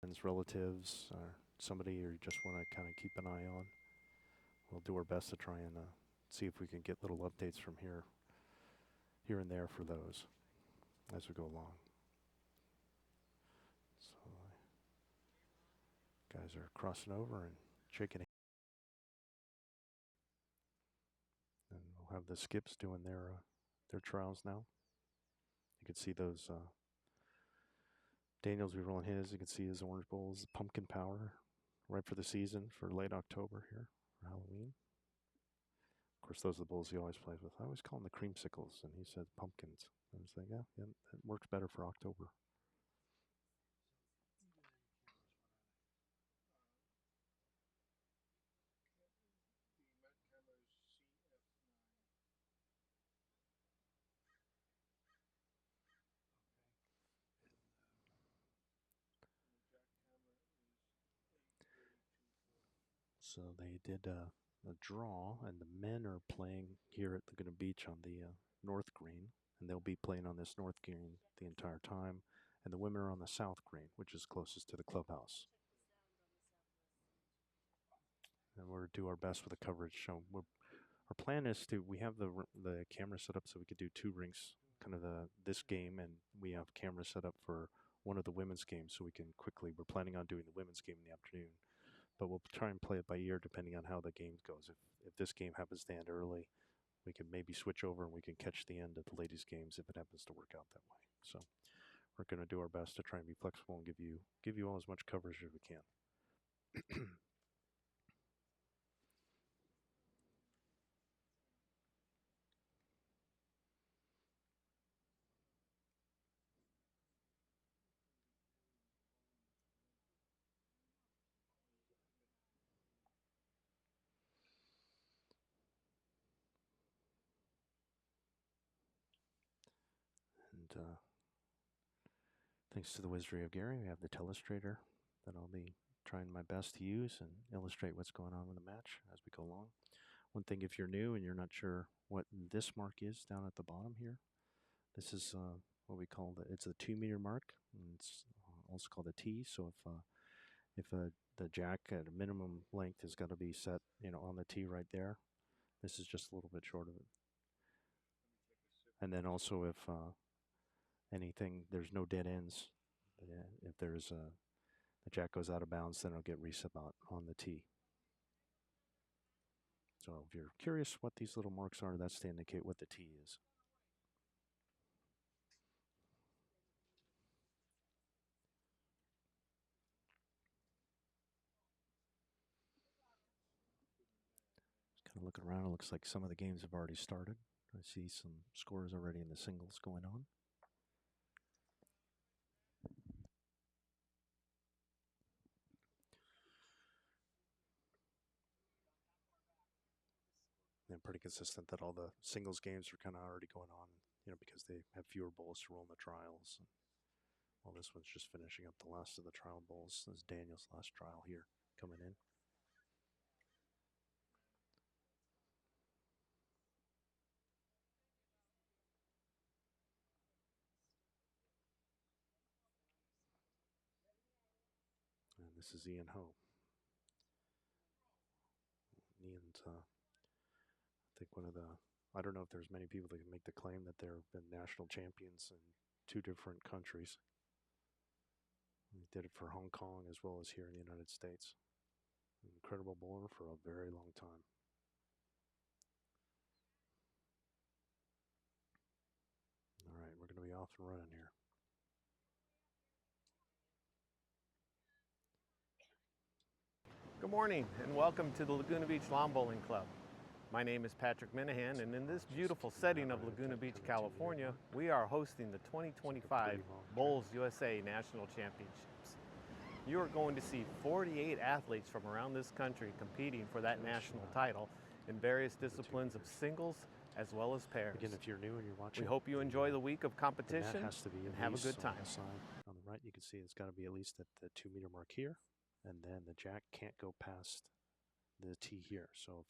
friends, relatives, or somebody you just want to kind of keep an eye on, we'll do our best to try and see if we can get little updates from here and there for those as we go along. So guys are crossing over and shaking hands. And we'll have the skips doing their trials now. You can see those Daniel's be rolling his. You can see his orange bowls, pumpkin power, right for the season for late October here for Halloween. Of course, those are the bowls he always plays with. I always call them the creamsicles, and he said pumpkins. I was like, yeah, that works better for October. So they did a draw, and the men are playing here at Laguna Beach on the north green, and they'll be playing on this north green the entire time. And the women are on the south green, which is closest to the clubhouse. And we'll do our best with the coverage. So our plan is we have the camera set up so we could do two rinks, kind of this game, and we have cameras set up for one of the women's games so we can quickly. We're planning on doing the women's game in the afternoon, but we'll try and play it by ear depending on how the game goes. If this game happens to end early, we can maybe switch over and we can catch the end of the ladies' games if it happens to work out that way. So we're going to do our best to try and be flexible and give you all as much coverage as we can. And thanks to the wizardry of Gary, we have the telestrator that I'll be trying my best to use and illustrate what's going on with the match as we go along. One thing, if you're new and you're not sure what this mark is down at the bottom here, this is what we call it's a 2 meter mark. And it's also called a T. So if the jack at a minimum length has got to be set, on the T right there, this is just a little bit short of it. And then also if anything, there's no dead ends. If there's the jack goes out of bounds, then it'll get reset on the tee. So if you're curious what these little marks are, that's to indicate what the tee is. Just kind of looking around, it looks like some of the games have already started. I see some scores already in the singles going on. And pretty consistent that all the singles games are kind of already going on, because they have fewer bowls to roll in the trials. And, well, this one's just finishing up the last of the trial bowls. This is Daniel's last trial here coming in. And this is Ian Ho. Ian's, I think I don't know if there's many people that can make the claim that there have been national champions in 2 different countries. He did it for Hong Kong as well as here in the United States. An incredible bowler for a very long time. All right, we're going to be off and running here. Good morning and welcome to the Laguna Beach Lawn Bowling Club. My name is Patrick Minahan, and in this beautiful setting of Laguna Beach, California, we are hosting the 2025 Bowls USA National Championships. You are going to see 48 athletes from around this country competing for that national title in various disciplines of singles as well as pairs. Again, if you're new and you're watching, we hope you enjoy the week of competition and have a good time. On the side, on the right, you can see it's got to be at least at the 2 meter mark here, and then the jack can't go past the tee here. So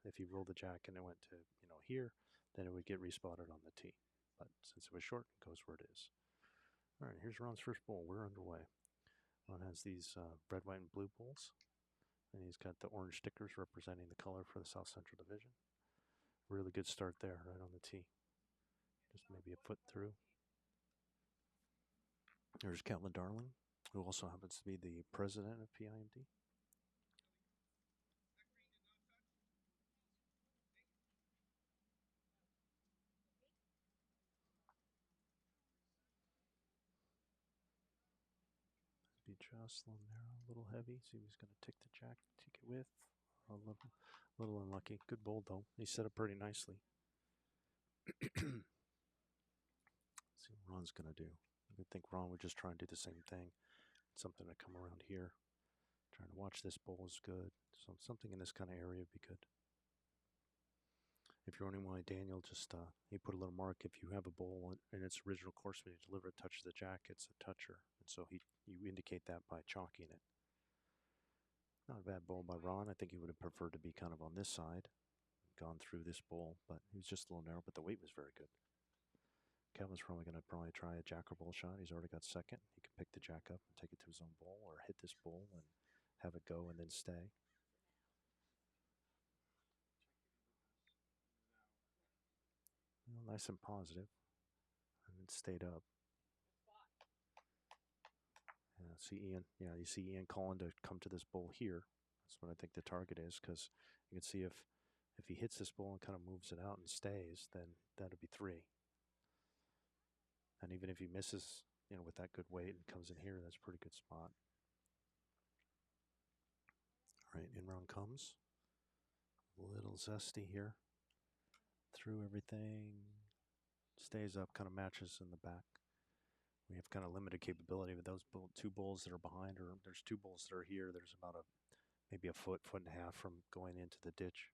if you roll the jack and it went to here, then it would get respotted on the tee. But since it was short, it goes where it is. All right, here's Ron's first bowl. We're underway. Ron has these red, white, and blue bowls, and he's got the orange stickers representing the color for the South Central Division. Really good start there, right on the tee. Just maybe a foot through. There's Calvin Darling, who also happens to be the president of PIMD. Be just a little narrow, a little heavy. See if he's going to take the jack, take it with. A little unlucky. Good bowl though. He set up pretty nicely. See what Ron's going to do. I would think Ron would just try and do the same thing. Something to come around here. Trying to watch this bowl is good. So something in this kind of area would be good. If you're wondering why Daniel just, he put a little mark. If you have a bowl in its original course when you deliver it touches the jack, it's a toucher. And so you indicate that by chalking it. Not a bad bowl by Ron. I think he would have preferred to be kind of on this side, gone through this bowl, but he was just a little narrow, but the weight was very good. Calvin's probably going to try a jack or bowl shot. He's already got second. He can pick the jack up and take it to his own bowl, or hit this bowl and have it go and then stay. Nice and positive. And it stayed up. Yeah, see Ian. Yeah, you see Ian calling to come to this bowl here. That's what I think the target is, because you can see if he hits this bowl and kind of moves it out and stays, then that'll be 3. And even if he misses, with that good weight and comes in here, that's a pretty good spot. All right, in round comes. A little zesty here. Through everything. Stays up, kind of matches in the back. We have kind of limited capability with those 2 bowls that are behind, or there's 2 bowls that are here. There's about maybe a foot and a half from going into the ditch.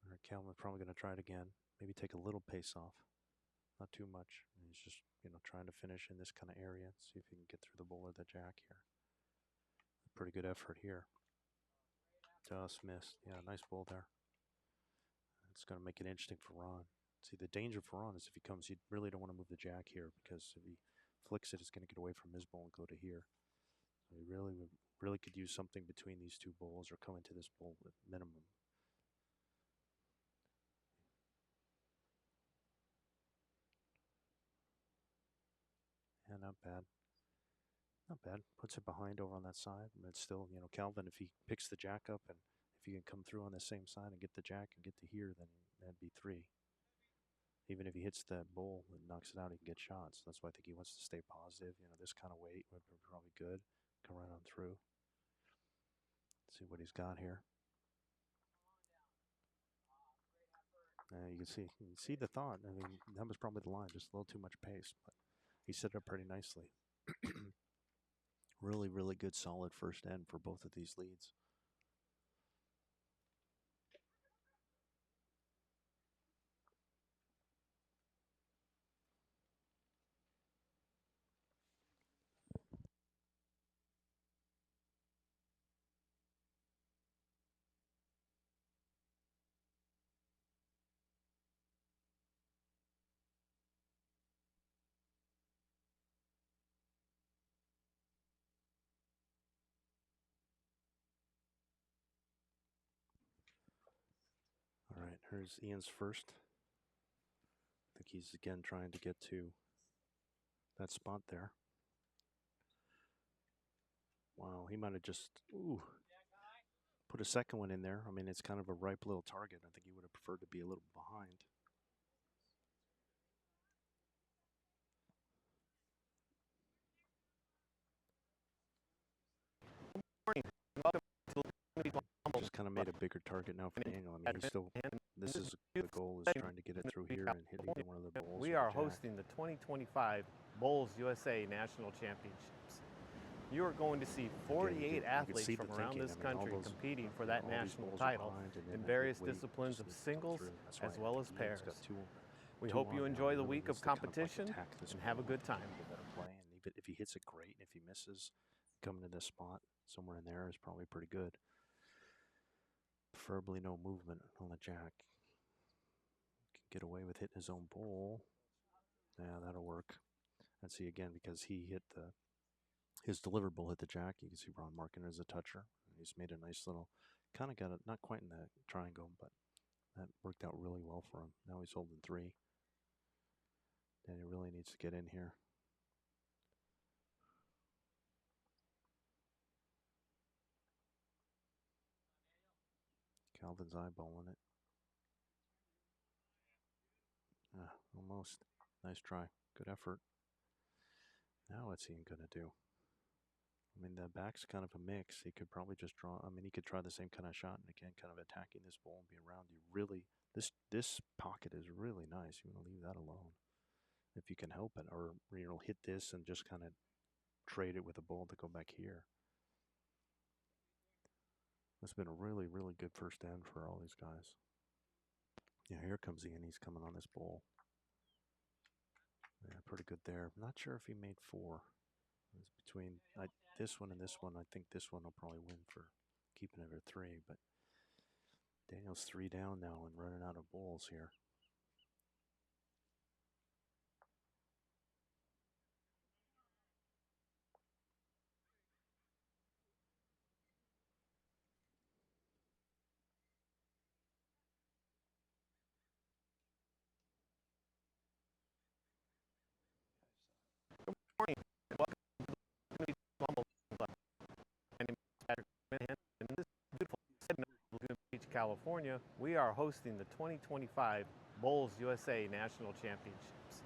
All right, Calvin's probably going to try it again. Maybe take a little pace off, not too much. And he's just trying to finish in this kind of area. See if he can get through the bowl or the jack here. Pretty good effort here. Just missed. Yeah, nice bowl there. It's going to make it interesting for Ron. See, the danger for Ron is if he comes, you really don't want to move the jack here, because if he flicks it, it's going to get away from his bowl and go to here. So he really could use something between these 2 bowls or come into this bowl at minimum. Yeah, not bad. Not bad. Puts it behind over on that side. But still, Calvin, if he picks the jack up and if he can come through on the same side and get the jack and get to here, then that'd be 3. Even if he hits that bowl and knocks it out, he can get shots. That's why I think he wants to stay positive. This kind of weight would be probably good. Come right on through. See what he's got here. You can see the thought. I mean, that was probably the line, just a little too much pace, but he set it up pretty nicely. Really, really good, solid first end for both of these leads. All right, here's Ian's first. I think he's again trying to get to that spot there. Wow, he might have just put a second one in there. I mean, it's kind of a ripe little target. I think he would have preferred to be a little behind. Good morning. Welcome to Just kind of made a bigger target now for Daniel. I mean, he's still, the goal is trying to get it through here and hit either one of the bowls. We are hosting the 2025 Bowls USA National Championships. You are going to see 48 athletes from around this country competing for that national title in various disciplines of singles as well as pairs. We hope you enjoy the week of competition and have a good time. And even if he hits it, great. And if he misses, coming to this spot somewhere in there is probably pretty good. Preferably no movement on the jack. Can get away with hitting his own bowl. Yeah, that'll work. And see again, because he hit his deliverable hit the jack, you can see Ron marking it as a toucher. He's made a nice little, kind of got it, not quite in the triangle, but that worked out really well for him. Now he's holding 3. Daniel really needs to get in here. Calvin's eyeballing it. Almost. Nice try. Good effort. Now what's he going to do? I mean, the back's kind of a mix. He could probably just draw. I mean, he could try the same kind of shot, and again, kind of attacking this ball and be around you. Really, this pocket is really nice. You want to leave that alone if you can help it, or you'll hit this and just kind of trade it with a ball to go back here. It's been a really, really good first end for all these guys. Yeah, here comes Ian. He's coming on this ball. Yeah, pretty good there. I'm not sure if he made 4. It's between this one and this one. I think this one will probably win for keeping it at 3, but Daniel's 3 down now and running out of balls here. Good morning and welcome to the Laguna Beach Lambowling Club. My name is Patrick Minahan, and in this beautiful setting of Laguna Beach, California, we are hosting the 2025 Bowls USA National Championships.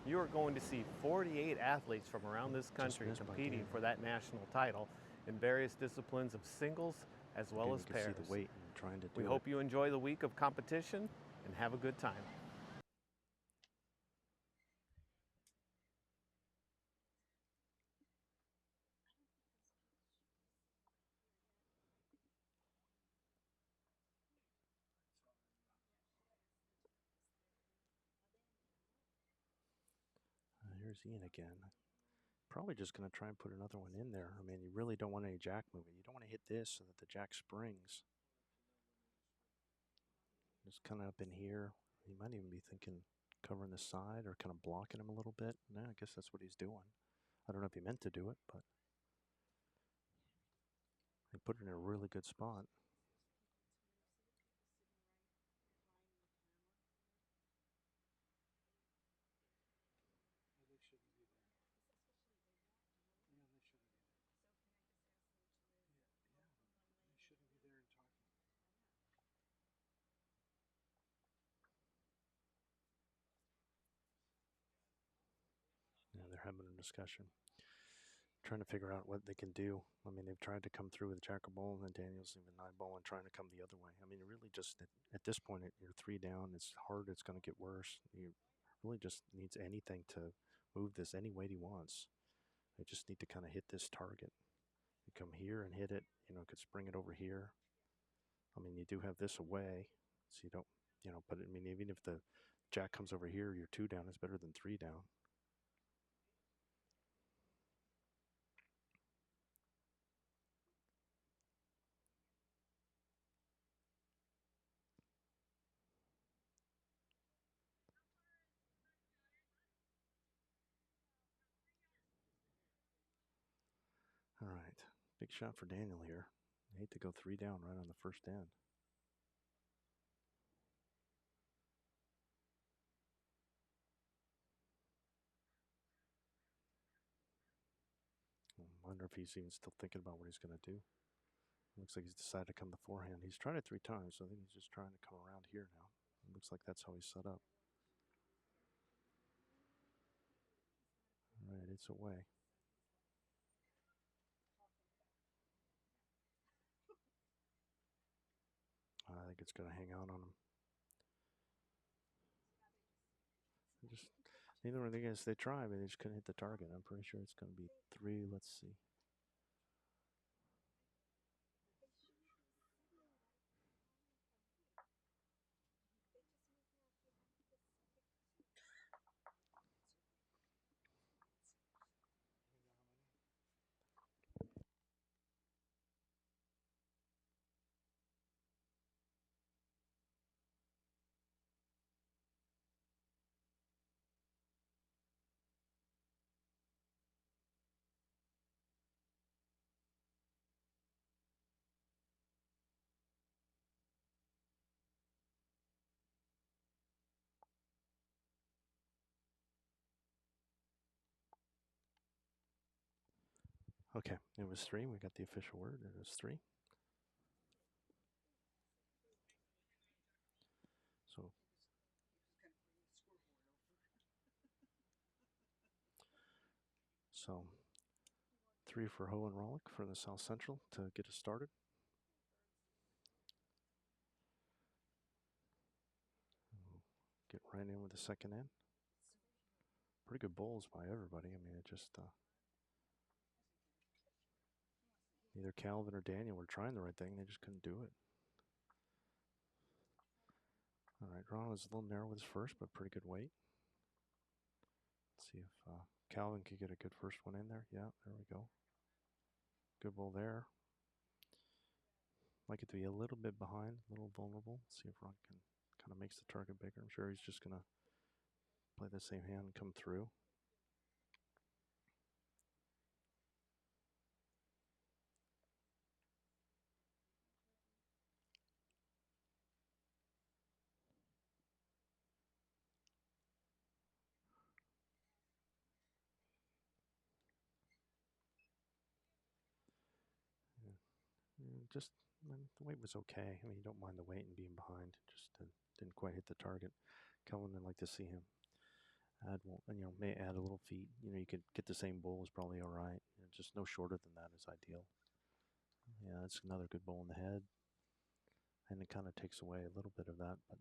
You are going to see 48 athletes from around this country competing for that national title in various disciplines of singles as well as pairs. See the weight and trying to do we hope you enjoy the week of competition and have a good time. Here's Ian again. Probably just going to try and put another one in there. I mean, you really don't want any jack moving. You don't want to hit this so that the jack springs. Just kind of up in here. He might even be thinking covering the side or kind of blocking him a little bit. No, I guess that's what he's doing. I don't know if he meant to do it, but he put it in a really good spot. Yeah, they're having a discussion, trying to figure out what they can do. I mean, they've tried to come through with Jack ball, and then Daniel's even eyeballing, trying to come the other way. I mean, really just at this point, you're 3 down. It's hard. It's going to get worse. You really just needs anything to move this any way he wants. They just need to kind of hit this target. You come here and hit it. You know, could spring it over here. I mean, you do have this away, so you don't, but I mean, even if the jack comes over here, you're 2 down. It's better than 3 down. All right, big shot for Daniel here. I hate to go 3 down right on the first end. I wonder if he's even still thinking about what he's going to do. Looks like he's decided to come the forehand. He's tried it 3 times, so I think he's just trying to come around here now. It looks like that's how he's set up. All right, it's away. I think it's going to hang out on him. Just neither one of the guys, they try, but they just couldn't hit the target. I'm pretty sure it's going to be 3. Let's see. Okay, it was 3. We got the official word. It was 3. So, so 3 for Ho and Rollick for the South Central to get us started. Get right in with the second in. Pretty good bowls by everybody. I mean, it just either Calvin or Daniel were trying the right thing. They just couldn't do it. All right, Ron was a little narrow with his first, but pretty good weight. Let's see if Calvin could get a good first one in there. Yeah, there we go. Good bowl there. Like it to be a little bit behind, a little vulnerable. Let's see if Ron can kind of makes the target bigger. I'm sure he's just going to play the same hand and come through. Just the weight was okay. I mean, you don't mind the weight and being behind. Just didn't quite hit the target. Calvin, I'd like to see him add, may add a little feet. You could get the same bowl is probably all right. Just no shorter than that is ideal. Yeah, that's another good bowl in the head, and it kind of takes away a little bit of that. But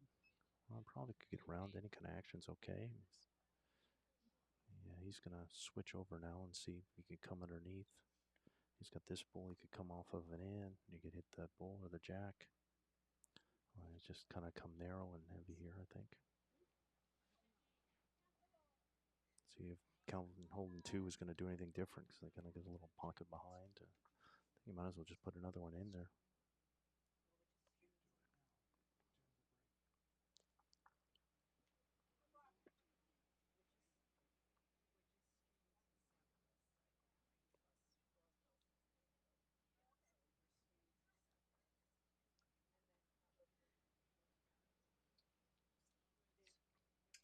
probably could get around any kind of action's okay. Yeah, he's gonna switch over now and see if he can come underneath. He's got this bull. He could come off of an in. You could hit the bull or the jack. It's just kind of come narrow and heavy here, I think. See if Calvin holding 2 is going to do anything different because they're going to get a little pocket behind. I think you might as well just put another one in there.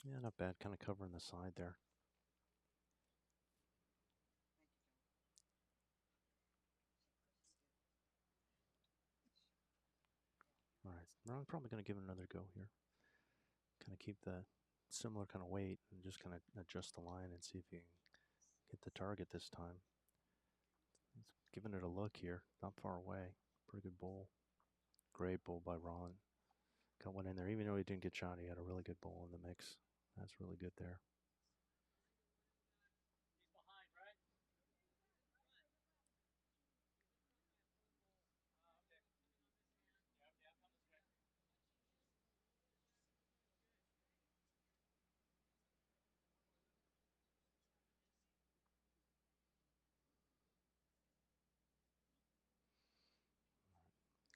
Yeah, not bad. Kind of covering the side there. All right, I'm probably going to give it another go here. Kind of keep the similar kind of weight and just kind of adjust the line and see if you can hit the target this time. Giving it a look here, not far away. Pretty good bowl. Great bowl by Ron. Got one in there. Even though he didn't get shot, he had a really good bowl in the mix. That's really good there.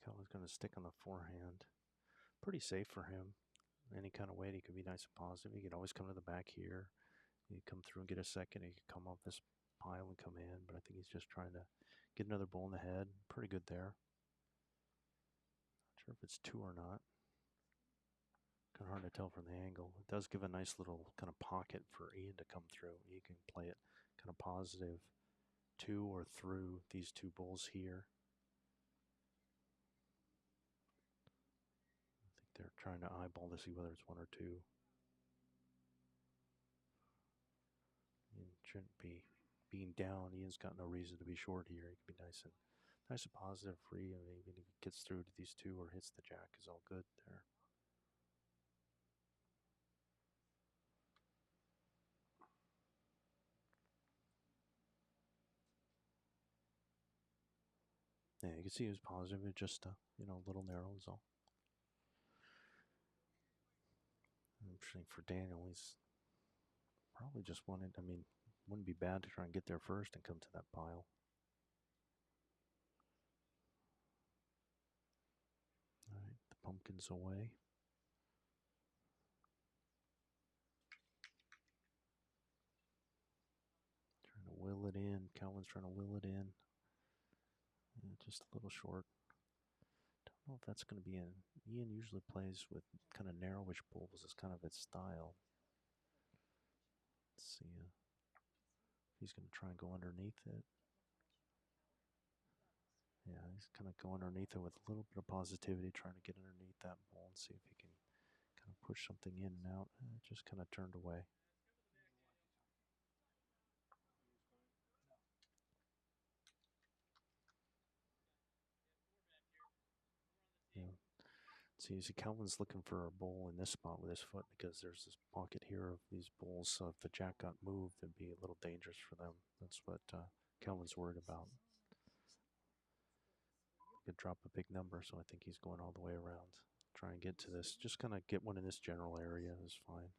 Calvin's going to stick on the forehand. Pretty safe for him. Any kind of weight, he could be nice and positive. He could always come to the back here. He could come through and get a second. He could come off this pile and come in. But I think he's just trying to get another bull in the head. Pretty good there. Not sure if it's 2 or not. Kind of hard to tell from the angle. It does give a nice little kind of pocket for Ian to come through. He can play it kind of positive to or through these 2 bulls here. I think they're trying to eyeball to see whether it's 1 or 2. Ian shouldn't be being down. Ian's got no reason to be short here. He can be nice and positive free. I mean, even if he gets through to these 2 or hits the jack is all good there. Yeah, you can see he was positive. It just, a little narrow is all. Interesting for Daniel. He's probably just wanted, wouldn't be bad to try and get there first and come to that pile. All right, the pumpkin's away. Trying to will it in. Calvin's trying to will it in. Yeah, just a little short. Don't know if that's going to be in. Ian usually plays with kind of narrowish bulls as kind of its style. Let's see if he's going to try and go underneath it. Yeah, he's kind of going underneath it with a little bit of positivity, trying to get underneath that ball and see if he can kind of push something in and out. And it just kind of turned away. Yeah. See, Calvin's looking for a bowl in this spot with his foot because there's this pocket here of these bowls. So if the jack got moved, it'd be a little dangerous for them. That's what Calvin's worried about. He could drop a big number, so I think he's going all the way around. Try and get to this. Just kind of get one in this general area is fine.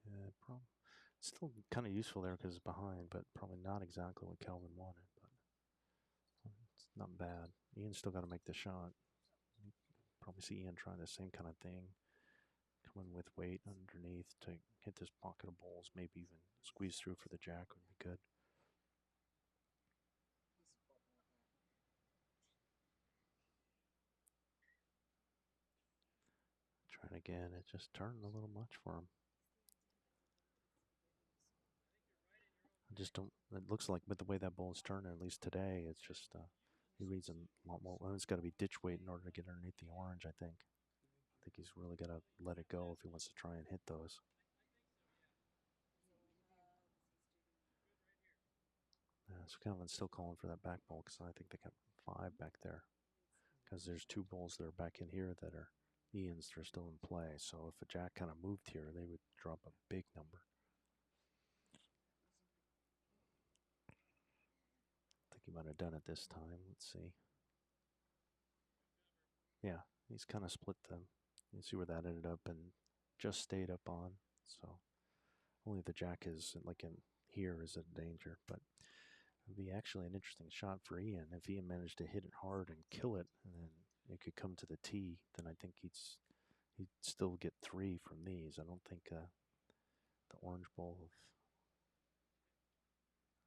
Yeah, still kind of useful there because it's behind, but probably not exactly what Calvin wanted. But it's not bad. Ian's still got to make the shot. Probably see Ian trying the same kind of thing. Coming with weight underneath to hit this pocket of bowls, maybe even squeeze through for the jack would be good. Trying again, it just turned a little much for him. I just don't. It looks like with the way that ball is turning, at least today, it's just he reads a lot more. Well, it's got to be ditch weight in order to get underneath the orange. I think he's really got to let it go if he wants to try and hit those. So Calvin's still calling for that back ball because I think they got 5 back there. Because there's 2 balls that are back in here that are Ian's that are still in play. So if a jack kind of moved here, they would drop a big number. I think he might have done it this time. Let's see. Yeah, he's kind of split them. You see where that ended up and just stayed up on. So only the jack is like in here is in danger, but it would be actually an interesting shot for Ian. If Ian managed to hit it hard and kill it, and then it could come to the tee, then I think he'd still get 3 from these. I don't think the orange ball I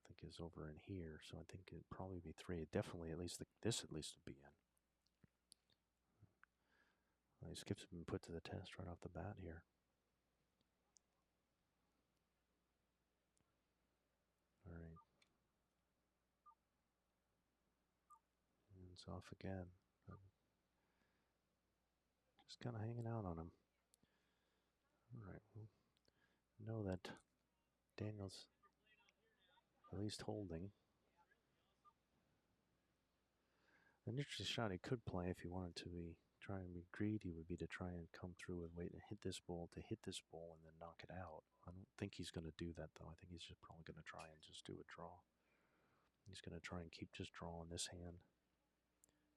think is over in here, so I think it'd probably be 3. Definitely, at least this at least would be in. He skips been put to the test right off the bat here. All right. And it's off again. Just kind of hanging out on him. All right. Well, know that Daniel's at least holding. An interesting shot he could play if he wanted to be try and be greedy would be to try and come through and wait and hit this ball and then knock it out. I don't think he's going to do that though. I think he's just probably going to try and just do a draw. He's going to try and keep just drawing this hand.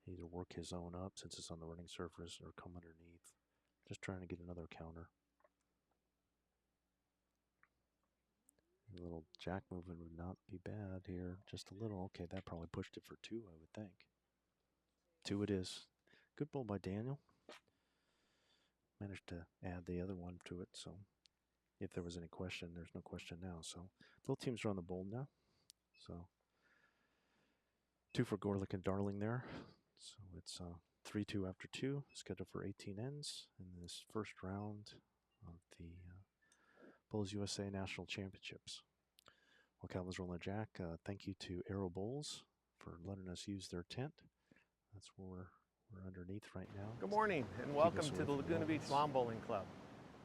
Either work his own up since it's on the running surface or come underneath. Just trying to get another counter. A little jack movement would not be bad here. Just a little. Okay, that probably pushed it for 2, I would think. 2 it is. Good ball by Daniel. Managed to add the other one to it, so if there was any question, there's no question now. So both teams are on the board now. So 2 for Gorelick and Darling there. So it's 3-2 after 2, scheduled for 18 ends in this first round of the Bowls USA National Championships. While Calvin's rolling a jack, thank you to Arrow Bowls for letting us use their tent. That's where we're underneath right now. Good morning and welcome to the Laguna Beach Lawn Bowling Club.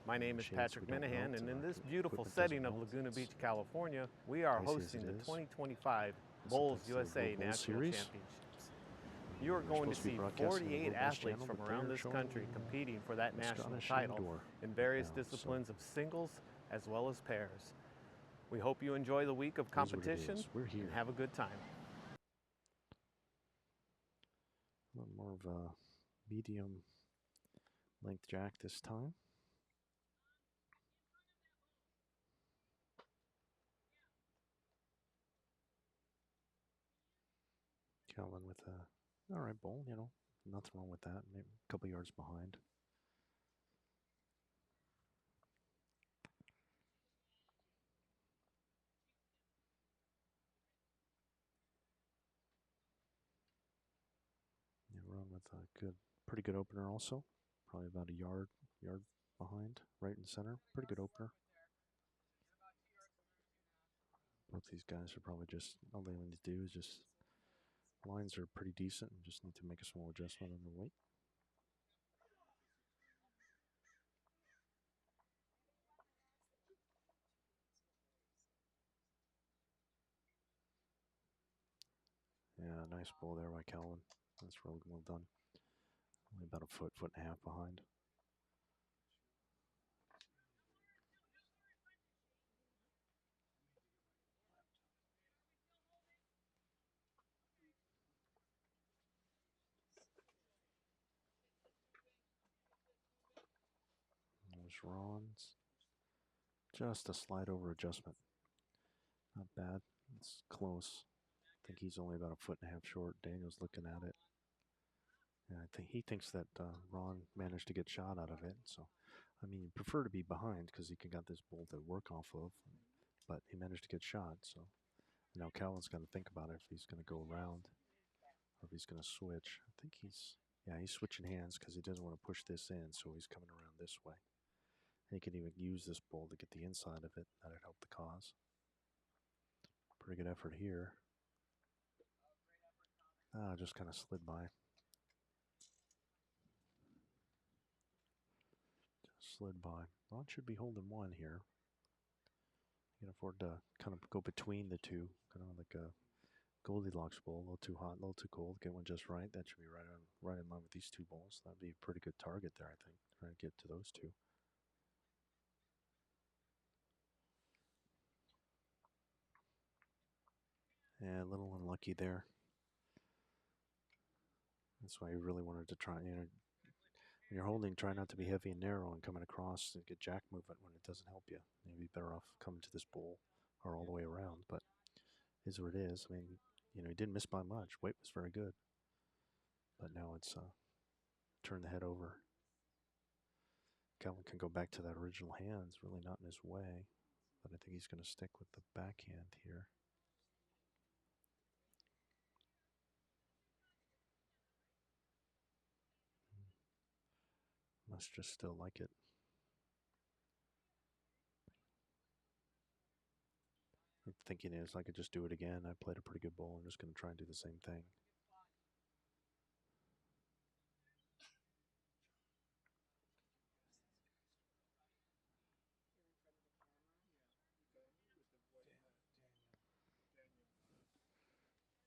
My name is Patrick Minahan, and in this beautiful setting of Laguna Beach, California, we are hosting the 2025 Bowls USA National Championships. You are going to see 48 athletes from around this country competing for that national title in various disciplines of singles as well as pairs. We hope you enjoy the week of competition and have a good time. A little more of a medium length jack this time. Calvin with a all right bowl, nothing wrong with that. Maybe a couple yards behind. Run with a pretty good opener also. Probably about a yard behind, right in center. Pretty good opener. Both these guys are probably just, all they need to do is just, lines are pretty decent and just need to make a small adjustment on the weight. Yeah, nice ball there by Calvin. That's really well done. Only about a foot, foot and a half behind. There's Ron's. Just a slide over adjustment. Not bad. It's close. I think he's only about a foot and a half short. Daniel's looking at it. Yeah, I think he thinks that Ron managed to get shot out of it. So, I mean, you prefer to be behind because he can got this bull to work off of. But he managed to get shot. So now Calvin's got to think about it if he's going to go around or if he's going to switch. I think he's switching hands because he doesn't want to push this in. So he's coming around this way. And he can even use this bull to get the inside of it. That'd help the cause. Pretty good effort here. Just kind of slid by. Just slid by. Ron should be holding one here. You can afford to kind of go between the two, kind of like a Goldilocks bowl. A little too hot, a little too cold. Get one just right. That should be right in line with these two bowls. That'd be a pretty good target there, I think. Trying to get to those two. Yeah, a little unlucky there. That's why you really wanted to try. When you're holding, try not to be heavy and narrow and coming across and get jack movement when it doesn't help you. You'd be better off coming to this bowl or all the way around. But it is what it is. I mean, he didn't miss by much. Weight was very good. But now it's turn the head over. Calvin can go back to that original hand. It's really not in his way. But I think he's going to stick with the backhand here. Must just still like it. The thinking is I could just do it again. I played a pretty good bowl. I'm just going to try and do the same thing.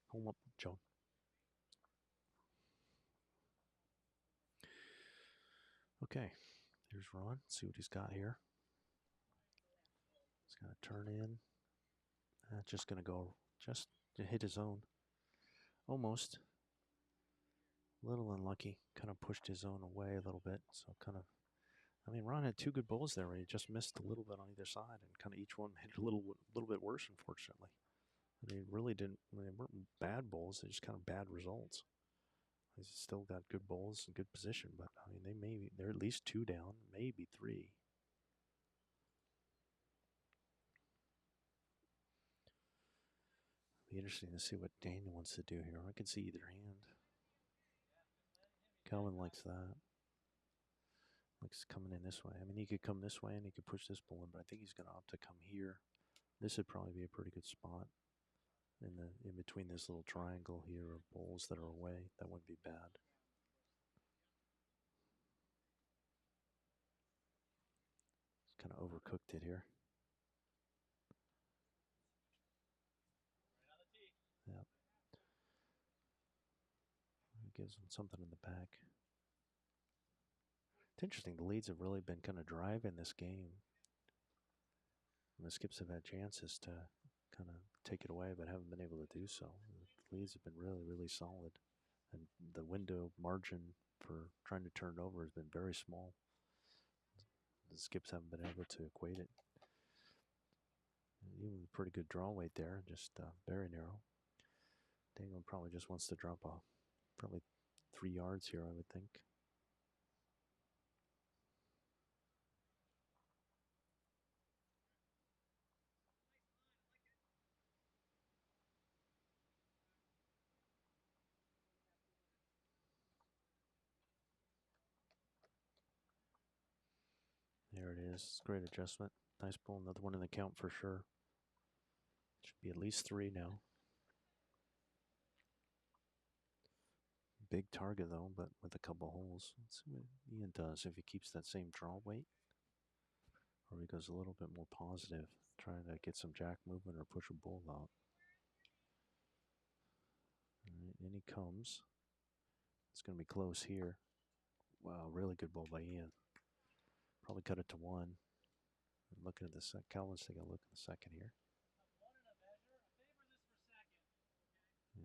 Home up, Joe. Okay, here's Ron. Let's see what he's got here. He's got to turn in. Just going to go just to hit his own. Almost. A little unlucky. Kind of pushed his own away a little bit. So kind of, I mean, Ron had two good bowls there where he just missed a little bit on either side and kind of each one hit a little bit worse, unfortunately. They really didn't, they weren't bad bowls. They just kind of bad results. He's still got good bowls and good position, but I mean, they're at least two down, maybe three. Be interesting to see what Daniel wants to do here. I can see either hand. Calvin likes that. Likes coming in this way. I mean, he could come this way and he could push this bull in, but I think he's going to opt to come here. This would probably be a pretty good spot in between this little triangle here of bowls that are away. That wouldn't be bad. Kind of overcooked it here. Yeah. It gives him something in the back. It's interesting. The leads have really been kind of driving this game. And the skips have had chances to kind of take it away, but haven't been able to do so. The leads have been really, really solid. And the window margin for trying to turn it over has been very small. The skips haven't been able to equate it. Even a pretty good draw weight there, just very narrow. Daniel probably just wants to drop probably 3 yards here, I would think. There it is. Great adjustment. Nice pull. Another one in the count for sure. Should be at least 3 now. Big target though, but with a couple holes. Let's see what Ian does if he keeps that same draw weight, or he goes a little bit more positive, trying to get some jack movement or push a bull out. All right, in he comes. It's going to be close here. Wow, really good ball by Ian. Probably cut it to 1. I'm looking at the second. Calvin's taking a look at the second here. Yeah.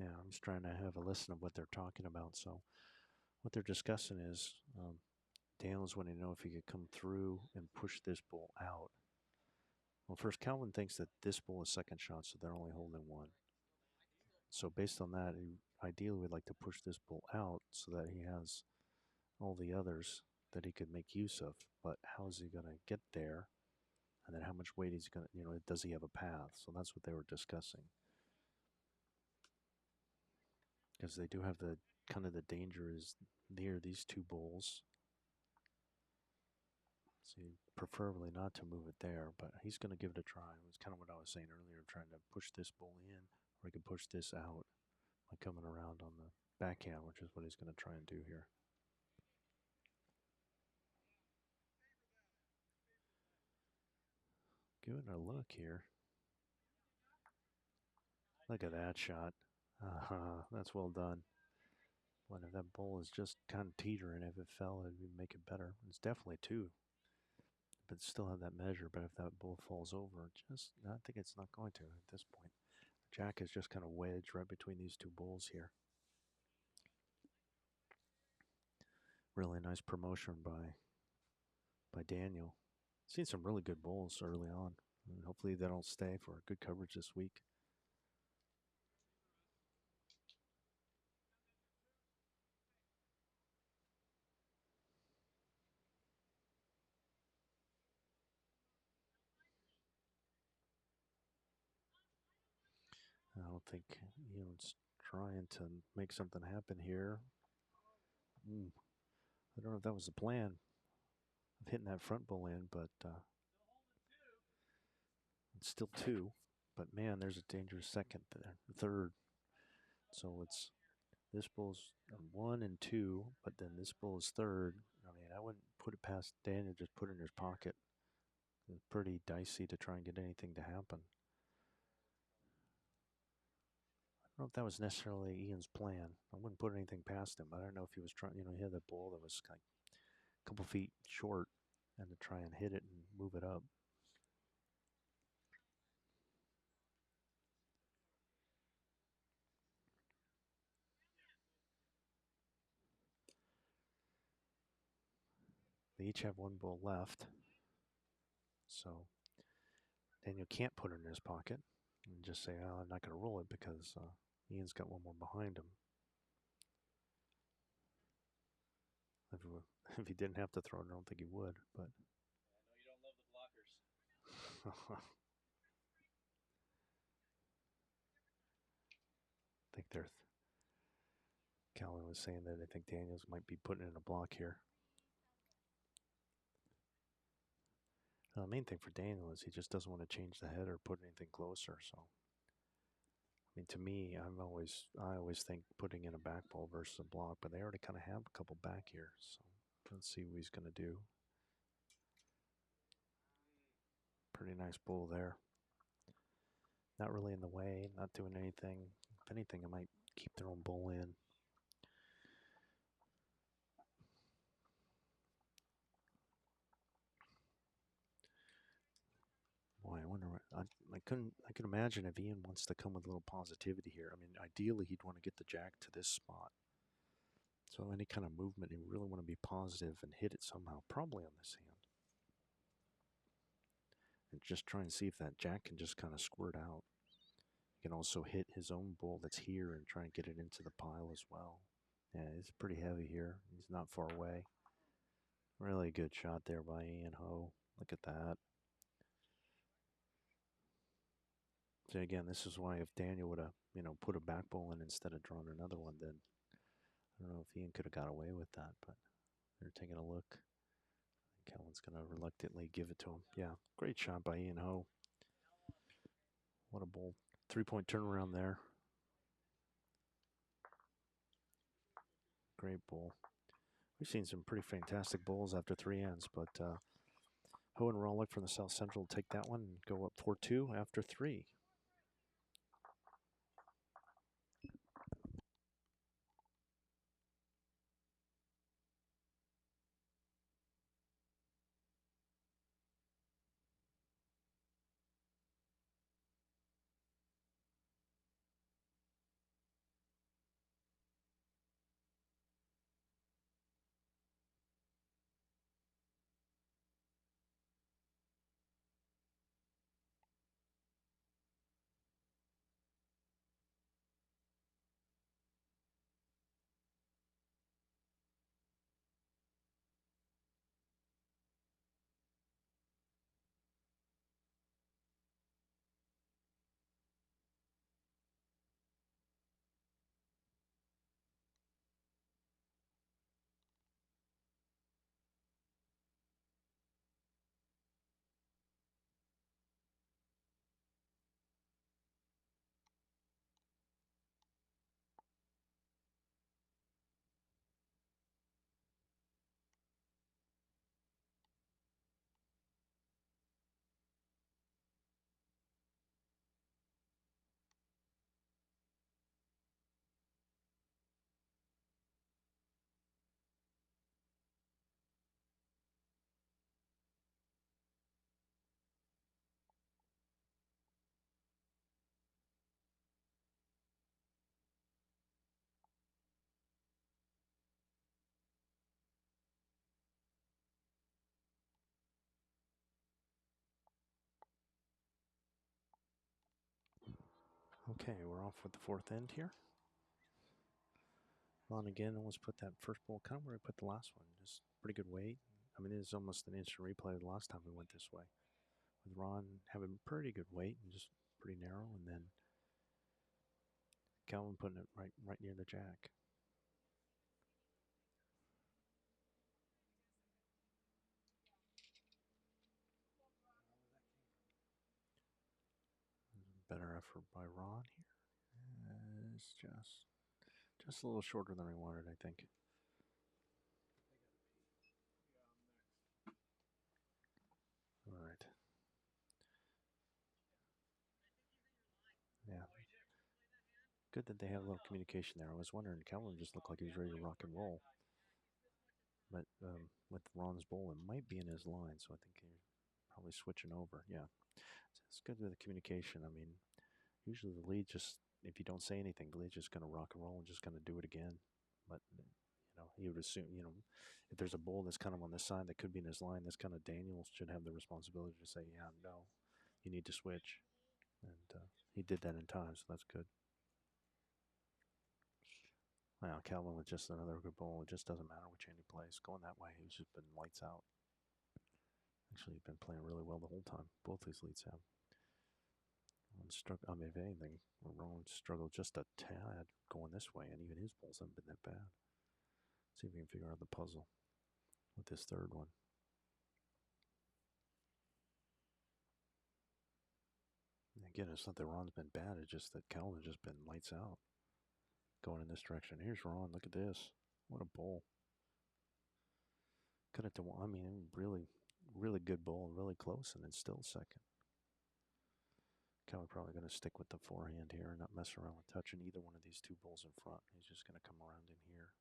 Yeah, I'm just trying to have a listen of what they're talking about. So what they're discussing is Daniel's wanting to know if he could come through and push this bull out. Well, first, Calvin thinks that this bull is second shot, so they're only holding 1. So based on that, he ideally would like to push this bull out so that he has all the others that he could make use of. But how is he going to get there? And then how much weight he's going to, does he have a path? So that's what they were discussing. Because they do have the kind of the danger is near these 2 bulls. So preferably not to move it there, but he's going to give it a try. It was kind of what I was saying earlier, trying to push this bull in, or he could push this out by coming around on the backhand, which is what he's going to try and do here. Give it a look here. Look at that shot. That's well done. But if that bull is just kind of teetering, if it fell, it would make it better. It's definitely 2. But still have that measure. But if that bull falls over, I think it's not going to at this point. Jack is just kind of wedged right between these 2 bulls here. Really nice promotion by Daniel. Seen some really good bulls early on. And hopefully that'll stay for good coverage this week. I don't think it's trying to make something happen here. I don't know if that was the plan of hitting that front bull in, but it's still 2. But man, there's a dangerous second there, third. So it's this bull's 1 and 2, but then this bull is third. I mean, I wouldn't put it past Daniel, just put it in his pocket. It's pretty dicey to try and get anything to happen. I don't know if that was necessarily Ian's plan. I wouldn't put anything past him. I don't know if he was trying, he had that bull that was like a couple feet short and to try and hit it and move it up. They each have 1 bull left. So Daniel can't put it in his pocket and just say, oh, I'm not going to roll it because Ian's got 1 more behind him. If he didn't have to throw it, I don't think he would. But I know you don't love the blockers. I think Calvin was saying that I think Daniels might be putting in a block here. The main thing for Daniel is he just doesn't want to change the head or put anything closer. So, I mean, to me, I always think putting in a back ball versus a block, but they already kind of have a couple back here. So let's see what he's going to do. Pretty nice bull there. Not really in the way, not doing anything. If anything, I might keep their own bull in. Boy, I wonder. I could imagine if Ian wants to come with a little positivity here. I mean, ideally he'd want to get the jack to this spot. So any kind of movement, you really want to be positive and hit it somehow, probably on this hand. And just try and see if that jack can just kind of squirt out. He can also hit his own bull that's here and try and get it into the pile as well. Yeah, it's pretty heavy here. He's not far away. Really good shot there by Ian Ho. Look at that. So again, this is why if Daniel would have, put a back ball in instead of drawing another one, then I don't know if Ian could have got away with that. But they're taking a look. Calvin's going to reluctantly give it to him. Yeah, great shot by Ian Ho. What a bold 3-point turnaround there. Great bowl. We've seen some pretty fantastic bowls after 3 ends, but Ho and Rollick from the South Central take that one and go up 4-2 after 3. Okay, we're off with the 4th end here. Ron again almost put that first bowl kind of where he put the last one. Just pretty good weight. I mean, it's almost an instant replay the last time we went this way. With Ron having pretty good weight and just pretty narrow, and then Calvin putting it right near the jack. Better effort by Ron here. It's just a little shorter than we wanted, I think. All right. Yeah. Good that they have a little communication there. I was wondering, Calvin just looked like he was ready to rock and roll. But with Ron's bowl, it might be in his line, so I think he's probably switching over. Yeah. It's good with the communication. I mean, usually the lead just, if you don't say anything, the lead's just going to rock and roll and just going to do it again. But, he would assume, if there's a bull that's kind of on this side that could be in his line, this kind of Daniel should have the responsibility to say, yeah, no, you need to switch. And he did that in time, so that's good. Wow, Calvin with just another good bull. It just doesn't matter which hand he plays. Going that way, he's just been lights out. Actually, he's been playing really well the whole time. Both these leads have. I mean, if anything, Ron struggled just a tad going this way, and even his balls haven't been that bad. See if we can figure out the puzzle with this third one. And again, it's not that Ron's been bad, it's just that Calvin's just been lights out going in this direction. Here's Ron, look at this. What a bowl. Cut it to one. I mean, really good bowl, really close, and then still second. Calvin probably going to stick with the forehand here and not mess around with touching either one of these two bowls in front. He's just going to come around in here.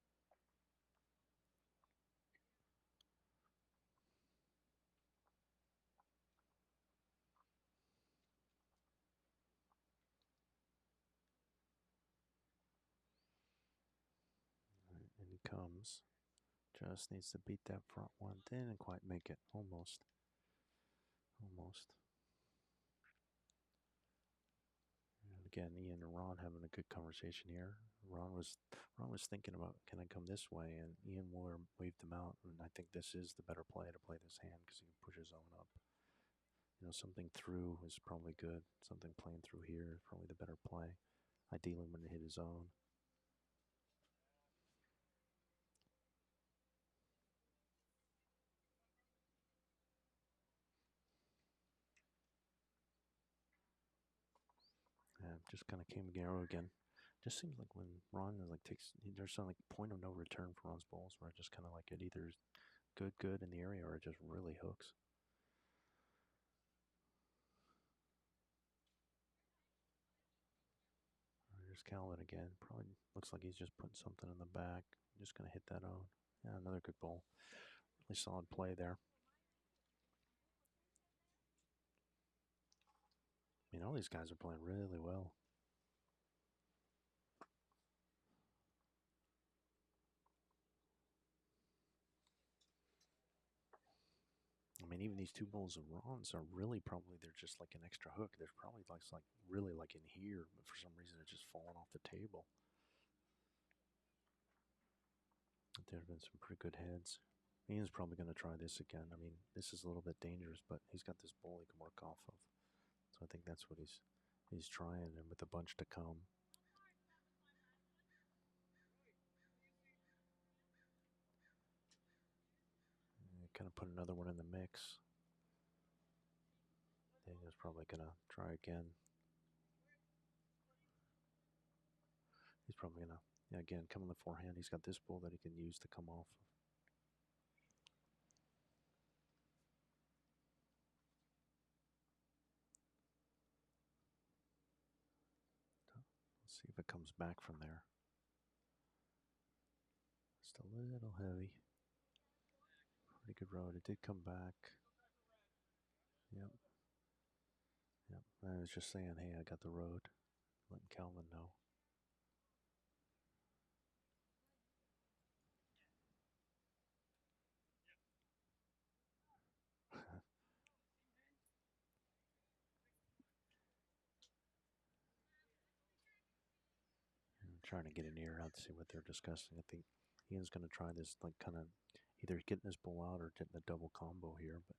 Right, and he comes. Just needs to beat that front one. Didn't quite make it. Almost. Almost. And again, Ian and Ron having a good conversation here. Ron was thinking about, can I come this way? And Ian waved him out. And I think this is the better play to play this hand because he can push his own up. Something through is probably good. Something playing through here is probably the better play. Ideally, when to hit his own. Yeah, just kind of came arrow again. Just seems like when Ron takes, there's some like point of no return for Ron's balls where it just kind of like it either is good in the area or it just really hooks. There's Calvin again. Probably looks like he's just putting something in the back. Just gonna hit that out. Yeah, another good ball. Really solid play there. I mean, all these guys are playing really well. I mean, even these two bowls of Ron's are really probably they're just like an extra hook. There's probably like really like in here, but for some reason it's just falling off the table. But there have been some pretty good heads. Ian's probably going to try this again. I mean, this is a little bit dangerous, but he's got this bowl he can work off of. So I think that's what he's trying, and with a bunch to come. Kind of put another one in the mix. Daniel's probably going to try again. He's probably going to, yeah, again, come on the forehand. He's got this ball that he can use to come off. Let's see if it comes back from there. Just a little heavy. Pretty good road. It did come back. Yep. Yep. I was just saying, hey, I got the road. Letting Calvin know. I'm trying to get an ear out to see what they're discussing. I think Ian's going to try this, like, kind of either getting his ball out or getting a double combo here. But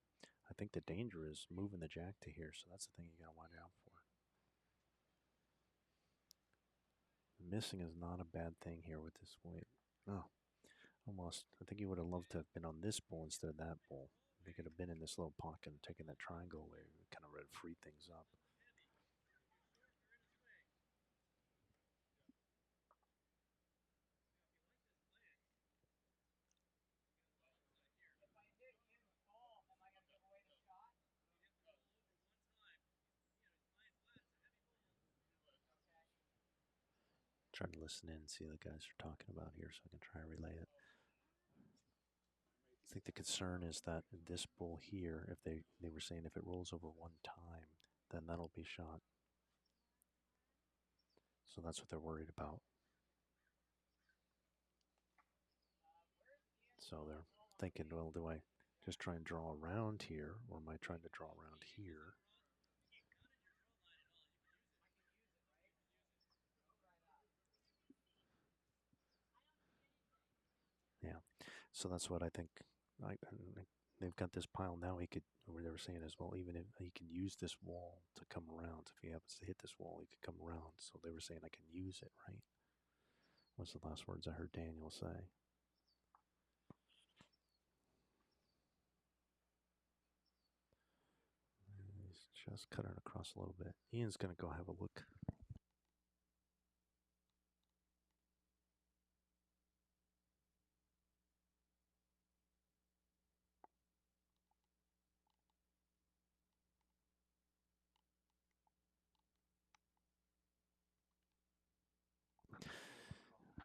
I think the danger is moving the jack to here. So that's the thing you got to watch out for. Missing is not a bad thing here with this weight. Oh, almost. I think he would have loved to have been on this ball instead of that ball. He could have been in this little pocket and taken that triangle away. It kind of would have freed things up. Trying to listen in and see what the guys are talking about here so I can try to relay it. I think the concern is that this bull here, if they were saying if it rolls over one time, then that'll be shot. So that's what they're worried about. So they're thinking, well, do I just try and draw around here, or am I trying to draw around here? Yeah. So that's what I think. They've got this pile now. He could, where they were saying as well, even if he can use this wall to come around. If he happens to hit this wall, he could come around. So they were saying I can use it, right? What's the last words I heard Daniel say? He's just cut it across a little bit. Ian's going to go have a look.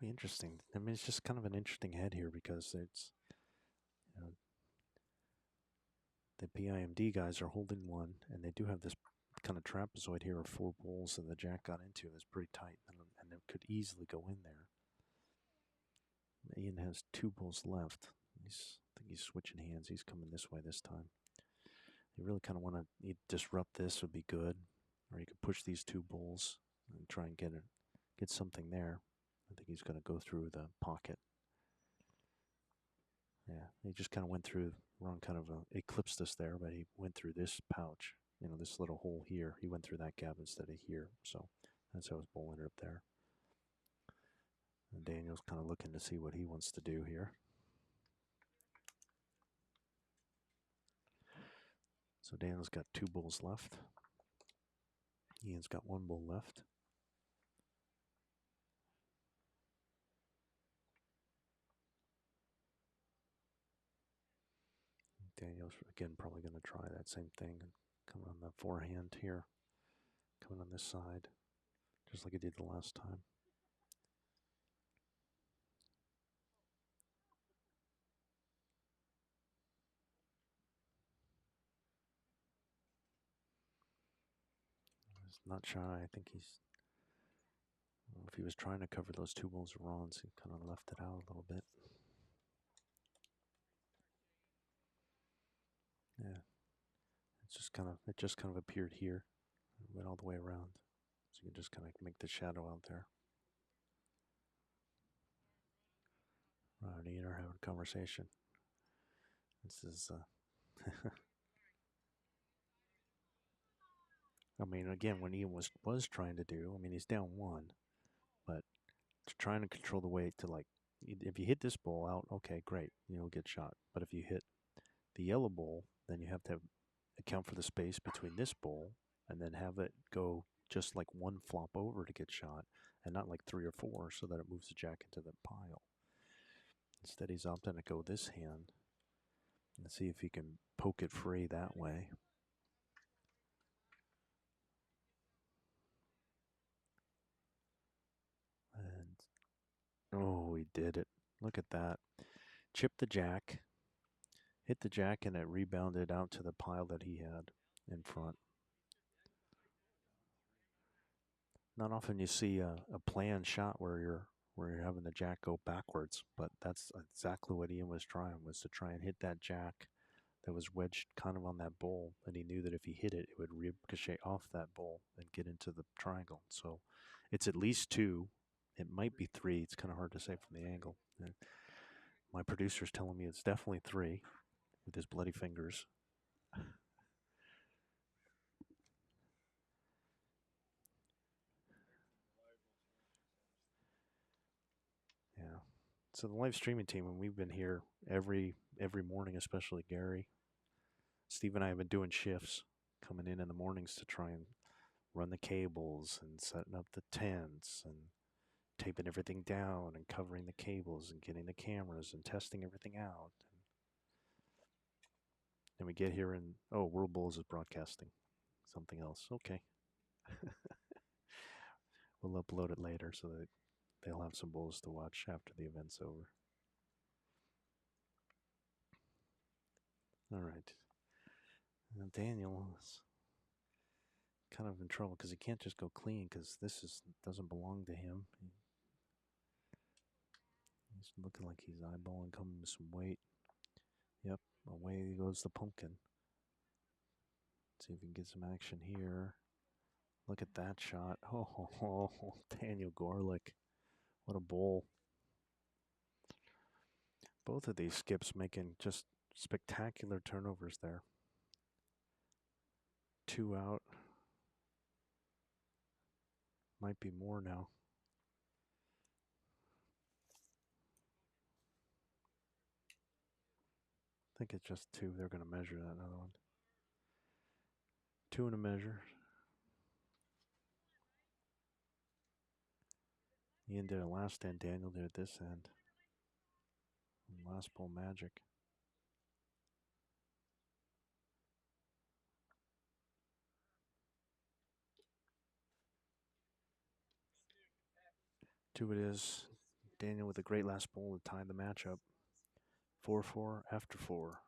Be interesting. I mean, it's just kind of an interesting head here because it's, the PIMD guys are holding one, and they do have this kind of trapezoid here of four balls that the jack got into. That's pretty tight, and it could easily go in there. Ian has two balls left. I think he's switching hands. He's coming this way this time. You really kind of want to disrupt this would be good, or you could push these two balls and try and get something there. I think he's going to go through the pocket. Yeah, he just kind of went through. Ron kind of eclipsed us there, but he went through this pouch. this little hole here. He went through that gap instead of here. So that's how his ball ended up there. And Daniel's kind of looking to see what he wants to do here. So Daniel's got 2 bulls left. Ian's got 1 bull left. Daniel's, again, probably going to try that same thing. Coming on the forehand here. Coming on this side. Just like he did the last time. He's not shy. I think he's... if he was trying to cover those 2 bulls of Ron's, he kind of left it out a little bit. Yeah. It just kind of appeared here. It went all the way around. So you can just kind of make the shadow out there. Ron and Ian are having a conversation. This is, I mean, again, when Ian was trying to do, I mean, he's down 1, but trying to control the weight to, like, if you hit this ball out, okay, great, you'll get shot. But if you hit the yellow ball, then you have to account for the space between this ball and then have it go just like 1 flop over to get shot and not like 3 or 4 so that it moves the jack into the pile. Instead, he's opting to go this hand and see if he can poke it free that way. And, oh, he did it. Look at that. Chipped the jack, hit the jack, and it rebounded out to the pile that he had in front. Not often you see a planned shot where you're having the jack go backwards, but that's exactly what Ian was to try and hit that jack that was wedged kind of on that bull, and he knew that if he hit it, it would ricochet off that bull and get into the triangle. So it's at least 2. It might be 3. It's kind of hard to say from the angle. My producer's telling me it's definitely 3 with his bloody fingers. Yeah. So the live streaming team, and we've been here every morning, especially Gary. Steve and I have been doing shifts, coming in the mornings to try and run the cables and setting up the tents and taping everything down and covering the cables and getting the cameras and testing everything out. And we get here and, oh, World Bulls is broadcasting something else. Okay. We'll upload it later so that they'll have some bulls to watch after the event's over. All right. And Daniel is kind of in trouble because he can't just go clean because doesn't belong to him. He's looking like he's eyeballing, coming with some weight. Yep, away goes the pumpkin. See if we can get some action here. Look at that shot. Oh, Daniel Gorelick. What a bowl. Both of these skips making just spectacular turnovers there. 2 out. Might be more now. I think it's just 2. They're going to measure that other one. 2 and a measure. Ian did it last end. Daniel did it this end. And last ball magic. Two it is. Daniel with a great last ball to tie the matchup. 4-4 after 4.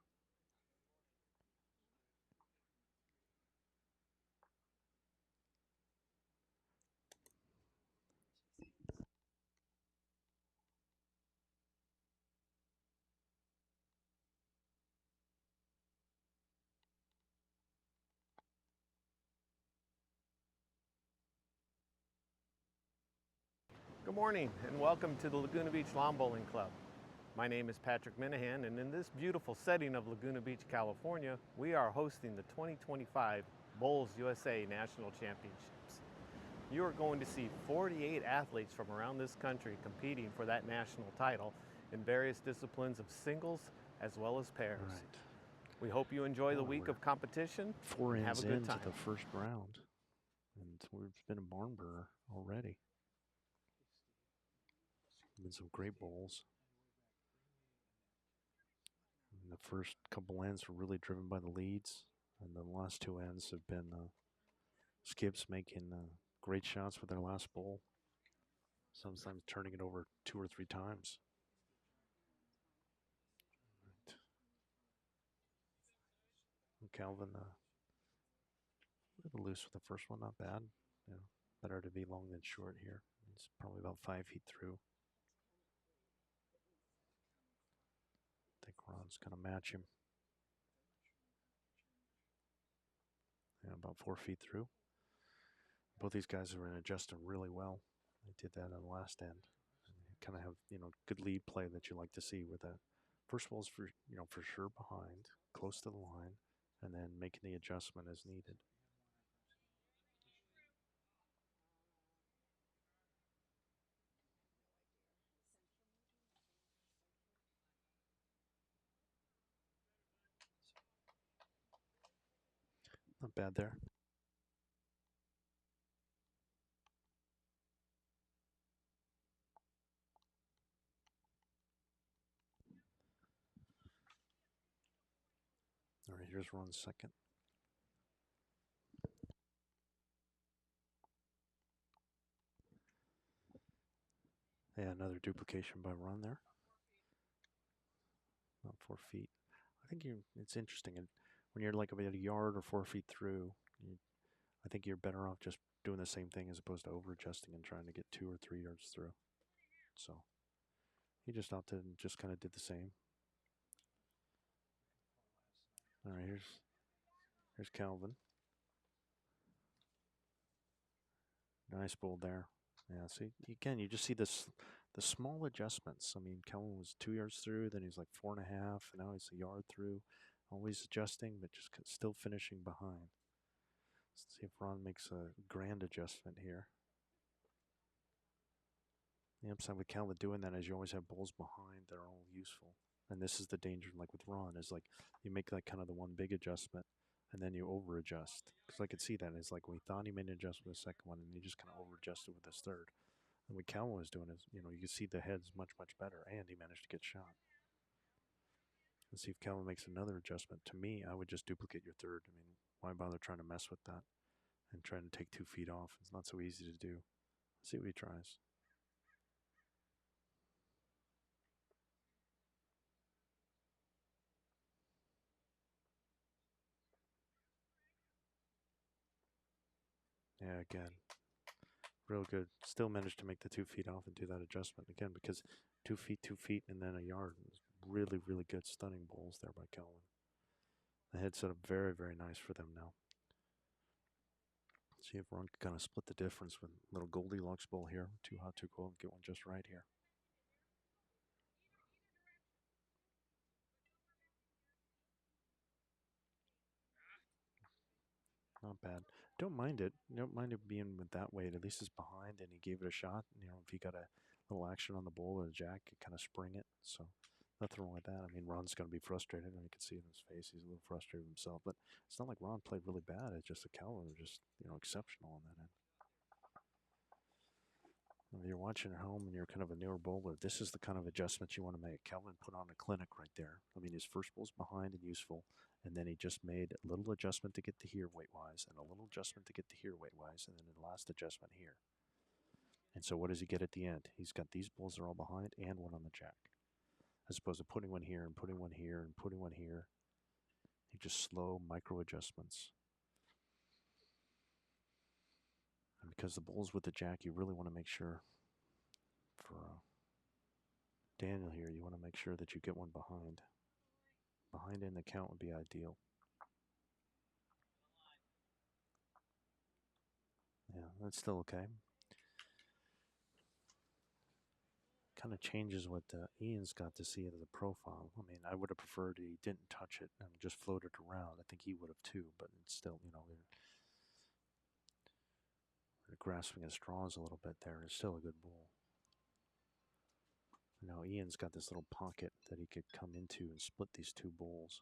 Good morning and welcome to the Laguna Beach Lawn Bowling Club. My name is Patrick Minahan, and in this beautiful setting of Laguna Beach, California, we are hosting the 2025 Bowls USA National Championships. You are going to see 48 athletes from around this country competing for that national title in various disciplines of singles as well as pairs. All right. We hope you enjoy the Boy, week we're of competition 4 and have ends a good into time. the first round, and we've been a barn burner already. Been some great bowls. And the first couple ends were really driven by the leads, and the last two ends have been skips making great shots with their last bowl, sometimes turning it over 2 or 3 times. Right. And Calvin a little loose with the first one, not bad. You know, better to be long than short here. He's probably about 5 feet through. I think Ron's going to match him. Yeah, about 4 feet through. Both these guys are in adjusting really well. They did that on the last end. Kind of have, you know, good lead play that you like to see with that. First ball's for, you know, for sure behind, close to the line, and then making the adjustment as needed. Not bad there. All right, here's Ron's second. Yeah, another duplication by Ron there. About 4 feet. I think it's interesting. When you're like about a yard or 4 feet through, I think you're better off just doing the same thing as opposed to over adjusting and trying to get 2 or 3 yards through. So he just opted and just kind of did the same. All right, here's Calvin. Nice bowl there. Yeah, see, again, you just see the small adjustments. I mean, Calvin was 2 yards through, then he's like 4.5, and now he's a yard through. Always adjusting, but just still finishing behind. Let's see if Ron makes a grand adjustment here. The upside with Calvin doing that is you always have bowls behind that are all useful. And this is the danger, like with Ron, is like you make like kind of the one big adjustment and then you over adjust. Because I could see that. It's like we thought he made an adjustment with the second one and he just kind of over adjusted with his third. And what Calvin was doing is, you know, you could see the heads much, much better and he managed to get shot. Let's see if Calvin makes another adjustment. To me, I would just duplicate your third. I mean, why bother trying to mess with that and trying to take 2 feet off? It's not so easy to do. Let's see what he tries. Yeah, again, real good. Still managed to make the 2 feet off and do that adjustment again because 2 feet, and then a yard. Really, really good, stunning bowls there by Calvin. The head set up very, very nice for them now. See if Ron can kind of split the difference with a little Goldilocks bowl here. Too hot, too cold. Get one just right here. Not bad. Don't mind it. Don't mind it being with that weight. At least it's behind, and he gave it a shot. You know, if he got a little action on the bowl or the jack, it kind of spring it. So nothing wrong with that. I mean, Ron's going to be frustrated, and you can see it in his face. He's a little frustrated himself. But it's not like Ron played really bad. It's just the Calvin was just, you know, exceptional on that end. If you're watching at home and you're kind of a newer bowler, this is the kind of adjustments you want to make. Calvin put on a clinic right there. I mean, his first bowl's behind and useful, and then he just made a little adjustment to get to here weight-wise, and a little adjustment to get to here weight-wise, and then the last adjustment here. And so what does he get at the end? He's got these bowls that are all behind and one on the jack, as opposed to putting one here and putting one here and putting one here. He just slow micro adjustments. And because the bowls with the jack, you really want to make sure for Daniel here, you want to make sure that you get one behind. Behind in the count would be ideal. Yeah, that's still okay. Kind of changes what Ian's got to see it as a profile. I mean, I would have preferred he didn't touch it and just floated around. I think he would have too, but it's still, you know, of grasping at straws a little bit there. It's still a good bowl. Now Ian's got this little pocket that he could come into and split these two bowls.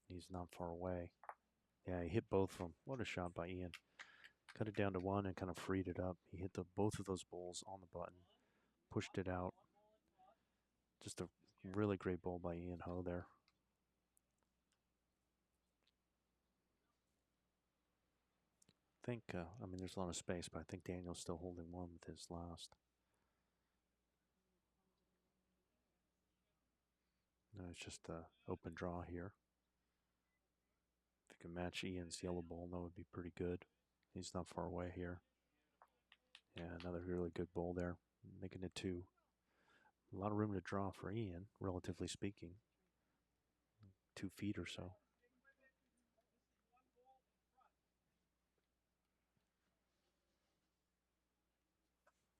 He's not far away. Yeah, he hit both of them. What a shot by Ian. Cut it down to one and kind of freed it up. He hit both of those bowls on the button, pushed it out. Just a really great bowl by Ian Ho there. I think, I mean, there's a lot of space, but I think Daniel's still holding one with his last. No, it's just an open draw here. If you can match Ian's yellow bowl, that would be pretty good. He's not far away here. Yeah, another really good bowl there, making it two. A lot of room to draw for Ian, relatively speaking. 2 feet or so.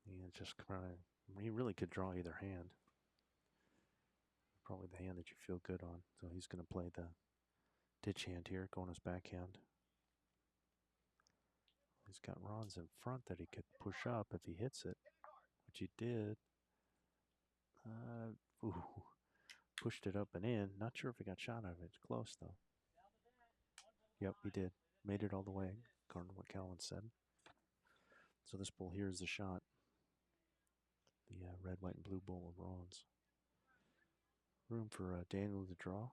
Ian just kind of, he really could draw either hand. Probably the hand that you feel good on. So he's going to play the ditch hand here, going his backhand. He's got Ron's in front that he could push up if he hits it, which he did. Ooh, pushed it up and in. Not sure if he got shot out of it. It's close, though. Yep, he did. Made it all the way, according to what Calvin said. So this bull here is the shot. The red, white, and blue bull of Ron's. Room for Daniel to draw.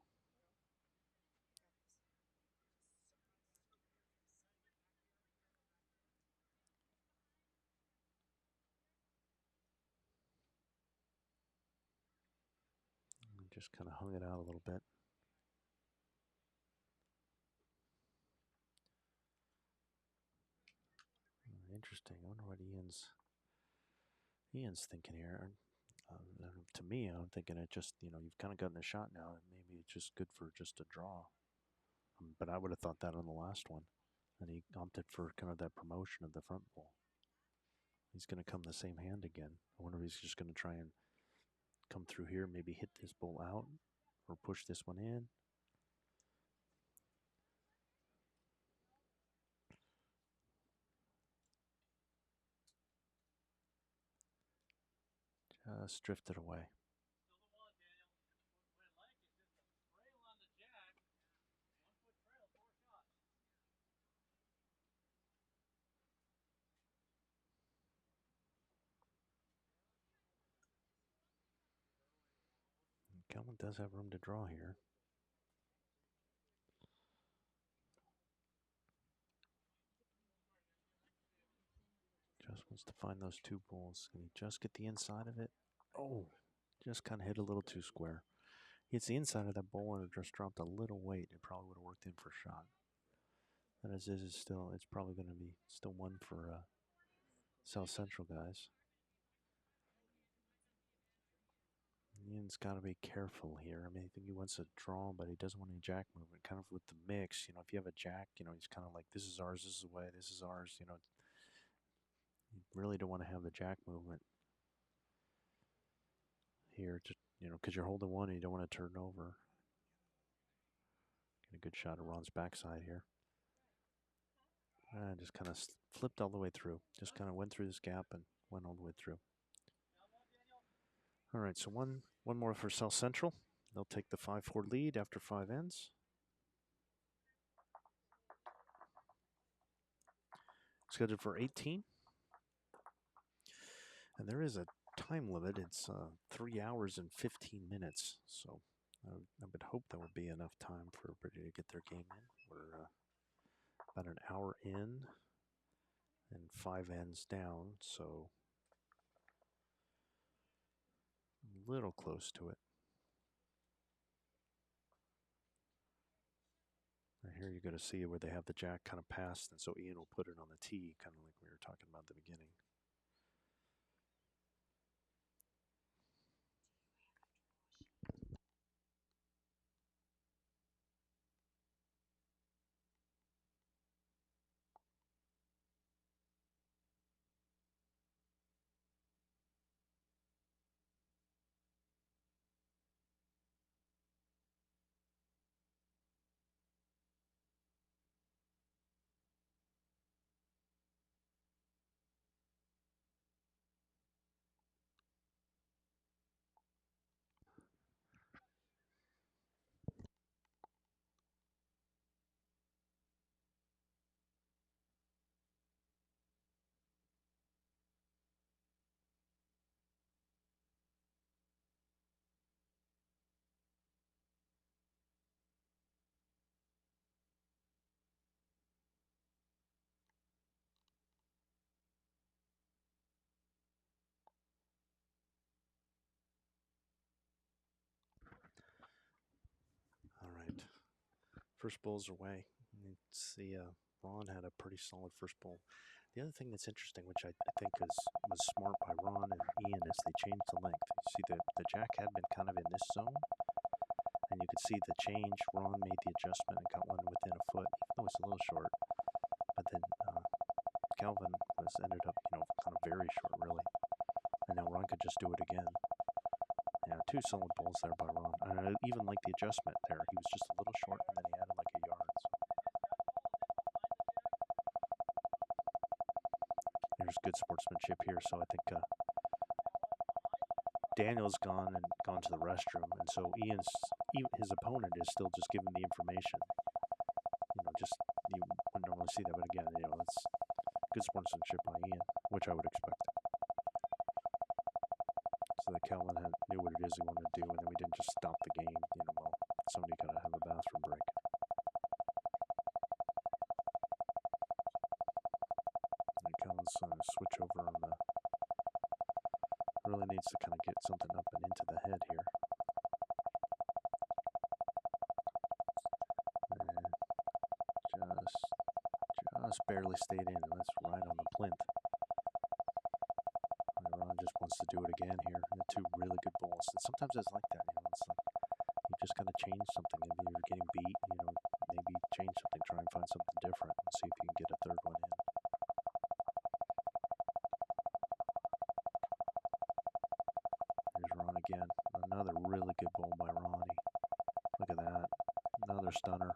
Just kind of hung it out a little bit. Interesting. I wonder what Ian's thinking here. To me, I'm thinking it just, you've kind of gotten a shot now. Maybe it's just good for just a draw. But I would have thought that on the last one. And he opted for kind of that promotion of the front ball. He's going to come the same hand again. I wonder if he's just going to try and come through here, maybe hit this ball out or push this one in. Just drifted away. Calvin does have room to draw here. Just wants to find those two balls. Can he just get the inside of it? Oh, just kind of hit a little too square. Hits the inside of that ball and it just dropped a little weight. It probably would have worked in for a shot. That is still, it's probably going to be still one for South Central guys. Ian's got to be careful here. I mean, I think he wants a draw, but he doesn't want any jack movement. Kind of with the mix, if you have a jack, he's kind of like, this is ours, this is away, this is ours, You really don't want to have the jack movement here, because you're holding one and you don't want to turn over. Get a good shot of Ron's backside here. And just kind of flipped all the way through. Just kind of went through this gap and went all the way through. All right, so one more for South Central. They'll take the 5-4 lead after 5 ends. Scheduled for 18. And there is a time limit. It's 3 hours and 15 minutes. So I would hope that would be enough time for everybody to get their game in. We're about an hour in and 5 ends down. So a little close to it. And here you're going to see where they have the jack kind of passed, and so Ian will put it on the tee, kind of like we were talking about at the beginning. First bowl's away. You see, Ron had a pretty solid first bowl. The other thing that's interesting, which I think was smart by Ron and Ian, is they changed the length. You see, the jack had been kind of in this zone, and you could see the change. Ron made the adjustment and got one within a foot, even though it was a little short. But then Calvin ended up, kind of very short, really. And then Ron could just do it again. Yeah, two solid bowls there by Ron. I even like the adjustment there. He was just a little short, and then he added like a yard. So. There's good sportsmanship here. So I think Daniel's gone to the restroom, and so his opponent is still just giving the information. You wouldn't normally see that, but again, it's good sportsmanship by Ian, which I would expect. So that Calvin knew what it is he wanted to do, and then we didn't just stop the game, while somebody got to have a bathroom break. And Calvin's switch over on the... Really needs to kind of get something up and into the head here. And just barely stayed in, and that's right on the plinth. Ron just wants to do it again here. Two really good balls. And sometimes it's like that, it's like you just got to change something. If you're getting beat, maybe change something, try and find something different, and see if you can get a third one in. Here's Ron again. Another really good ball by Ronnie. Look at that. Another stunner.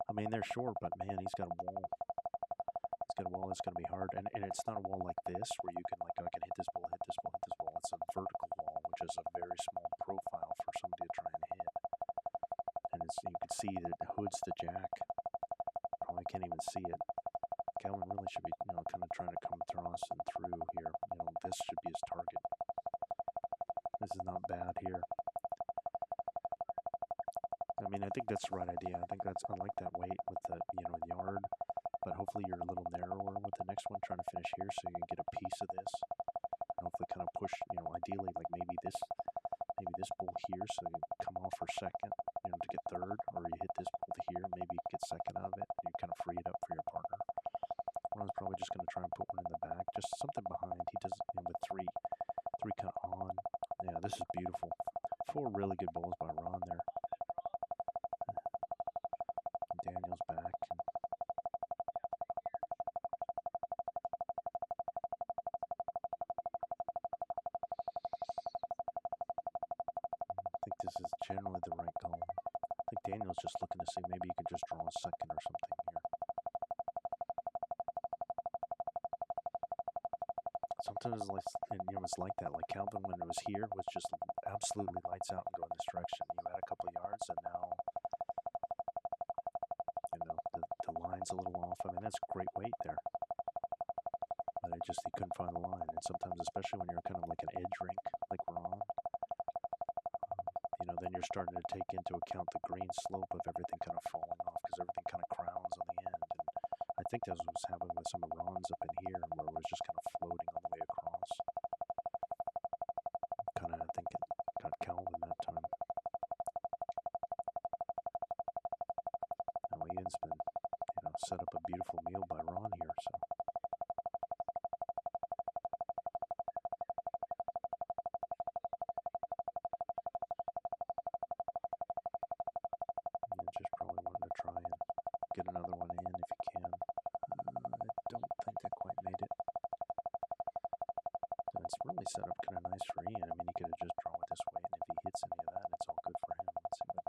I mean, they're short, but man, he's got a wall. He's got a wall that's going to be hard. And it's not a wall like this where you can, I can hit this ball, hit this ball, hit this ball. It's a vertical wall, which is a very small profile for somebody to try and hit. And you can see that it hoods the jack. Probably can't even see it. Calvin really should be, kind of trying to come across and through here. This should be his target. This is not bad here. I mean, I think that's the right idea. I like that weight with the, yard. But hopefully you're a little narrower with the next one, trying to finish here so you can get a piece of this. And hopefully kind of push, ideally like maybe this bull here so you come off for second, to get third, or you hit this bull here, maybe get second out of it, and you kind of free it up for your partner. Ron's probably just going to try and put one in the back, just something behind. He does, with three kind of on. Yeah, this is beautiful. 4 really good bowls by Ron there. Daniel's back. I think this is generally the right call. I think Daniel's just looking to see maybe he can just draw a second or something here. Sometimes it's like that. Like Calvin, when it was here, was just absolutely lights out and go in this direction. You add a couple of yards, and now the line's a little off. I mean, that's great weight there. But he couldn't find the line. And sometimes, especially when you're kind of like an edge rink, like Ron, then you're starting to take into account the green slope of everything kind of falling off because everything kind of crowns on the end. And I think that's what was happening with some of Ron's up in here, where it was just kind of floating all the way across. Kind of, I think it got Calvin that time. Now Ian's been, set up a beautiful meal by Ron here, so. Just probably wanting to try and get another one in if you can. I don't think that quite made it. And it's really set up kind of nice for Ian. I mean, he could have just drawn it this way, and if he hits any of that, it's all good for him. Let's see what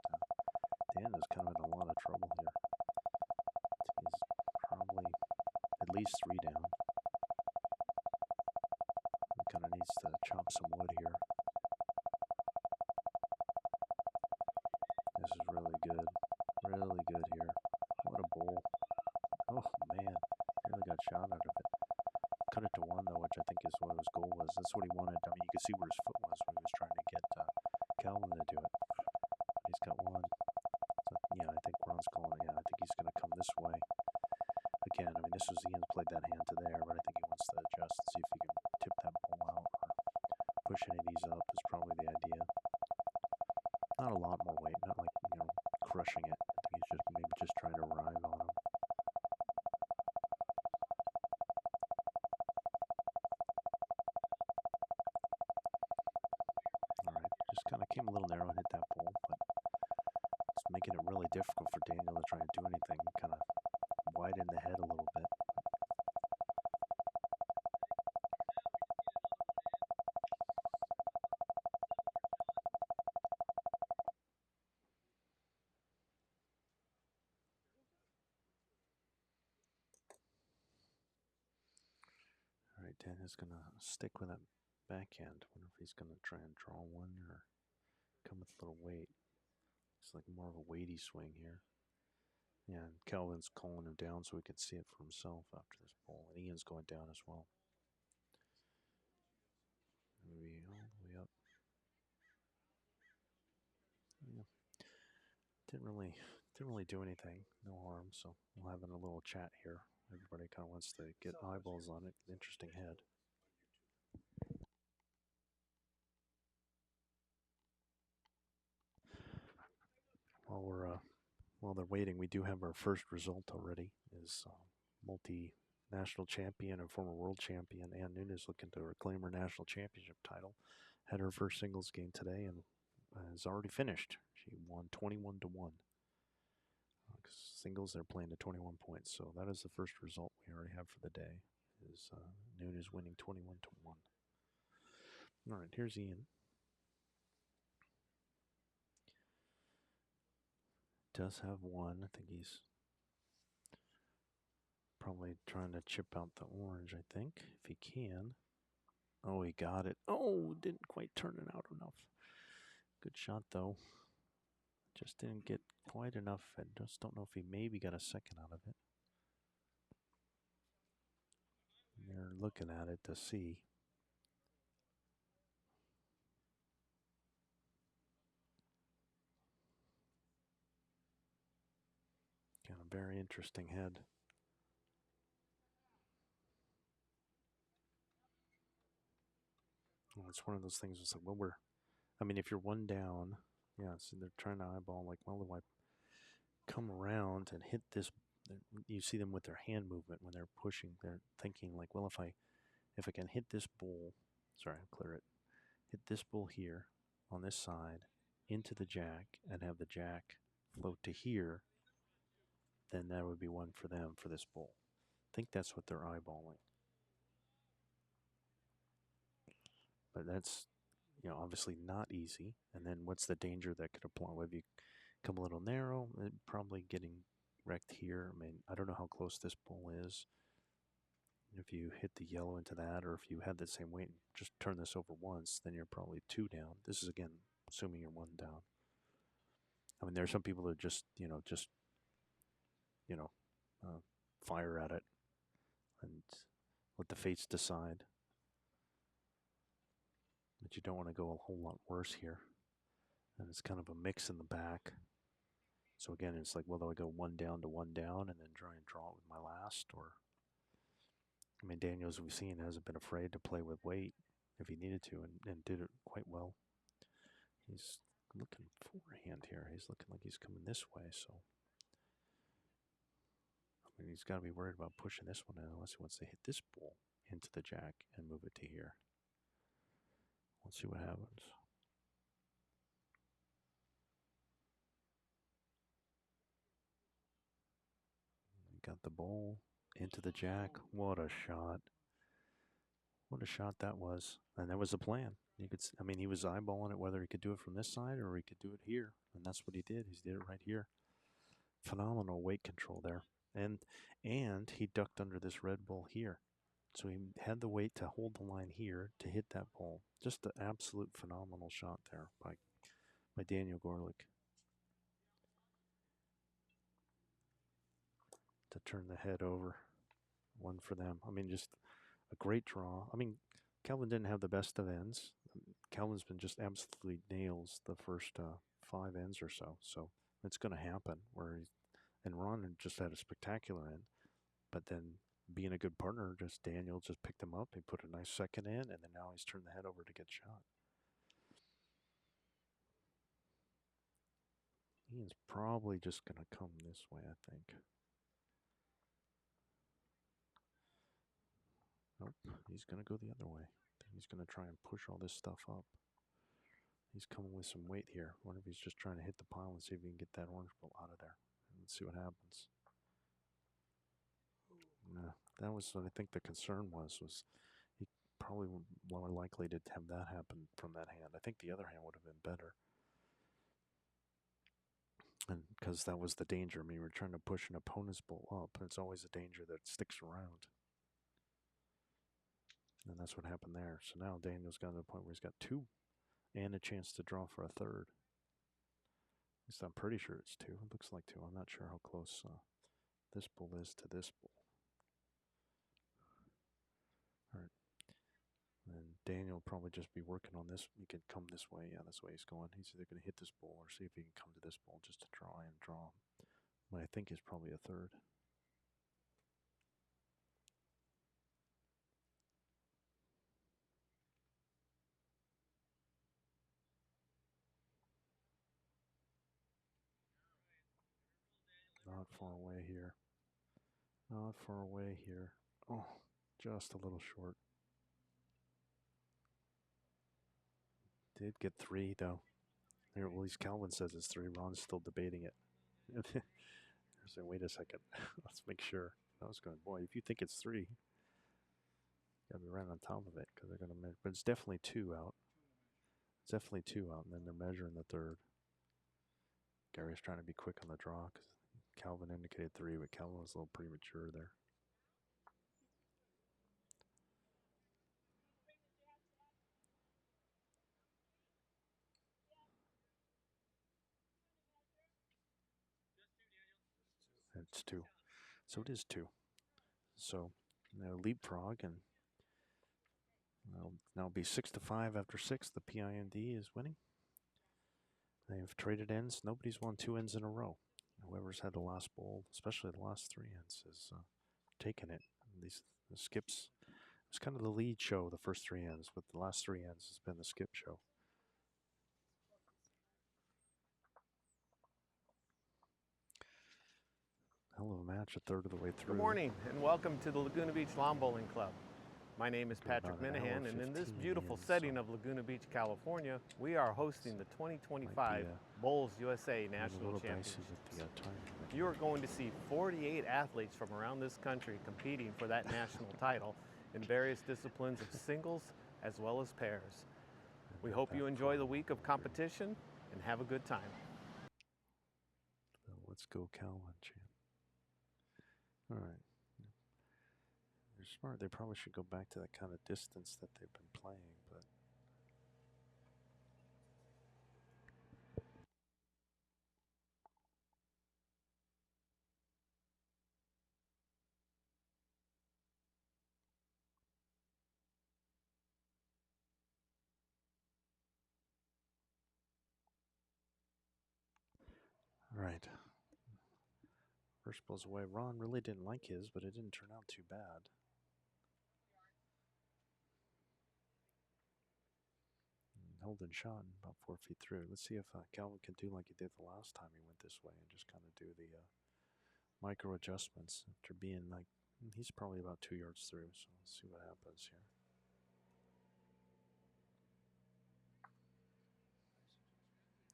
Dan is kind of in a lot of trouble here. He's probably at least 3 down. He kind of needs to chop some wood here. This is really good. Really good here. What a bowl. Oh, man. Really got shot out of it. Cut it to 1, though, which I think is what his goal was. That's what he wanted. I mean, you could see where his foot was when he was trying to get Calvin to do it. He's got 1. So, yeah, I think Ron's calling it. Yeah, I think he's going to come this way. Again, I mean, this was Ian's played that hand to there, but I think he wants to adjust and see if he can tip that ball out or push any of these up is probably the idea. Not a lot more weight, not like, crushing it. I think he's maybe just Just kind of came a little narrow and hit that ball, but it's making it really difficult for Daniel to try and do anything. Kind of wide in the head a little bit. All right, Daniel's going to stick with that backhand. Wonder if he's going to try and draw one or come with a little weight. It's like more of a weighty swing here. Yeah, and Calvin's calling him down so he can see it for himself after this ball. And Ian's going down as well. Maybe all the way up. Yeah. Didn't really do anything. No harm. So we'll have a little chat here. Everybody kind of wants to get eyeballs on it. Interesting head. While they're waiting, we do have our first result already. Is multi-national champion and former world champion Ann Nunes looking to reclaim her national championship title. Had her first singles game today and has already finished. She won 21-1. Singles, they're playing to 21 points. So that is the first result we already have for the day. Is Nunes winning 21-1. All right, here's Ian. Does have one. I think he's probably trying to chip out the orange, I think, if he can. Oh, he got it. Oh, didn't quite turn it out enough. Good shot, though. Just didn't get quite enough. I just don't know if he maybe got a second out of it. They're looking at it to see. Got a very interesting head. Well, it's one of those things. It's like, well, if you're one down, yeah, so they're trying to eyeball, like, well, do I come around and hit this? You see them with their hand movement when they're pushing. They're thinking, like, well, if I can hit this bull, sorry, I'll clear it, hit this bull here on this side into the jack and have the jack float to here, then that would be one for them for this bull. I think that's what they're eyeballing. But that's, obviously not easy. And then what's the danger that could apply? Well, if you come a little narrow, probably getting wrecked here. I mean, I don't know how close this bull is. If you hit the yellow into that, or if you had the same weight and just turn this over once, then you're probably two down. This is, again, assuming you're one down. I mean, there are some people that just fire at it and let the fates decide. But you don't want to go a whole lot worse here. And it's kind of a mix in the back. So again, it's like, well, do I go one down to one down and then try and draw it with my last? Or, I mean, Daniel, as we've seen, hasn't been afraid to play with weight if he needed to and did it quite well. He's looking forehand here. He's looking like he's coming this way. So, I mean, he's got to be worried about pushing this one in unless he wants to hit this ball into the jack and move it to here. We'll see what happens. Got the ball into the jack. What a shot. What a shot that was. And that was the plan. You could, he was eyeballing it whether he could do it from this side or he could do it here. And that's what he did. He did it right here. Phenomenal weight control there. And he ducked under this red ball here. So he had the weight to hold the line here to hit that ball. Just an absolute phenomenal shot there by Daniel Gorelick. To turn the head over. One for them. I mean, just a great draw. I mean, Calvin didn't have the best of ends. Calvin's been just absolutely nails the first 5 ends or so. So it's going to happen. And Ron just had a spectacular end. But then being a good partner, Daniel just picked him up. He put a nice second in, and then now he's turned the head over to get shot. Ian's probably just going to come this way, I think. Nope, he's going to go the other way. He's going to try and push all this stuff up. He's coming with some weight here. I wonder if he's just trying to hit the pile and see if he can get that orange ball out of there. Let's see what happens. No, that was what I think the concern was he probably more likely to have that happen from that hand. I think the other hand would have been better. And because that was the danger. I mean, we're trying to push an opponent's ball up, and it's always a danger that it sticks around. And that's what happened there. So now Daniel's got to the point where he's got two and a chance to draw for a third. At least I'm pretty sure it's two. It looks like two. I'm not sure how close this bull is to this bull. All right. And Daniel will probably just be working on this. He can come this way. Yeah, that's the way he's going. He's either going to hit this bull or see if he can come to this bull just to try and draw. What I think is probably a third. Not far away here. Not far away here. Oh, just a little short. Did get three, though. There, well, at least Calvin says it's three. Ron's still debating it. So wait a second. Let's make sure. I was going, boy, if you think it's three, got to be right on top of it because they're going to measure. But it's definitely two out. It's definitely two out, and then they're measuring the third. Gary's trying to be quick on the draw because Calvin indicated three, but Calvin was a little premature there. It's two. So it is two. So now leapfrog, and now be 6-5 after 6. The PIMD is winning. They've traded ends. Nobody's won two ends in a row. Whoever's had the last bowl, especially the last three ends, has taken it. The skips. It's kind of the lead show, the first three ends, but the last three ends has been the skip show. Hell of a match, a third of the way through. Good morning, and welcome to the Laguna Beach Lawn Bowling Club. My name is Patrick Minahan, and in this beautiful setting of Laguna Beach, California, we are hosting the 2025 Bowls USA National Championship. You are going to see 48 athletes from around this country competing for that national title in various disciplines of singles as well as pairs. We hope you enjoy the week of competition and have a good time. Let's go Calvin, champ. All right. They're smart. They probably should go back to that kind of distance that they've been playing, but all right. First ball's away. Ron really didn't like his, but it didn't turn out too bad. Holden shot about 4 feet through. Let's see if Calvin can do like he did the last time he went this way and just kind of do the micro adjustments after being like, he's probably about 2 yards through. So let's see what happens here.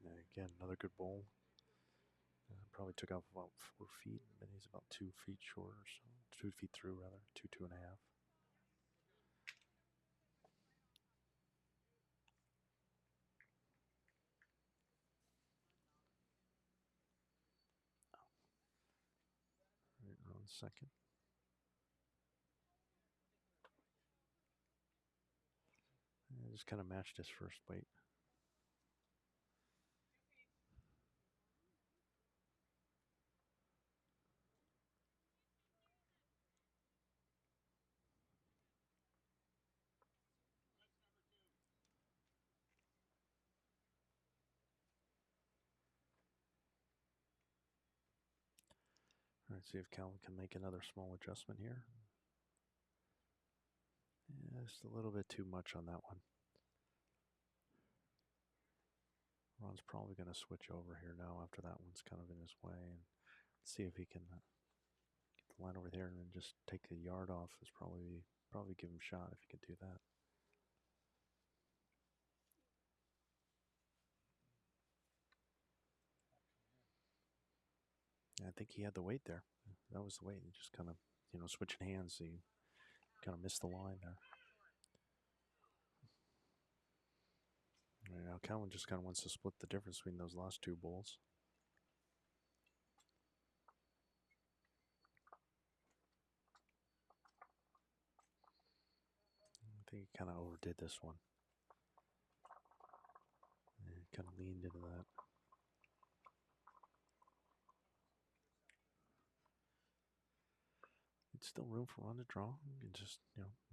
And again, another good bowl. Probably took off about 4 feet, and he's about 2 feet short or so. 2 feet through, rather. 2.5. Right around second. And just kind of matched his first weight. All right, see if Calvin can make another small adjustment here. Yeah, just a little bit too much on that one. Ron's probably going to switch over here now after that one's kind of in his way, and see if he can get the line over there and then just take a yard off. Is probably give him a shot if he can do that. think he had the weight there. That was the weight. He just kind of, switching hands. So he kind of missed the line there. Right now, Calvin just kind of wants to split the difference between those last two bulls. I think he kind of overdid this one. And kind of leaned into that. It's still room for Ron to draw. You can just,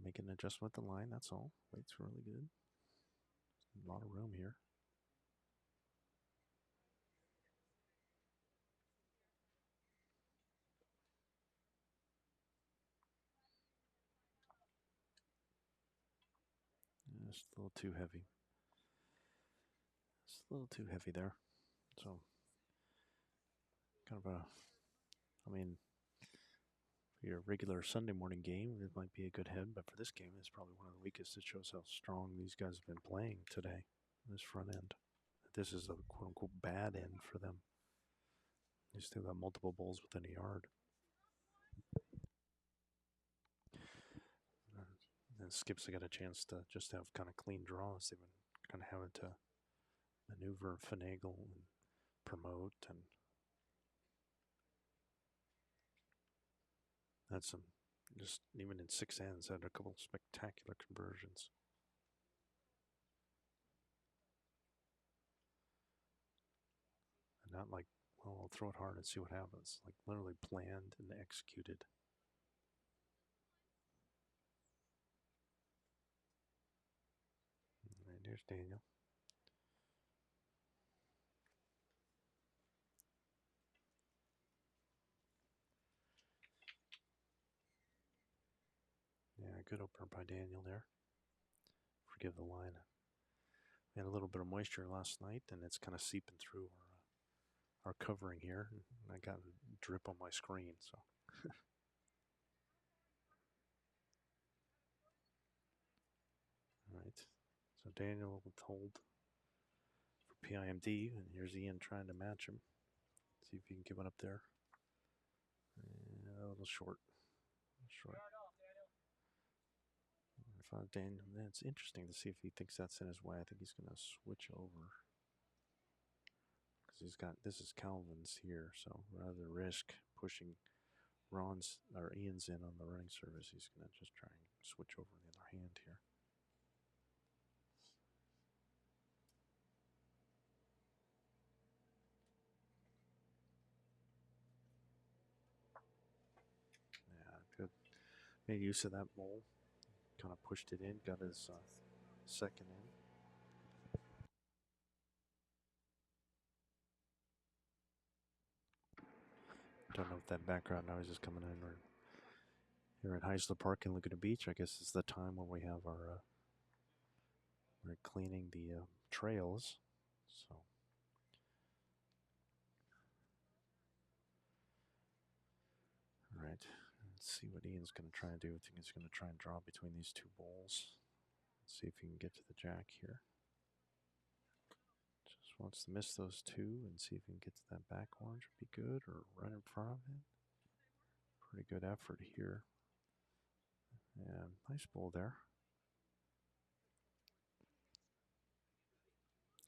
make an adjustment with the line. That's all. Weight's really good. A lot of room here. Just a little too heavy. It's a little too heavy there. So, kind of for your regular Sunday morning game, it might be a good head, but for this game, it's probably one of the weakest. It shows how strong these guys have been playing today, this front end. This is a quote-unquote bad end for them. They still got multiple bulls within a yard. And Skips have got a chance to just have kind of clean draws. They've been kind of having to maneuver, finagle, and promote, and had some, just even in 6 ends, had a couple spectacular conversions. And not like, well, I'll throw it hard and see what happens. Like literally planned and executed. All right, here's Daniel. Yeah, good opener by Daniel there. Forgive the line. We had a little bit of moisture last night, and it's kind of seeping through our covering here. I got a drip on my screen, so. All right, so Daniel will hold for PIMD, and here's Ian trying to match him. See if he can give it up there. A little short. Short. I found Daniel. It's interesting to see if he thinks that's in his way. I think he's going to switch over. Because he's got, this is Calvin's here, so rather than risk pushing Ron's or Ian's in on the running service, he's going to just try and switch over the other hand here. Yeah, good. Made use of that bowl. Kind of pushed it in, got his second in. Don't know if that background noise is coming in. Or here at Heisler Park in Laguna Beach, I guess it's the time when we have our we're cleaning the trails. So all right, let's see what Ian's going to try and do. I think he's going to try and draw between these two bowls. Let's see if he can get to the jack here. Just wants to miss those two and see if he can get to that back orange would be good, or right in front of him. Pretty good effort here. Yeah, nice bowl there.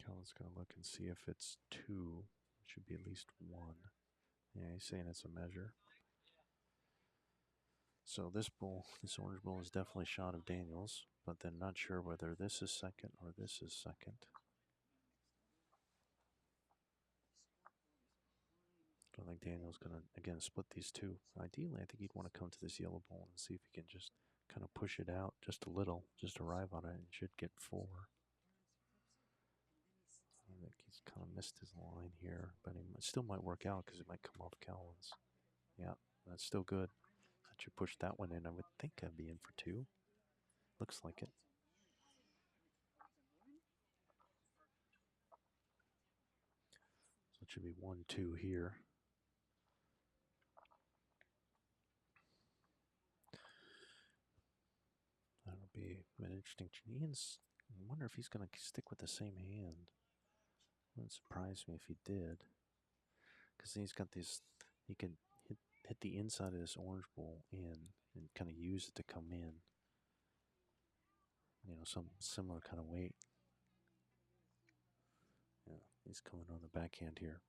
Calvin's going to look and see if it's 2. It should be at least 1. Yeah, he's saying it's a measure. So this bowl, this orange bowl, is definitely shot of Daniel's, but then not sure whether this is second or this is second. I think Daniel's going to, again, split these two. Ideally, I think he'd want to come to this yellow bowl and see if he can just kind of push it out just a little, just arrive on it, and should get 4. I think he's kind of missed his line here, but he still might work out because it might come off Calvin's. Yeah, that's still good. That should push that one in. I would think I'd be in for 2. Looks like it. So it should be 1-2 here. That'll be an interesting. Ian's, I wonder if he's going to stick with the same hand. Wouldn't surprise me if he did. Because he's got these You can hit the inside of this orange bowl in and kind of use it to come in. Some similar kind of weight. Yeah, he's coming on the backhand here.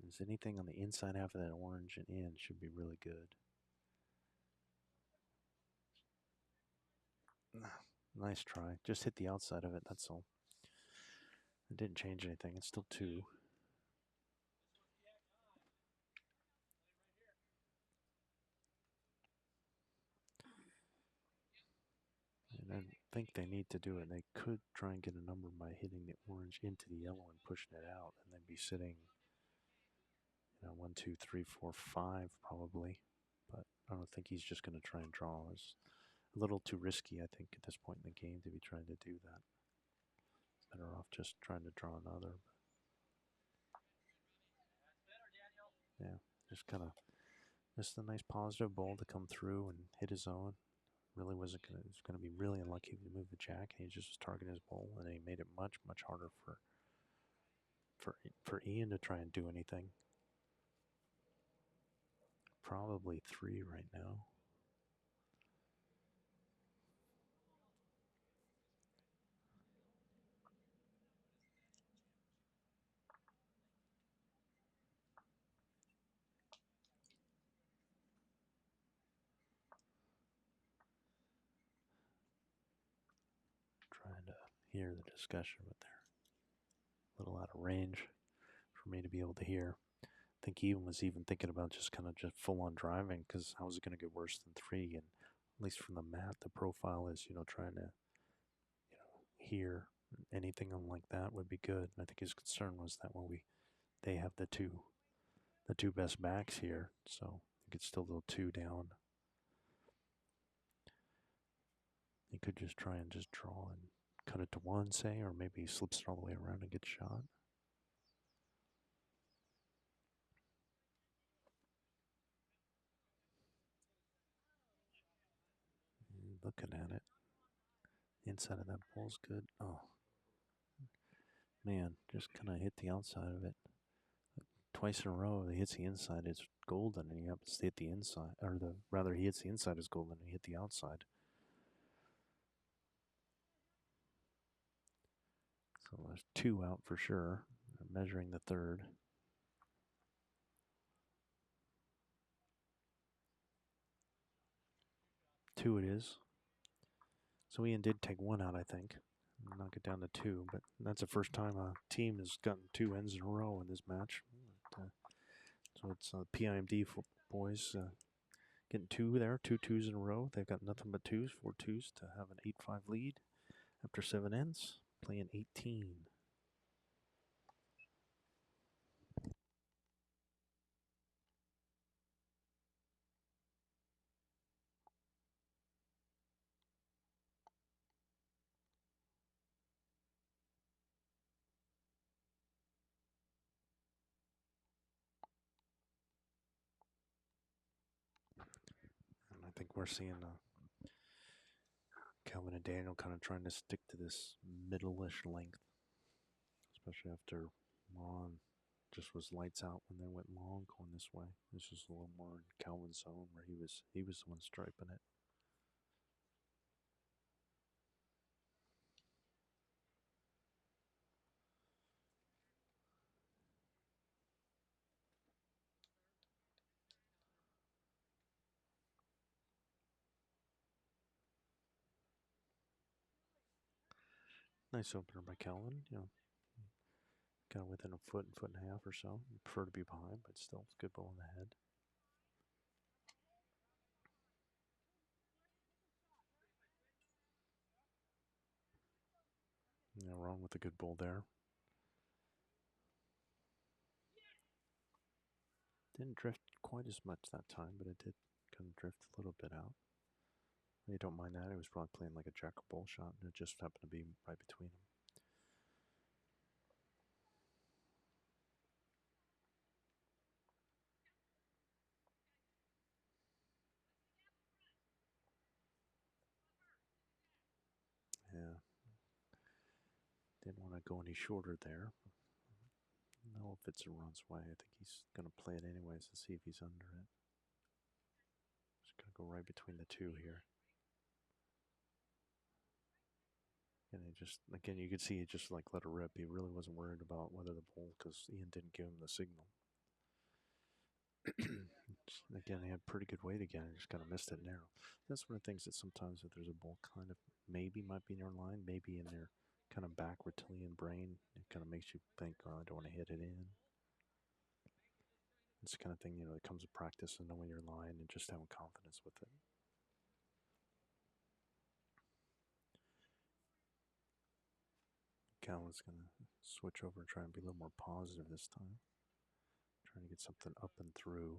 Is anything on the inside half of that orange and in should be really good. Nice try. Just hit the outside of it, that's all. It didn't change anything. It's still 2. And I think they need to do it. They could try and get a number by hitting the orange into the yellow and pushing it out, and then be sitting, 1, 2, 3, 4, 5 probably. But I don't think he's just going to try and draw. It's a little too risky, I think, at this point in the game to be trying to do that. Better off just trying to draw another. Yeah, just kind of just a nice positive ball to come through and hit his own. Really wasn't gonna. It was gonna be really unlucky if he moved the jack, and he just was targeting his bowl, and he made it much harder for Ian to try and do anything. Probably 3 right now. Trying to hear the discussion, but they're a little out of range for me to be able to hear. I think Ian was even thinking about just full on driving, because how is it going to get worse than 3? And at least from the mat, the profile is trying to hear anything like that would be good. And I think his concern was that they have the two best backs here, so you could still go 2 down. He could just try and just draw and cut it to 1, say, or maybe he slips it all the way around and gets shot. Looking at it, inside of that ball's good. Oh, man, just kind of hit the outside of it. Twice in a row, he hits the inside, it's golden, and he happens to hit the inside, he hits the inside is golden, and he hit the outside. So there's 2 out for sure. I'm measuring the 3rd. 2 it is. So Ian did take 1 out, I think. Knock it down to 2, but that's the first time a team has gotten 2 ends in a row in this match. So it's PIMD boys getting 2 there, 2 twos in a row. They've got nothing but 2s, 4 twos to have an 8-5 lead after 7 ends, playing 18. And I think we're seeing Calvin and Daniel kind of trying to stick to this middle-ish length, especially after Ron just was lights out when they went long going this way. This was a little more in Calvin's zone where he was the one striping it. Nice opener by Calvin, kind of within a foot and a half or so. You prefer to be behind, but still, it's a good ball in the head. Wrong with a good ball there. Didn't drift quite as much that time, but it did kind of drift a little bit out. You don't mind that. It was probably playing like a jack or bull shot, and it just happened to be right between them. Yeah. Didn't want to go any shorter there. know if it's Ron's way. I think he's going to play it anyways to see if he's under it. Just going to go right between the two here. And he just, again, you could see he just like let her rip. He really wasn't worried about whether the bull, because Ian didn't give him the signal. Again, he had pretty good weight again. He just kind of missed it narrow. That's one of the things that sometimes if there's a bull kind of maybe might be in their line, maybe in their kind of back reptilian brain, it kind of makes you think, oh, I don't want to hit it in. It's the kind of thing, you know, that comes with practice and knowing your line and just having confidence with it. Calvin's going to switch over and try and be a little more positive this time. Trying to get something up and through.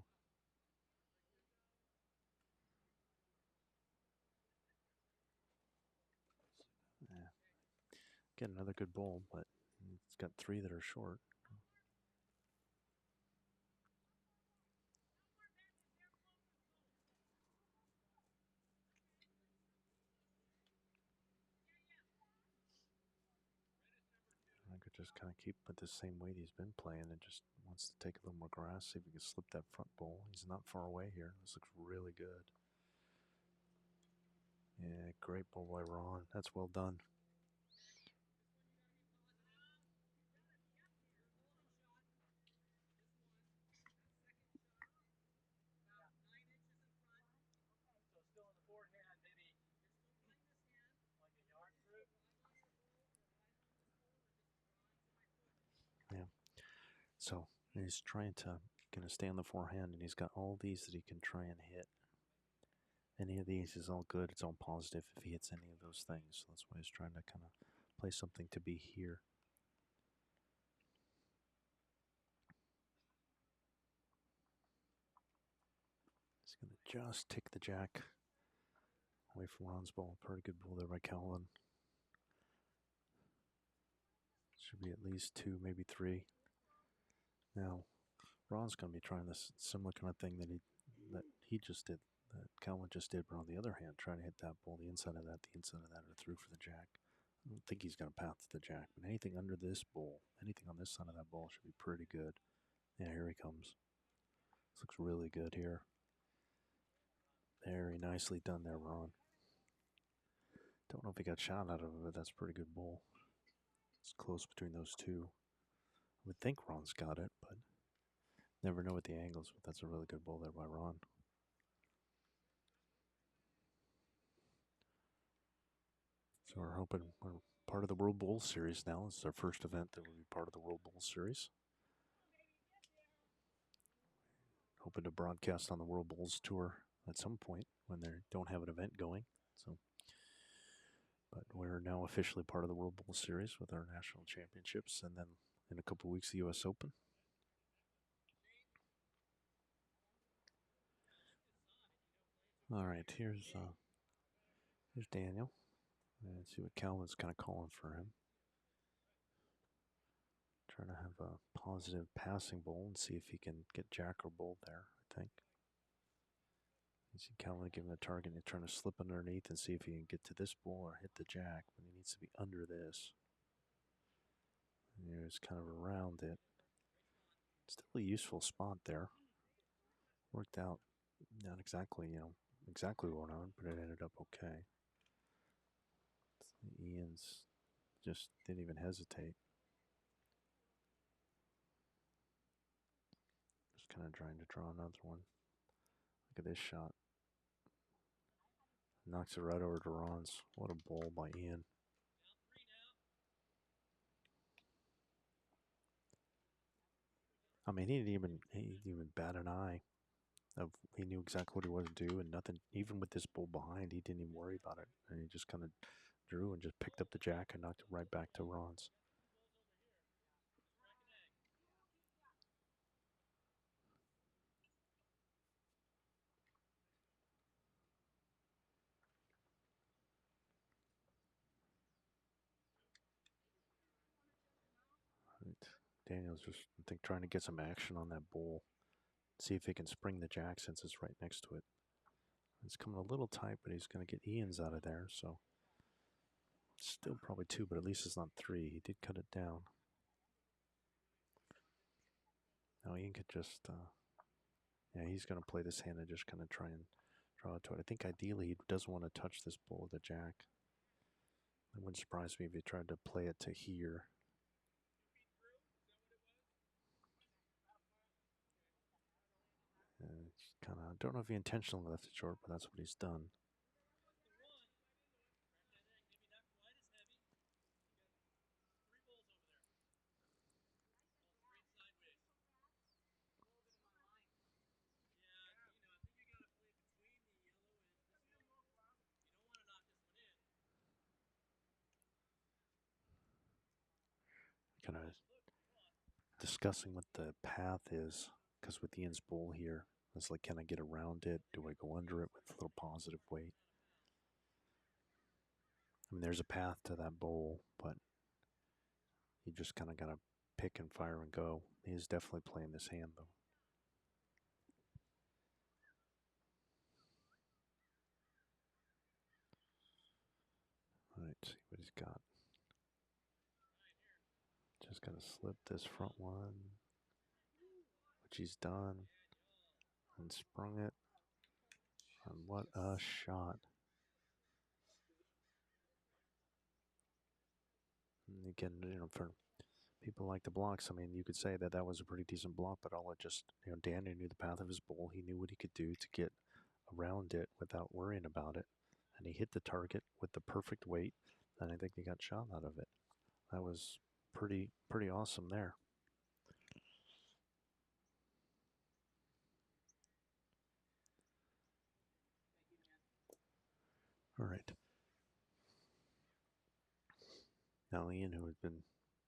Yeah. Get another good bowl, but it's got 3 that are short. I could just kind of keep with the same weight he's been playing and just wants to take a little more grass, see if he can slip that front bowl. He's not far away here. This looks really good. Yeah, great bowl by Ron. That's well done. Yeah. So he's trying to gonna stay on the forehand, and he's got all these that he can try and hit. Any of these is all good. It's all positive if he hits any of those things. So that's why he's trying to kind of play something to be here. He's gonna just tick the jack away from Ron's ball. Pretty good ball there by Calvin. Should be at least 2, maybe 3. Now, Ron's going to be trying this similar kind of thing that he just did, that Calvin just did, but on the other hand, trying to hit that ball, the inside of that, or through for the jack. I don't think he's going to path to the jack, but anything under this ball, anything on this side of that ball should be pretty good. Yeah, here he comes. This looks really good here. Very nicely done there, Ron. Don't know if he got shot out of it, but that's a pretty good ball. It's close between those two. I would think Ron's got it, but never know with the angles, but that's a really good ball there by Ron. So we're hoping we're part of the World Bowl Series now. This is our first event that will be part of the World Bowl Series. Hoping to broadcast on the World Bowls Tour at some point when they don't have an event going. So, but we're now officially part of the World Bowl Series with our national championships, and then in a couple of weeks the U.S. Open. All right, here's Daniel. Let's see what Calvin's kind of calling for him. Trying to have a positive passing bowl and see if he can get jack or bull there, I think. You see Calvin giving the target and trying to slip underneath and see if he can get to this bull or hit the jack, but he needs to be under this. And it's kind of around it. Still a useful spot there. Worked out not exactly, exactly what I wanted, but it ended up okay. Ian's just didn't even hesitate. Just kind of trying to draw another one. Look at this shot. Knocks it right over to Ron's. What a ball by Ian. I mean, he didn't even bat an eye. He knew exactly what he wanted to do, and nothing. Even with this bull behind, he didn't even worry about it, and he just kind of drew and just picked up the jack and knocked it right back to Ron's. Right. Daniel's just, I think, trying to get some action on that bull. See if he can spring the jack since it's right next to it. It's coming a little tight, but he's going to get Ian's out of there, so still probably 2, but at least it's not 3. He did cut it down. Now Ian could just, yeah, he's going to play this hand and just kind of try and draw it to it. I think ideally he doesn't want to touch this bull with a jack. It wouldn't surprise me if he tried to play it to here. And it's kind of, I don't know if he intentionally left it short, but that's what he's done. Kind of discussing what the path is, because with Ian's bull here, it's like, can I get around it? Do I go under it with a little positive weight? I mean, there's a path to that bowl, but you just kind of got to pick and fire and go. He's definitely playing this hand, though. All right, see what he's got. Just got to slip this front one, which he's done, and sprung it. And what a shot. And again, for people like the blocks, I mean, you could say that that was a pretty decent block, but all it just, Daniel knew the path of his bull. He knew what he could do to get around it without worrying about it. And he hit the target with the perfect weight, and I think he got shot out of it. That was pretty awesome there. All right. Now Ian, who had been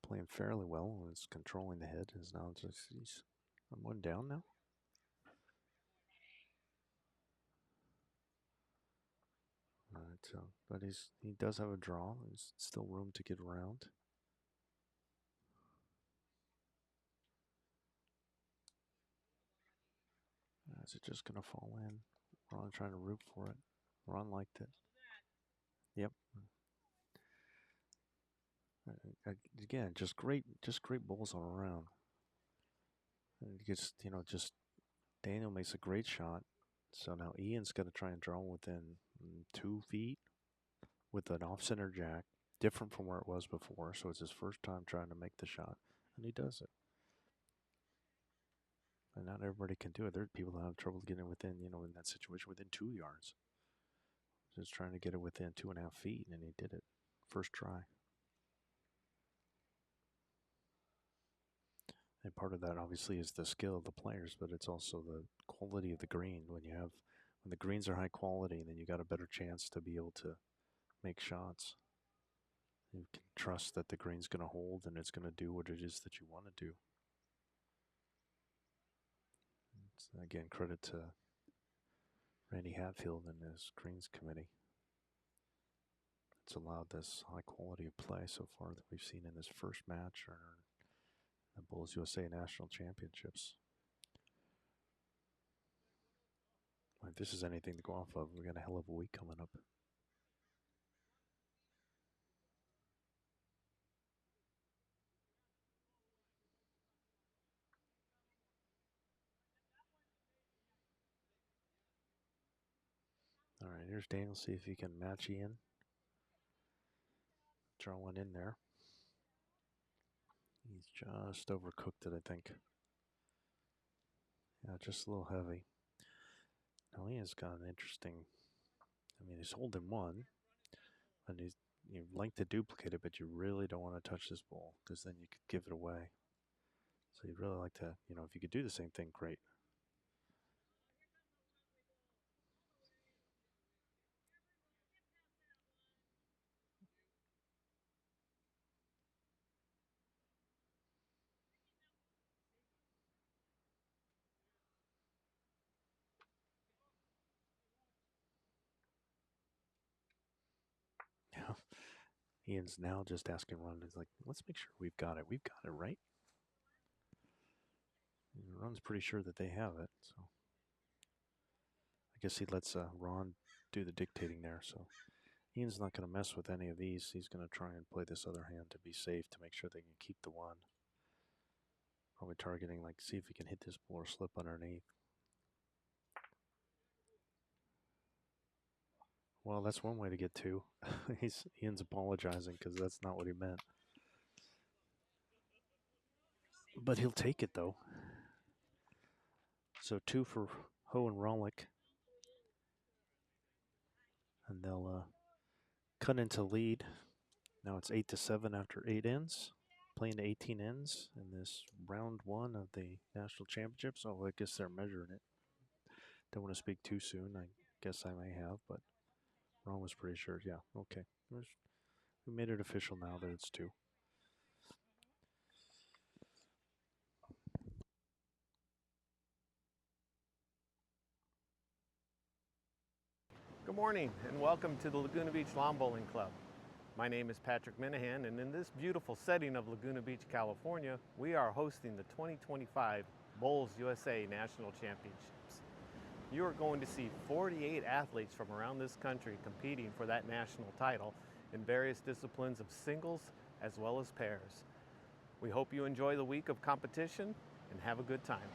playing fairly well and was controlling the head, is now just, he's one down now. All right, so but he does have a draw. There's still room to get around. Is it just gonna fall in? Ron trying to root for it. Ron liked it. Yep. Again, just great balls all around. And just Daniel makes a great shot. So now Ian's got to try and draw within 2 feet with an off-center jack, different from where it was before. So it's his first time trying to make the shot, and he does it. And not everybody can do it. There are people that have trouble getting within, in that situation within 2 yards. Just trying to get it within 2.5 feet, and he did it first try. And part of that obviously is the skill of the players, but it's also the quality of the green. When the greens are high quality, then you got a better chance to be able to make shots. You can trust that the green's going to hold and it's going to do what it is that you want to do. It's, again, credit to Randy Hatfield and his greens committee. It's allowed this high quality of play so far that we've seen in this first match or the Bulls USA National Championships. If this is anything to go off of, we got a hell of a week coming up. All right, here's Daniel. See if he can match Ian. Draw one in there. He's just overcooked it, I think. Yeah, just a little heavy. Now Ian's got an interesting. I mean, he's holding one, and you'd like to duplicate it, but you really don't want to touch this ball because then you could give it away. So you'd really like to, if you could do the same thing, great. Yeah. Ian's now just asking Ron, he's like, let's make sure we've got it. We've got it, right? And Ron's pretty sure that they have it, so I guess he lets Ron do the dictating there. So Ian's not going to mess with any of these. He's going to try and play this other hand to be safe to make sure they can keep the one. Probably targeting, like, see if he can hit this ball or slip underneath. Well, that's one way to get two. Ian's apologizing because that's not what he meant. But he'll take it, though. So 2 for Ho and Rollick. And they'll cut into lead. Now it's 8-7 after 8 ends. Playing to 18 ends in this round 1 of the national championships. Oh, I guess they're measuring it. Don't want to speak too soon. I guess I may have, but Ron was pretty sure. Yeah, okay. We made it official now that it's 2. Good morning and welcome to the Laguna Beach Lawn Bowling Club. My name is Patrick Minahan, and in this beautiful setting of Laguna Beach, California, we are hosting the 2025 Bowls USA National Championships. You are going to see 48 athletes from around this country competing for that national title in various disciplines of singles as well as pairs. We hope you enjoy the week of competition and have a good time.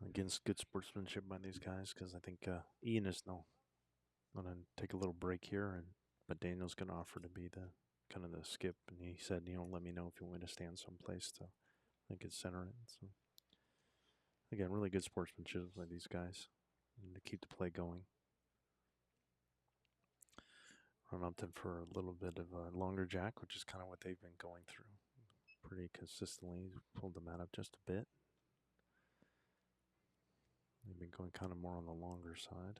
Against good sportsmanship by these guys because I think Ian is going to take a little break here, but Daniel's going to offer to be the kind of the skip, and he said, let me know if you want me to stand someplace to, I think, center it. So again, really good sportsmanship by these guys and to keep the play going. Run up them for a little bit of a longer jack, which is kind of what they've been going through pretty consistently. Pulled them out up just a bit. They've been going kind of more on the longer side.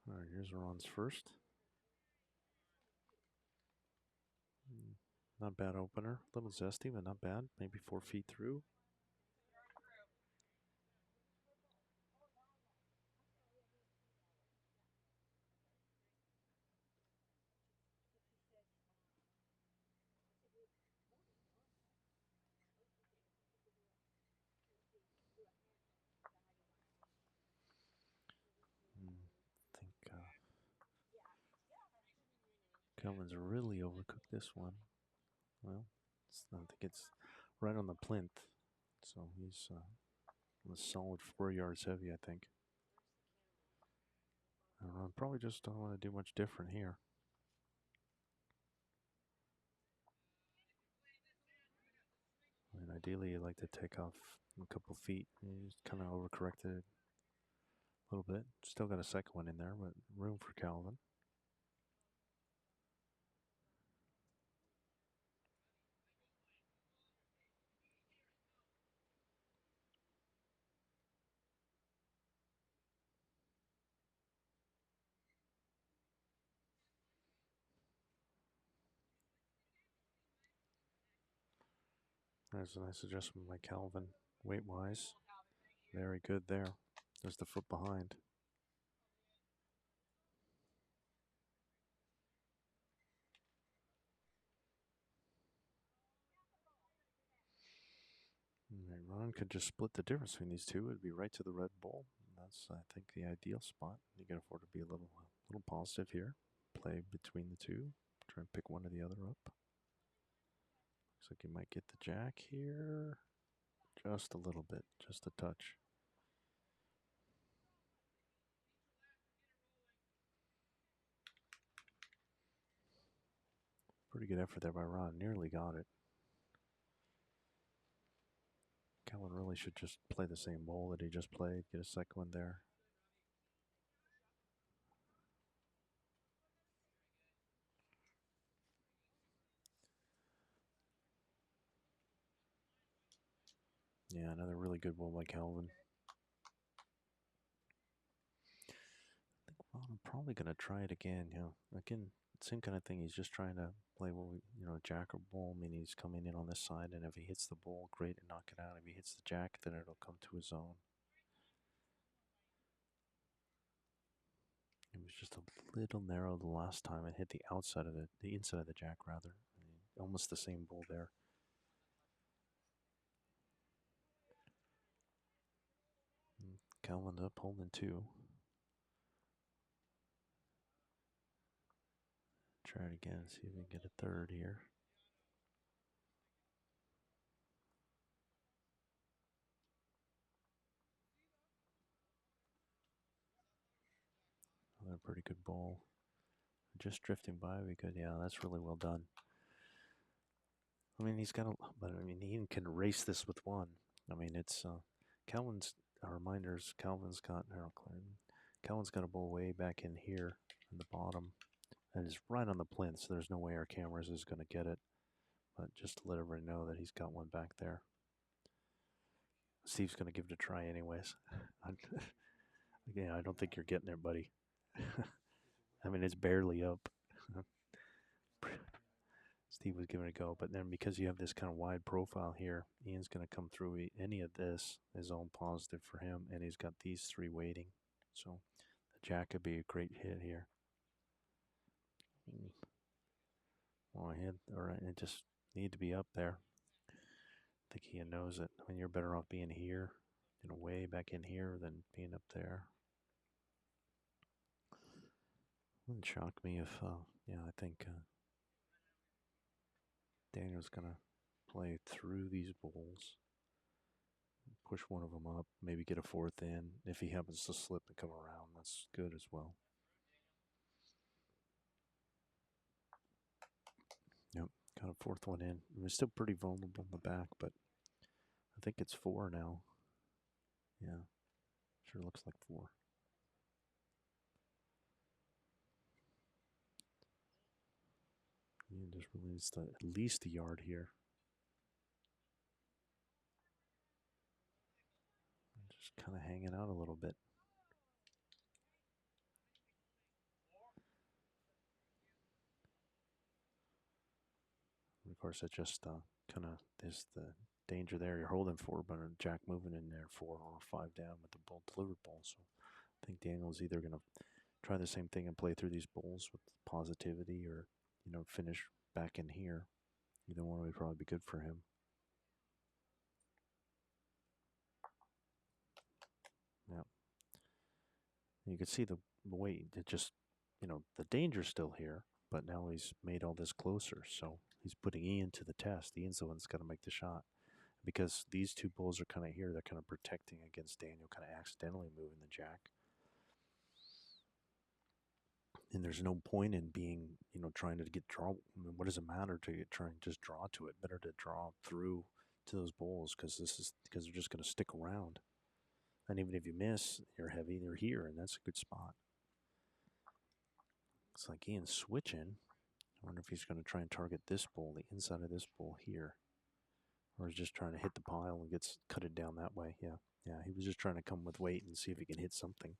All right, here's Ron's first. Not bad opener. A little zesty, but not bad. Maybe 4 feet through. I think Calvin's really overcooked this one. Well, I think it's right on the plinth. So he's a solid 4 yards heavy, I think. I probably just don't want to do much different here. I mean, ideally, you'd like to take off a couple feet. He's kind of overcorrected a little bit. Still got a second one in there, but room for Calvin. There's a nice adjustment by Calvin, weight-wise. Very good there. There's the foot behind. Right, Ron could just split the difference between these two. It'd be right to the red bowl. That's, I think, the ideal spot. You can afford to be a little positive here. Play between the two. Try and pick one or the other up. Looks like you might get the jack here. Just a little bit, just a touch. Pretty good effort there by Ron. Nearly got it. Calvin really should just play the same bowl that he just played. Get a second one there. Yeah, another really good bowl by Calvin. I think Ron probably going to try it again. Again, same kind of thing. He's just trying to play jack or bull. I mean, he's coming in on this side, and if he hits the bull, great, and knock it out. If he hits the jack, then it'll come to his own. It was just a little narrow the last time. It hit the outside of the inside of the jack rather. I mean, almost the same bull there. Calvin's up holding 2. Try it again, see if we can get a third here. Another pretty good ball. Just drifting by, we could, yeah, that's really well done. I mean, he's got a, but I mean, Ian can race this with 1. I mean, it's, Calvin's, reminders, Calvin's got a ball way back in here in the bottom. And it's right on the plinth, so there's no way our cameras is going to get it. But just to let everybody know that he's got one back there. Steve's going to give it a try anyways. Again, I don't think you're getting there, buddy. I mean, it's barely up. Steve was giving it a go, but then because you have this kind of wide profile here, Ian's going to come through. Any of this is all positive for him, and he's got these 3 waiting. So the jack could be a great hit here. Well, all right, it just need to be up there. I think Ian knows it. I mean, you're better off being here, way back in here than being up there. Wouldn't shock me if, yeah, I think Daniel's going to play through these bowls, push one of them up, maybe get a 4th in. If he happens to slip and come around, that's good as well. Yep, got a 4th one in. It was still pretty vulnerable in the back, but I think it's 4 now. Yeah, sure looks like 4. Ian just released at least a yard here. Just kind of hanging out a little bit. And of course, it just kind of there's the danger there. You're holding 4, but a jack moving in there 4 or 5 down with the ball delivered ball. So I think Daniel's either going to try the same thing and play through these bowls with positivity, or finish back in here. Either one would probably be good for him. Yeah. You can see the weight. It just, the danger's still here, but now he's made all this closer. So he's putting Ian to the test. Ian's the one that's got to make the shot. Because these 2 bulls are kind of here, they're kind of protecting against Daniel kind of accidentally moving the jack. And there's no point in being, trying to get draw. I mean, what does it matter to try and just draw to it? Better to draw through to those bulls because they're just going to stick around. And even if you miss, you're heavy, they're here, and that's a good spot. It's like Ian's switching. I wonder if he's going to try and target this bull, the inside of this bull here. Or he's just trying to hit the pile and cut it down that way. Yeah, he was just trying to come with weight and see if he can hit something.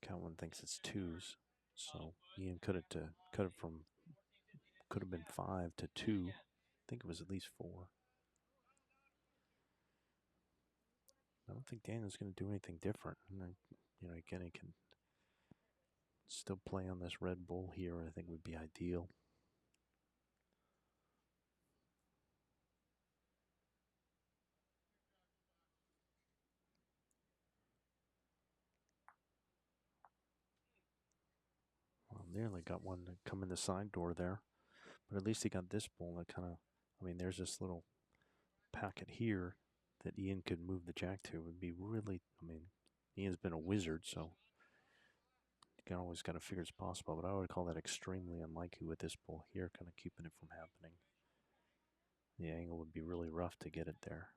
Calvin thinks it's 2s, so Ian could have been 5 to 2. I think it was at least 4. I don't think Daniel's going to do anything different. And again, he can still play on this red bull here. I think would be ideal. Well, nearly got one to come in the side door there, but at least he got this bull that kind of. I mean, there's this little packet here that Ian could move the jack to. It would be really. I mean, Ian's been a wizard, so you can always kind of figure it's possible. But I would call that extremely unlikely with this bull here, kind of keeping it from happening. The angle would be really rough to get it there.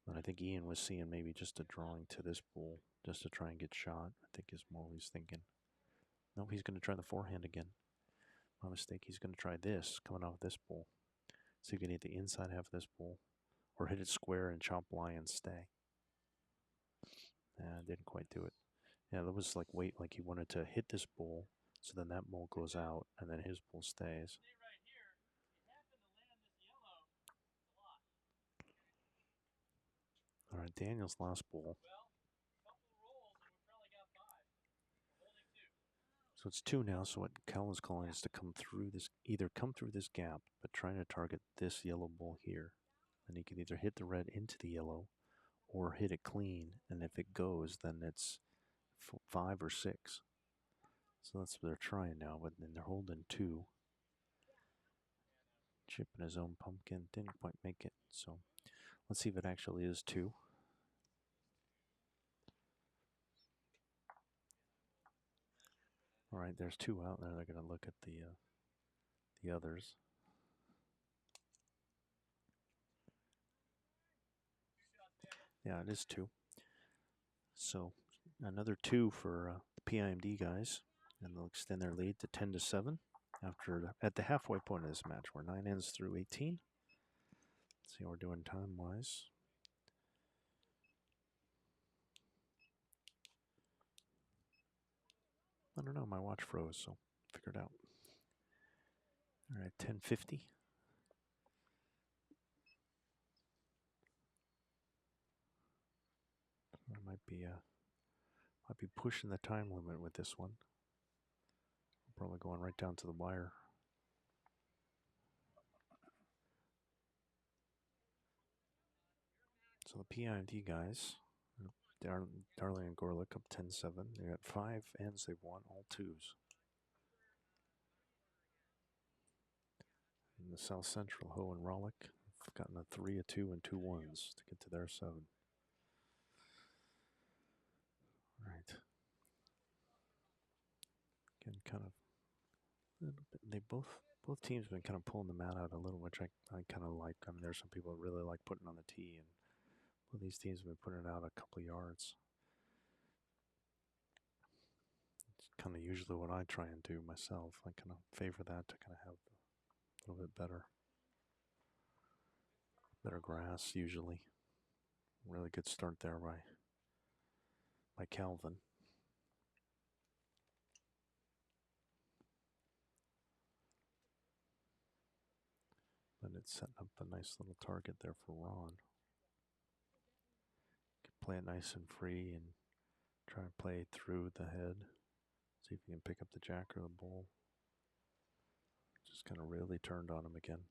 But I think Ian was seeing maybe just a drawing to this bull just to try and get shot. I think is more what he's thinking. No, he's going to try the forehand again. My mistake. He's going to try this coming off this bull. So you can hit the inside half of this bull or hit it square and chop line and stay. Didn't quite do it. Yeah, that was like weight, like he wanted to hit this bull, so then that bull goes out and then his bull stays. All right, Daniel's last bull. So it's 2 now. So what Calvin's calling is to come through this, either come through this gap, but trying to target this yellow ball here. And he can either hit the red into the yellow or hit it clean. And if it goes, then it's 5 or 6. So that's what they're trying now, but then they're holding 2. Chipping his own pumpkin, didn't quite make it. So let's see if it actually is 2. All right, there's 2 out there. They're going to look at the others. Yeah, it is 2. So another 2 for the PIMD guys, and they'll extend their lead to 10-7 at the halfway point of this match, where 9 ends through 18. Let's see how we're doing time-wise. I don't know, my watch froze, so figure it out. All right, 10:50. I might be pushing the time limit with this one. Probably going right down to the wire. So the PIMD guys, Darling and Gorelick up 10-7. They got 5 ends they've won, all 2s. In the South Central, Ho and Rollick have gotten a 3, a 2, and 2 1s to get to their 7. All right. Again, kind of, they both teams have been kind of pulling the mat out a little, which I kind of like. I mean, there's some people that really like putting on the tee, and both these teams have been putting it out a couple of yards. It's kind of usually what I try and do myself. I kind of favor that to kind of have a little bit better grass usually. Really good start there by Calvin. But it's setting up a nice little target there for Ron. Can play it nice and free and try and play it through the head. See if he can pick up the jack or the bull. Just kind of really turned on him again.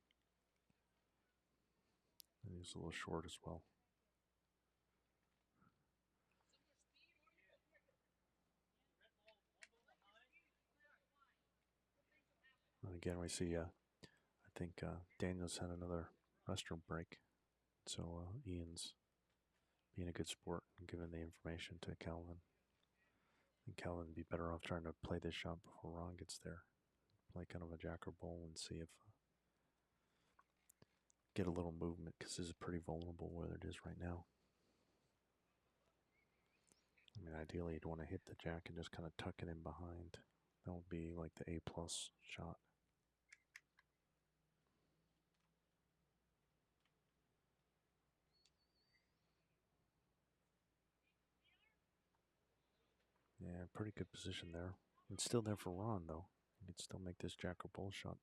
And he's a little short as well. And again, we see, I think Daniel's had another restaurant break. So Ian's being a good sport and giving the information to Calvin. And Calvin would be better off trying to play this shot before Ron gets there. Play kind of a jack or bull and see if get a little movement, because this is pretty vulnerable where it is right now. I mean, ideally you'd want to hit the jack and just kind of tuck it in behind. That would be like the A+ shot. Yeah, pretty good position there. It's still there for Ron, though. He could still make this jack or bull shot.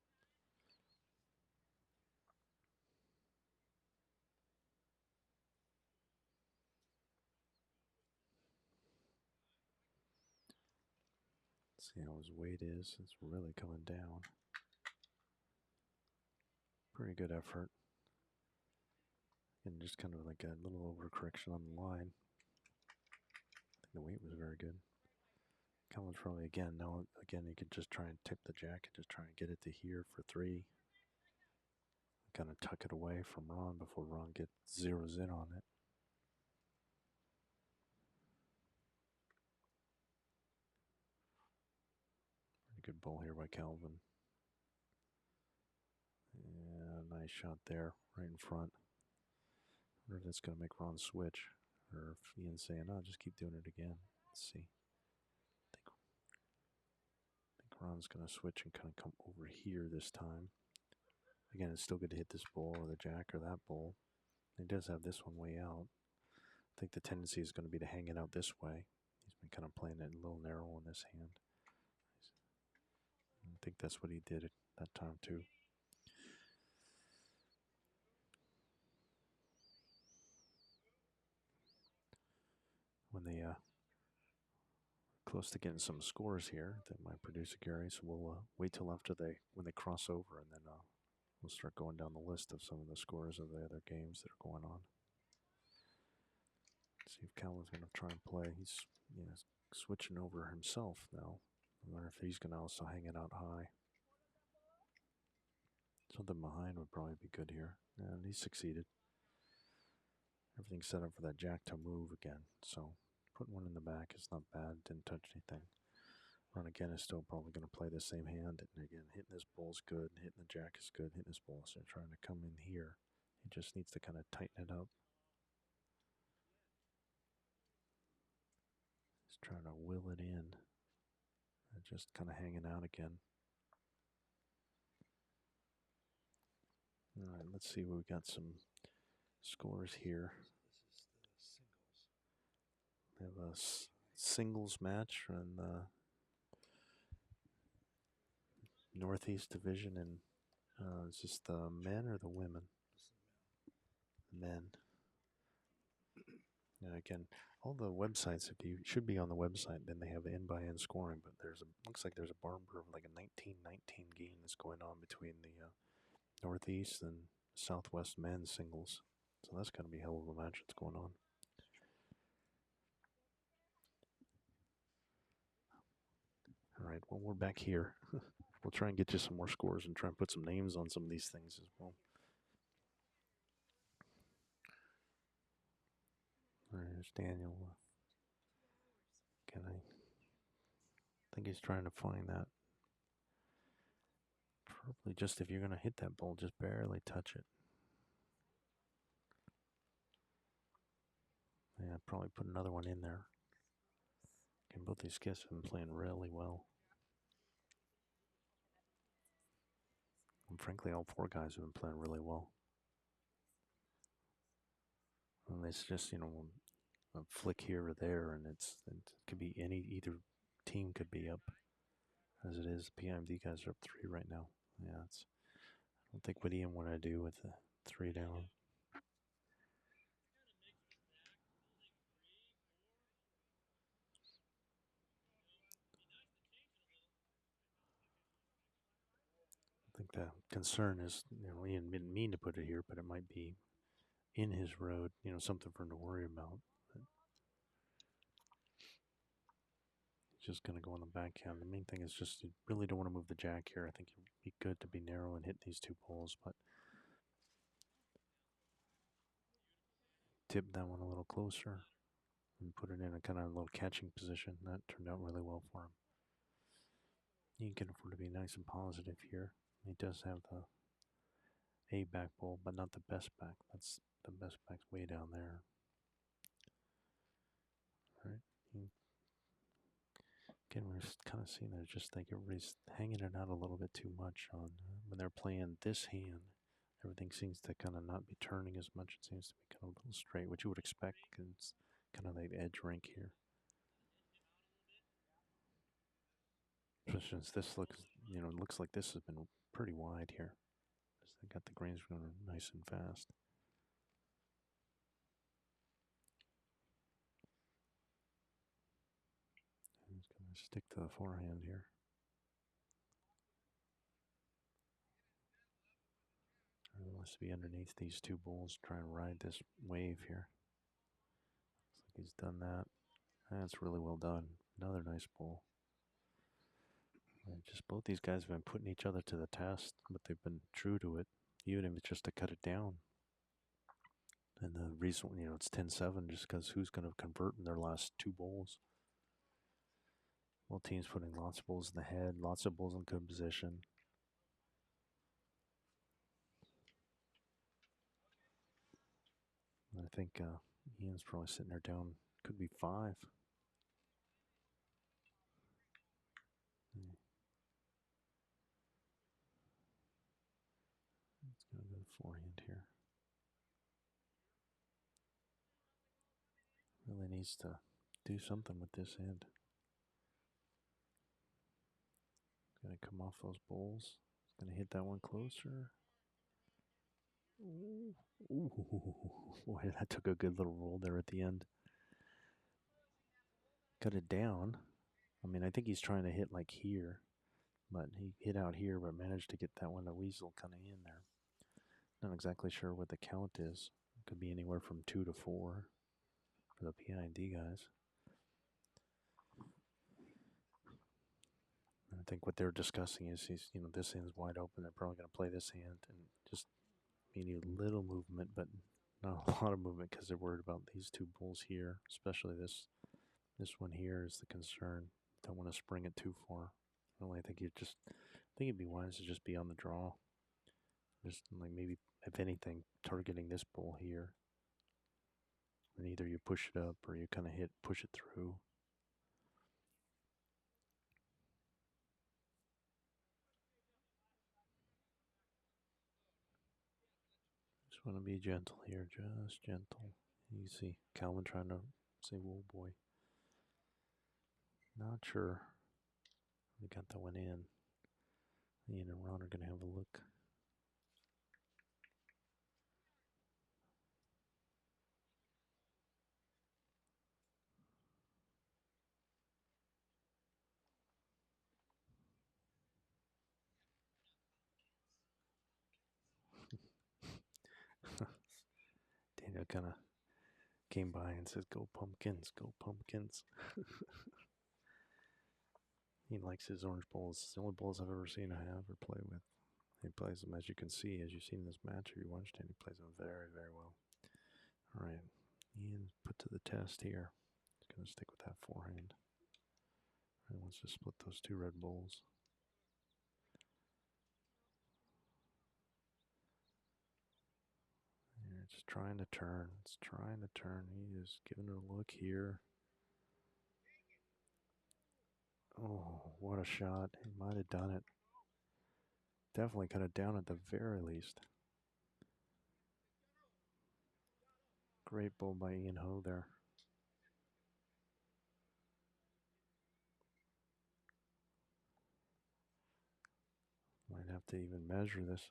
See how his weight is. It's really coming down. Pretty good effort. And just kind of like a little overcorrection on the line. I think the weight was very good. Calvin's probably again, you could just try and tip the jack and just try and get it to here for 3. Kind of tuck it away from Ron before Ron zeroes in on it. Pretty good ball here by Calvin. Yeah, nice shot there, right in front. I wonder if that's going to make Ron switch, or if Ian's saying, "No, just keep doing it again." Let's see. I think Ron's going to switch and kind of come over here this time. Again, it's still good to hit this ball or the jack or that ball. He does have this one way out. I think the tendency is going to be to hang it out this way. He's been kind of playing it a little narrow in this hand. I think that's what he did at that time too. When they close to getting some scores here that might produce a Gary. So we'll wait till after when they cross over, and then we'll start going down the list of some of the scores of the other games that are going on. See if Calvin's going to try and play. He's switching over himself now. I wonder if he's going to also hang it out high. Something behind would probably be good here. And he succeeded. Everything's set up for that jack to move again. So putting one in the back is not bad. Didn't touch anything. Ron again is still probably going to play the same hand. And again, hitting this bull's good. Hitting the jack is good. Hitting this bull. So trying to come in here. He just needs to kind of tighten it up. He's trying to will it in. And just kind of hanging out again. All right, let's see. We've got some scores here. We have a singles match in the Northeast Division, and is this the men or the women? Men. Now again, all the websites, if you should be on the website, then they have end-by-end scoring. But looks like there's a barber of like a 19-19 game that's going on between the Northeast and Southwest men's singles. So that's going to be a hell of a match that's going on. All right, well, we're back here. We'll try and get you some more scores and try and put some names on some of these things as well. There's Daniel. I think he's trying to find that. Probably just if you're going to hit that ball, just barely touch it. Yeah, probably put another one in there. And both these guys have been playing really well. And frankly, all four guys have been playing really well. And it's just, a flick here or there, and it could be either team could be up. As it is, the PIMD guys are up 3 right now. Yeah, I don't think what Ian wanted to do with the 3 down. I think the concern is, Ian didn't mean to put it here, but it might be in his road, something for him to worry about. But he's just going to go on the backhand. The main thing is just you really don't want to move the jack here. I think it'd be good to be narrow and hit these 2 poles, but tip that one a little closer and put it in a kind of a little catching position. That turned out really well for him. He can afford to be nice and positive here. He does have the A back pole, but not the best back. That's the best back's way down there. All right. Again, we're kind of seeing that. Just think everybody's hanging it out a little bit too much on when they're playing this hand. Everything seems to kind of not be turning as much. It seems to be kind of a little straight, which you would expect because it's kind of like edge rink here. Especially since this looks like this has been pretty wide here. They got the greens going nice and fast. He's going to stick to the forehand here. He wants to be underneath these 2 bulls, try and ride this wave here. Looks like he's done that. That's really well done. Another nice bull. Just both these guys have been putting each other to the test, but they've been true to it, even if it's just to cut it down. And the reason, it's 10-7 just because who's going to convert in their last 2 bowls. Both teams putting lots of bulls in the head, lots of bulls in good position. I think Ian's probably sitting there down, could be 5. It's going to go to forehand here. Really needs to do something with this hand. Going to come off those bowls. It's going to hit that one closer. Ooh, boy, that took a good little roll there at the end. Cut it down. I mean, I think he's trying to hit like here, but he hit out here, but managed to get that one, the weasel, kind of in there. Not exactly sure what the count is. It could be anywhere from 2 to 4 for the PIMD guys. I think what they're discussing is this hand's wide open. They're probably going to play this hand and just maybe a little movement, but not a lot of movement because they're worried about these two bulls here, especially this one here is the concern. Don't want to spring it too far. I think it'd be wise to just be on the draw. Just like maybe, if anything, targeting this bull here. And either you push it up or you kind of push it through. Just want to be gentle here, just gentle. You see Calvin trying to say, whoa boy. Not sure. We got that one in. Ian and Ron are going to have a look. Daniel kind of came by and says, go pumpkins, go pumpkins. He likes his orange bulls. It's the only bulls I've ever seen have or play with. He plays them, as you can see, as you've seen in this match, if you watched it, he plays them very, very well. All right, Ian put to the test here. He's going to stick with that forehand. He wants to split those two red bulls. Yeah, it's trying to turn. It's trying to turn. He is giving it a look here. Oh, what a shot. He might have done it. Definitely cut it down at the very least. Great bull by Ian Ho there. Might have to even measure this.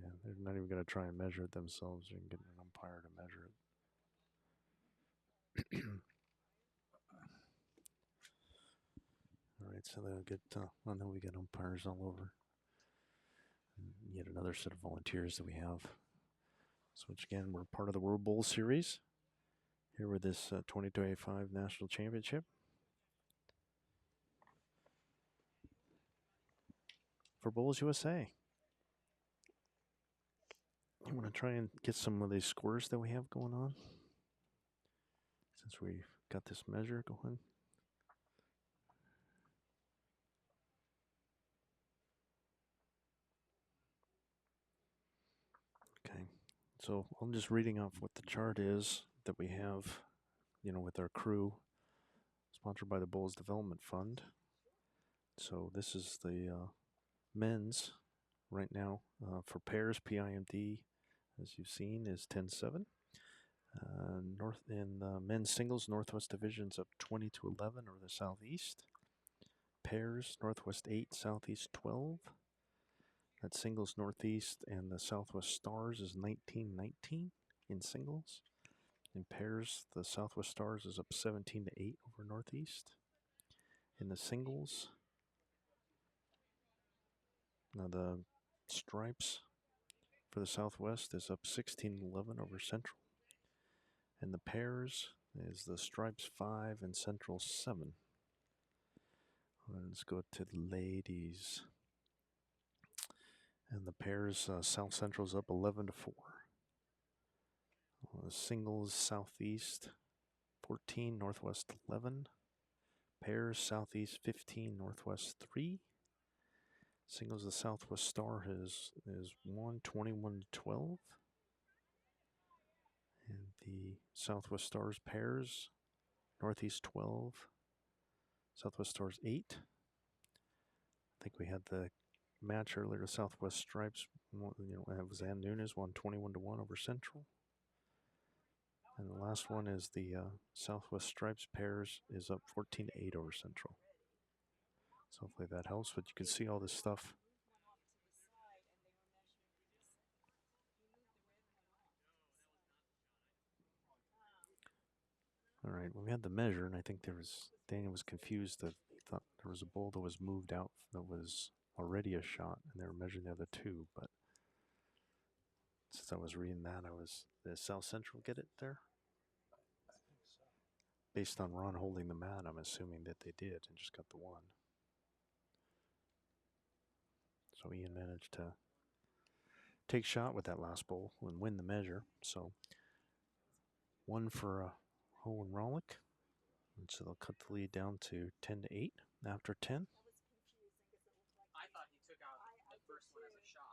Yeah, they're not even going to try and measure it themselves. You can get an umpire to measure it. All right, so they'll get, I know we got umpires all over. And yet another set of volunteers that we have. So, which again, we're part of the World Bowl Series here with this 2025 National Championship. For Bulls USA. I want to try and get some of these scores that we have going on. Since we've got this measure going. Okay, so I'm just reading off what the chart is that we have, with our crew, sponsored by the Bulls Development Fund. So this is the men's right now for pairs. PIMD, as you've seen, is 10-7. North in men's singles, Northwest Division's up 20-11 over the Southeast. Pairs, Northwest 8, Southeast 12. That singles Northeast and the Southwest Stars is 19-19 in singles. In pairs, the Southwest Stars is up 17-8 over Northeast. In the singles, now the Stripes for the Southwest is up 16-11 over Central. And the pairs is the Stripes 5 and Central 7. Let's go to the ladies. And the pairs, South Central's up 11-4. Singles, Southeast 14, Northwest 11. Pairs, Southeast 15, Northwest 3. Singles, the Southwest Star is 1, 21-12. And the Southwest Stars pairs, Northeast 12, Southwest Stars 8. I think we had the match earlier, Southwest Stripes, it was Ann Nunes, won 21-1 over Central. And the last one is the Southwest Stripes pairs is up 14-8 over Central. So hopefully that helps, but you can see all this stuff. All right, right, when we had the measure, and I think Daniel was confused that he thought there was a bull that was moved out that was already a shot, and they were measuring the other two. But since I was reading that, did South Central get it there? Based on Ron holding the mat, I'm assuming that they did and just got the one. So Ian managed to take shot with that last bowl and win the measure. So one for Ho and Rollick. And so they'll cut the lead down to 10-8 after 10. I thought he took out the first one as a shot.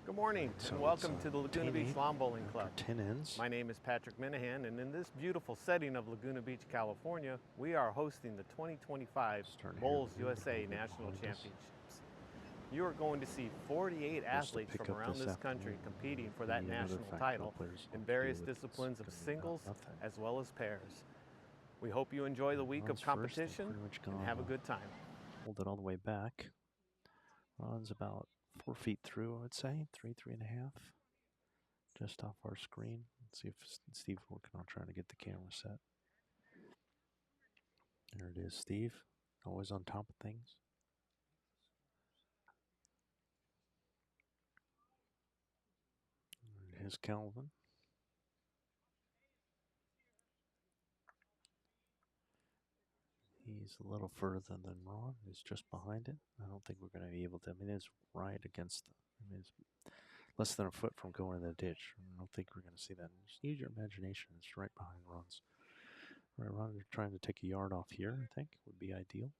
Good morning, So and welcome to the Laguna Beach Lawn Bowling Club. 10 ends. My name is Patrick Minahan, and in this beautiful setting of Laguna Beach, California, we are hosting the 2025 Bowls USA National Championships. You are going to see 48 athletes from around this country competing for that national title in various disciplines of singles as well as pairs. We hope you enjoy the week of competition and have a good time. Hold it all the way back. Ron's about 4 feet through, I would say, 3.5, just off our screen. Let's see if Steve's working on trying to get the camera set. There it is, Steve, always on top of things. Here's Calvin. He's a little further than Ron. He's just behind it. I don't think we're going to be able to. I mean, it's right against it's less than a foot from going in the ditch. I don't think we're going to see that. Just use your imagination. It's right behind Ron's. Right, Ron, you're trying to take a yard off here, I think, would be ideal.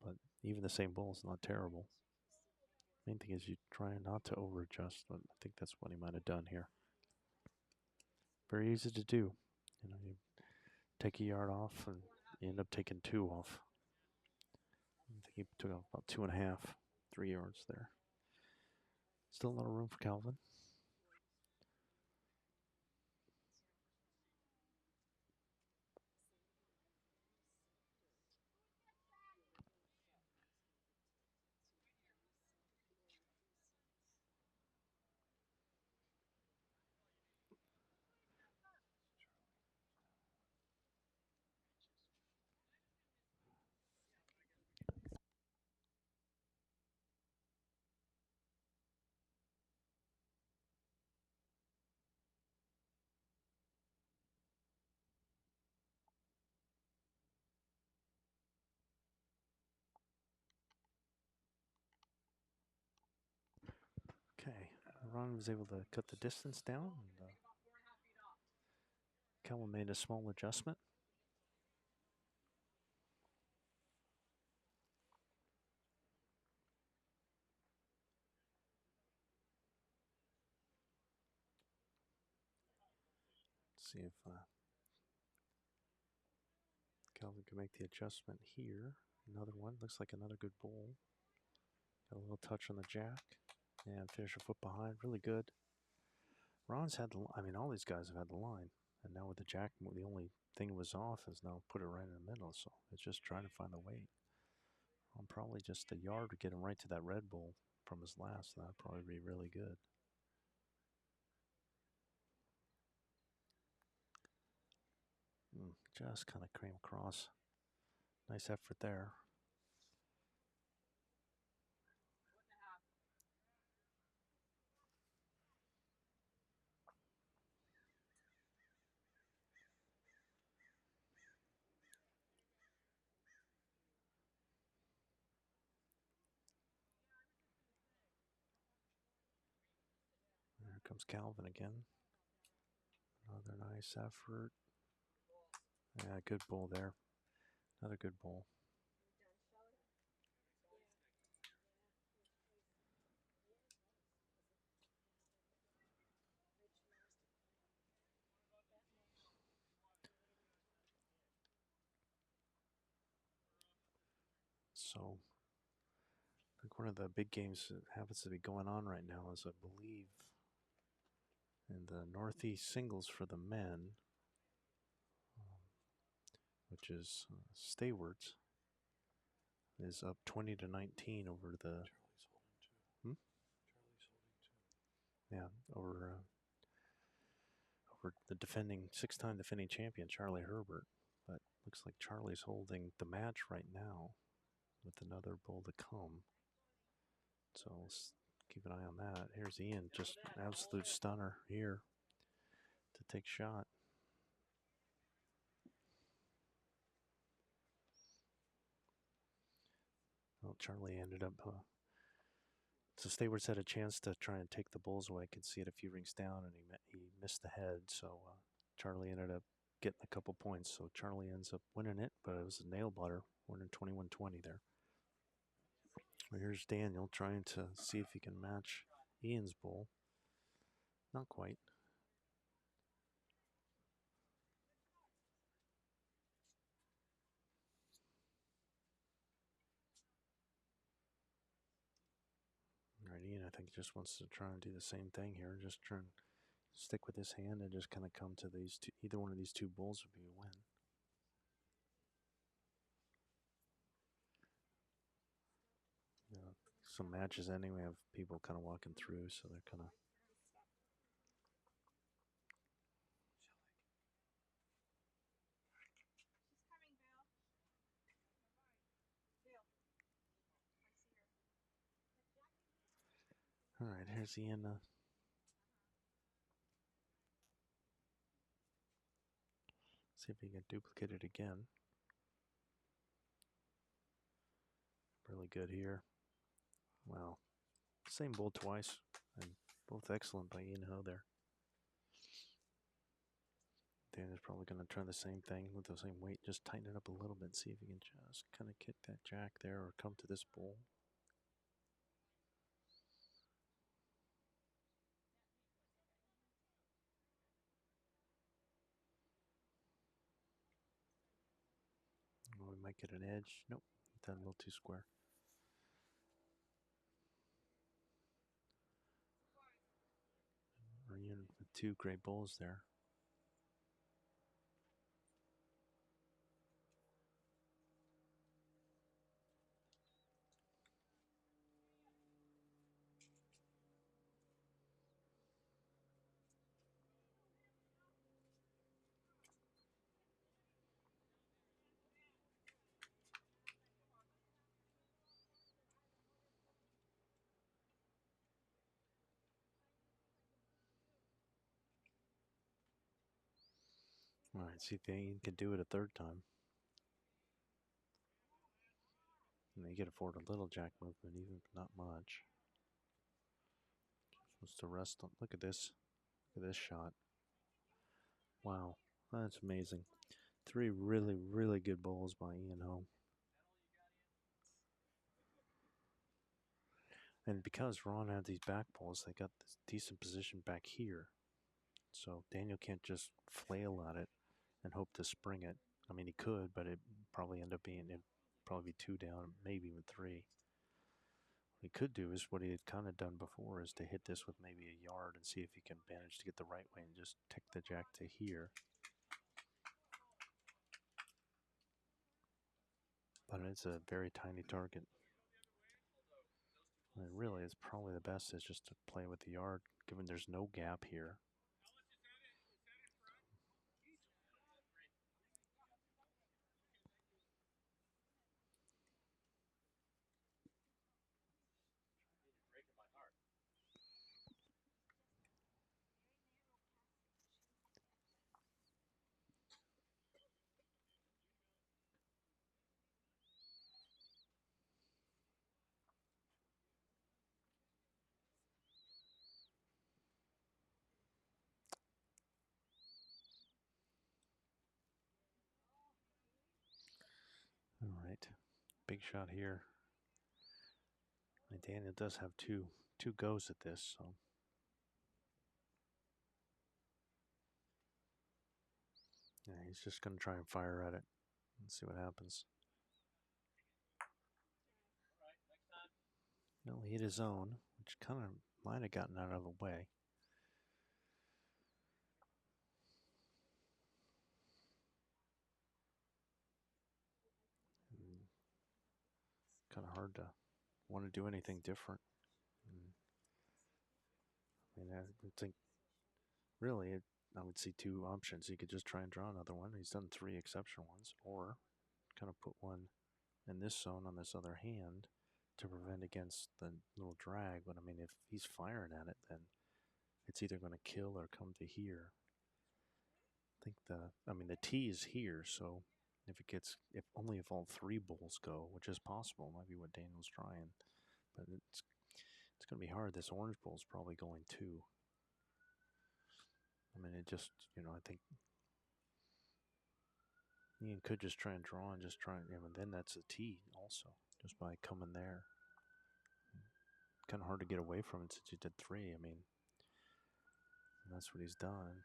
But even the same ball is not terrible. Main thing is you try not to over-adjust, but I think that's what he might have done here. Very easy to do. You know, you take a yard off and you end up taking 2 off. I think he took off about 2.5, 3 yards there. Still a lot of room for Calvin. Okay, Ron was able to cut the distance down. And, Calvin made a small adjustment. Let's see if Calvin can make the adjustment here. Another one. Looks like another good bowl. Got a little touch on the jack. And finish a foot behind. Really good. Ron's had the, I mean, all these guys have had the line. And now with the jack, the only thing was off is now put it right in the middle. So it's just trying to find the weight. Probably just a yard to get him right to that red bowl from his last. That'd probably be really good. Just kind of came across. Nice effort there. There comes Calvin again. Another nice effort. Yeah, good bowl there. Another good bowl. So I think one of the big games that happens to be going on right now is, I believe, in the Northeast singles for the men, which is Staywards, is up 20-19 over the. Hmm? Yeah, over the six-time defending champion Charlie Herbert. But looks like Charlie's holding the match right now, with another bull to come. So let's keep an eye on that. Here's Ian, just an absolute stunner here to take shot. Well, Charlie ended up. So Staywards had a chance to try and take the bulls away. I could see it a few rings down, and he missed the head. So Charlie ended up getting a couple points. So Charlie ends up winning it, but it was a nail biter, winning 21-20 there. Well, here's Daniel trying to see if he can match Ian's bull. Not quite. All right, Ian, I think, just wants to try and do the same thing here. Just try and stick with his hand and just kind of come to these two. Either one of these two bulls would be a win. Some matches ending. We have people kind of walking through, so they're kind of. All right, here's Ian. See if he can duplicate it again. Really good here. Wow. Same bull twice, and both excellent by Ian Ho there. Daniel's probably going to try the same thing with the same weight. Just tighten it up a little bit. See if he can just kind of kick that jack there or come to this bull. We might get an edge. Nope, done a little too square. Reunion with two great bulls there. All right, see if Ian can do it a third time. And you can afford a little jack movement, even if not much. Just wants to rest on. Look at this. Look at this shot. Wow, that's amazing. Three really, really good bowls by Ian Ho. And because Ron had these back bowls, they got this decent position back here. So Daniel can't just flail at it and hope to spring it. I mean, he could, but it probably end up being, it'd probably be two down, maybe even three. What he could do is what he had kind of done before, is to hit this with maybe a yard and see if he can manage to get the right way and just tick the jack to here. But it's a very tiny target. And really, it's probably the best is just to play with the yard, given there's no gap here. All right, big shot here. And Daniel does have two goes at this, so. Yeah, he's just going to try and fire at it and see what happens. No, he hit his own, which kind of might have gotten out of the way. Kind of hard to want to do anything different. I mean, I think really I would see two options. He could just try and draw another one. He's done 3 exceptional ones, or kind of put one in this zone on this other hand to prevent against the little drag. But I mean, if he's firing at it, then it's either going to kill or come to here. I think the tee is here, so if all 3 bulls go, which is possible, might be what Daniel's trying, but it's going to be hard. This orange bull's probably going too. I mean, I think Ian could just try and draw and then that's a tee also, just by coming there. Kind of hard to get away from it since he did 3. I mean, that's what he's done.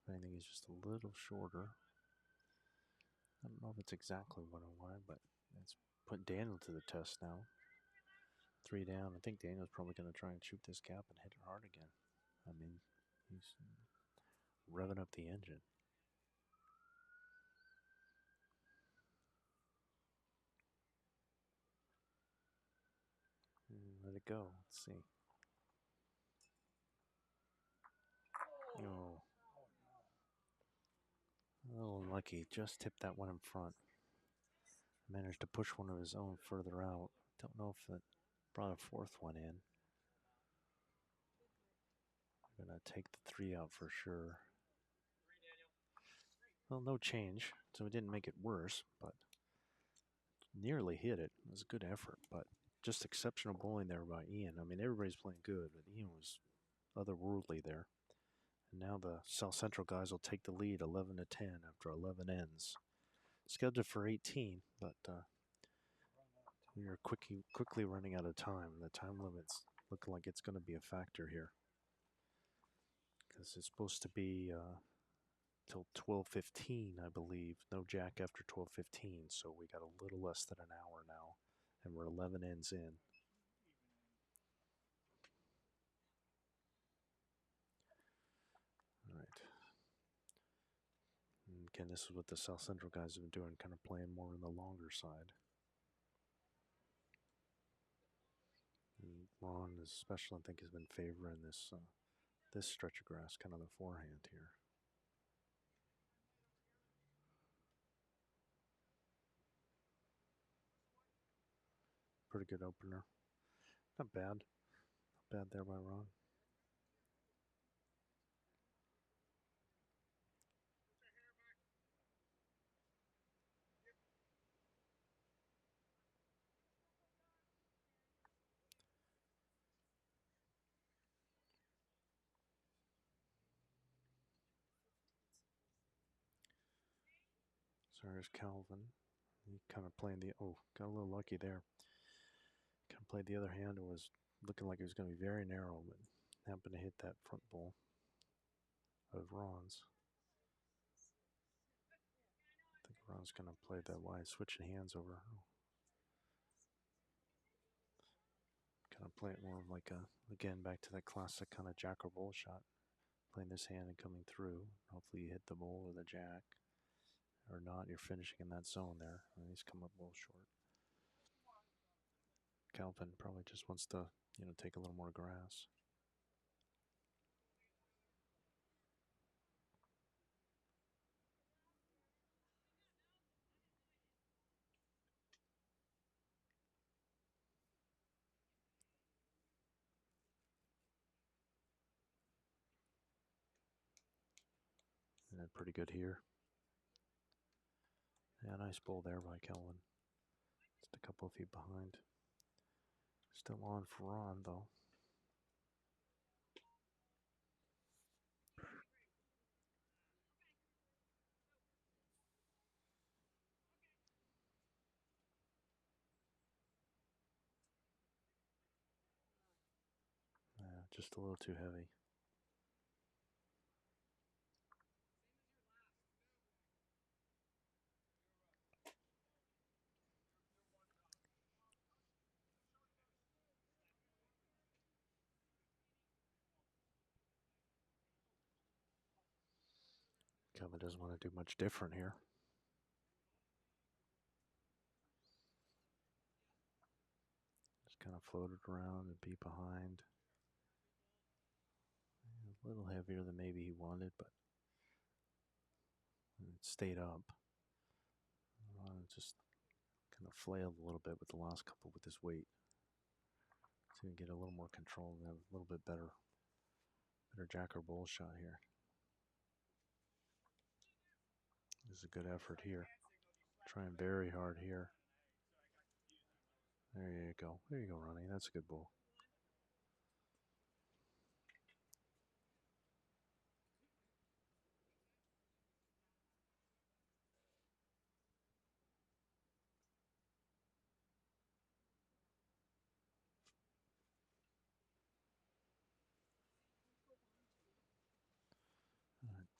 I think he's just a little shorter. I don't know if it's exactly what I wanted, but it's put Daniel to the test now. 3 down. I think Daniel's probably going to try and shoot this gap and hit it hard again. I mean, he's revving up the engine. Let it go. Let's see. Oh. A little unlucky. Just tipped that one in front. Managed to push one of his own further out. Don't know if it brought a 4th one in. I'm going to take the 3 out for sure. Well, no change, so it didn't make it worse, but nearly hit it. It was a good effort, but just exceptional bowling there by Ian. I mean, everybody's playing good, but Ian was otherworldly there. And now the South Central guys will take the lead 11-10 after 11 ends. Scheduled for 18, but we are quickly running out of time. The time limit's looking like it's going to be a factor here, because it's supposed to be till 12:15, I believe. No jack after 12:15, so we got a little less than an hour now, and we're 11 ends in. All right. And again, this is what the South Central guys have been doing, kind of playing more on the longer side. And Ron, especially, I think, has been favoring this stretch of grass, kind of the forehand here. Pretty good opener. Not bad. Not bad there by Ron. So there's Calvin. He kind of playing got a little lucky there. Kind of played the other hand and was looking like it was going to be very narrow, but happened to hit that front ball of Ron's. I think Ron's going to play that wide, switching hands over. Kind of play it more like again, back to that classic kind of jack or bull shot. Playing this hand and coming through. Hopefully you hit the bull or the jack. Or not, you're finishing in that zone there. And he's come up a little short. Calvin probably just wants to, take a little more grass. And then pretty good here. Yeah, nice ball there by Calvin. Just a couple of feet behind. Still on for Ron, though. Yeah, just a little too heavy. Calvin doesn't want to do much different here. Just kind of floated around and be behind. A little heavier than maybe he wanted, but it stayed up. Just kind of flailed a little bit with the last couple with his weight. So he can get a little more control and have a little bit better jack or bull shot here. This is a good effort here. Trying very hard here. There you go. There you go, Ronnie. That's a good bull.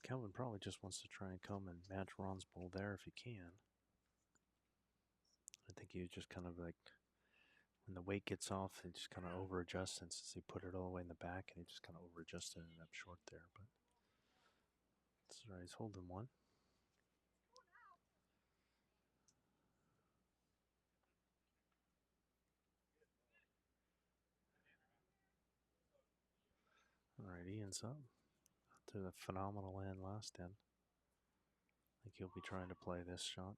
Calvin probably just wants to try and come and match Ron's bull there if he can. I think he just kind of like, when the weight gets off, he just kind of over adjusts, and since he put it all the way in the back, and he just kind of over adjusted and ended up short there. But that's all right, he's holding one. All right, Ian's up to the phenomenal end last end. I think he'll be trying to play this shot.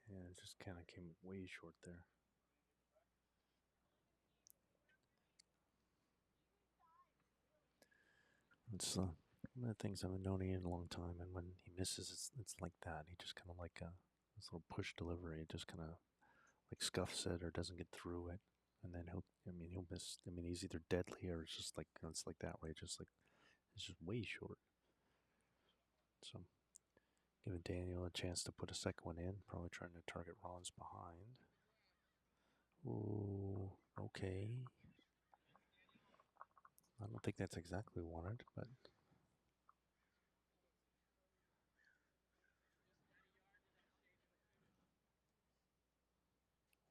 Yeah, it just kind of came way short there. It's one of the things I've known Ian a long time, and when he misses, it's like that. He just kind of like this little push delivery. It just kind of like scuffs it or doesn't get through it, and then he'll miss. I mean, he's either deadly or it's just like it's like that way. Just like it's just way short. So giving Daniel a chance to put a second one in. Probably trying to target Ron's behind. Oh, okay. I don't think that's exactly wanted, but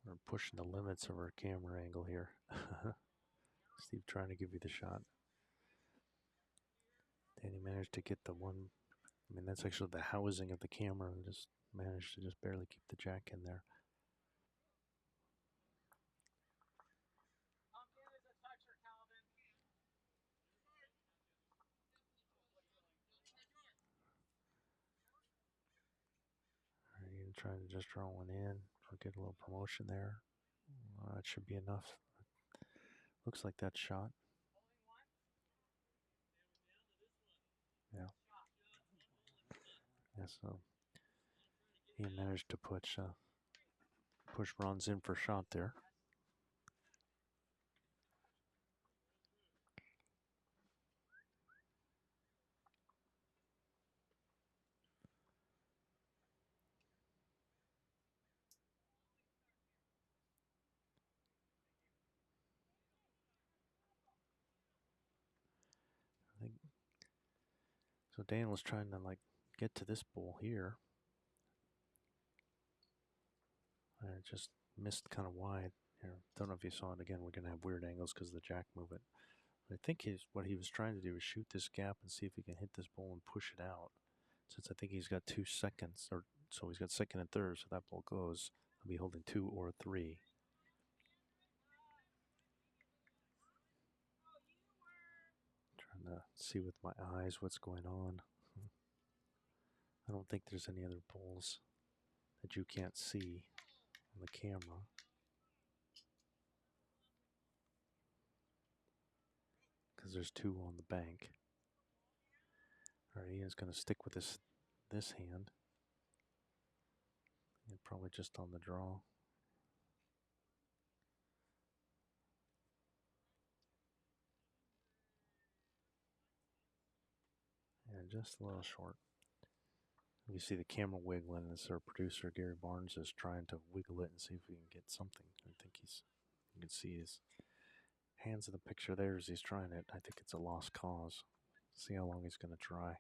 we're pushing the limits of our camera angle here. Steve trying to give you the shot. Danny managed to get the one. I mean, that's actually the housing of the camera, and just managed to just barely keep the jack in there. Right, trying to just draw one in or get a little promotion there. That should be enough. Looks like that shot. Yeah. Yeah, so he managed to push Ron's in for shot there. I think so. Dan was trying to like get to this bull here. And it just missed kind of wide here. Don't know if you saw it again. We're going to have weird angles because of the jack movement. But I think what he was trying to do is shoot this gap and see if he can hit this bull and push it out. Since I think he's got 2 seconds, or so he's got second and third, so that bull goes. He'll be holding 2 or 3. Trying to see with my eyes what's going on. I don't think there's any other bulls that you can't see on the camera. Because there's 2 on the bank. All right, Ian's going to stick with this hand. And probably just on the draw. Yeah, just a little short. You see the camera wiggling as our producer Gary Barnes is trying to wiggle it and see if we can get something. I think you can see his hands in the picture there as he's trying it. I think it's a lost cause. See how long he's going to try.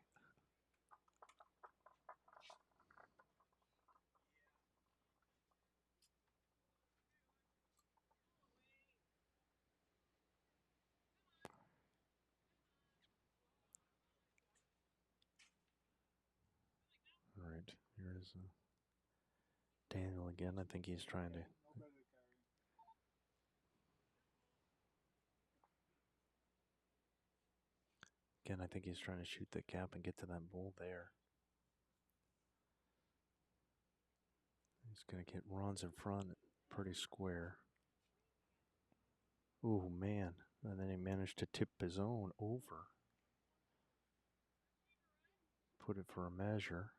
All right, here's Daniel again. I think he's trying to. Again, I think he's trying to shoot the gap and get to that bull there. He's going to get Ron's in front, pretty square. Oh, man. And then he managed to tip his own over. Put it for a measure.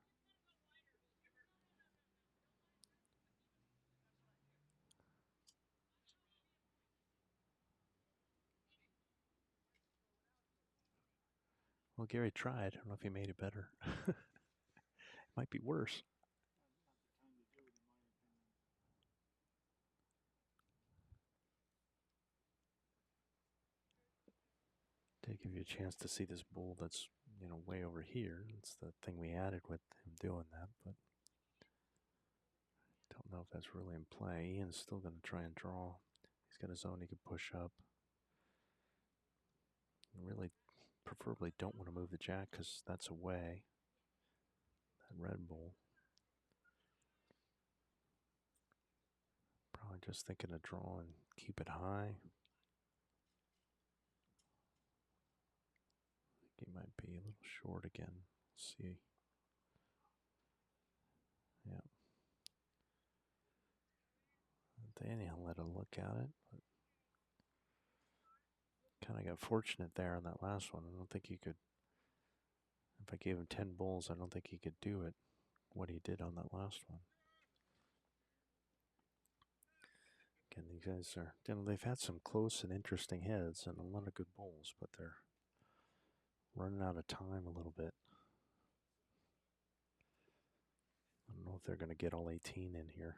Well, Gary tried. I don't know if he made it better. It might be worse. To give you a chance to see this bull that's, way over here. That's the thing we added with him doing that, but don't know if that's really in play. Ian's still going to try and draw. He's got his own he could push up. Really, preferably don't want to move the jack because that's away. That red bull. Probably just thinking of draw and keep it high. I think he might be a little short again. Let's see. Yeah. Daniel let a look at it, but kind of got fortunate there on that last one. I don't think he could. If I gave him 10 bulls, I don't think he could do it, what he did on that last one. Again, these guys are, they've had some close and interesting heads and a lot of good bulls, but they're running out of time a little bit. I don't know if they're going to get all 18 in here.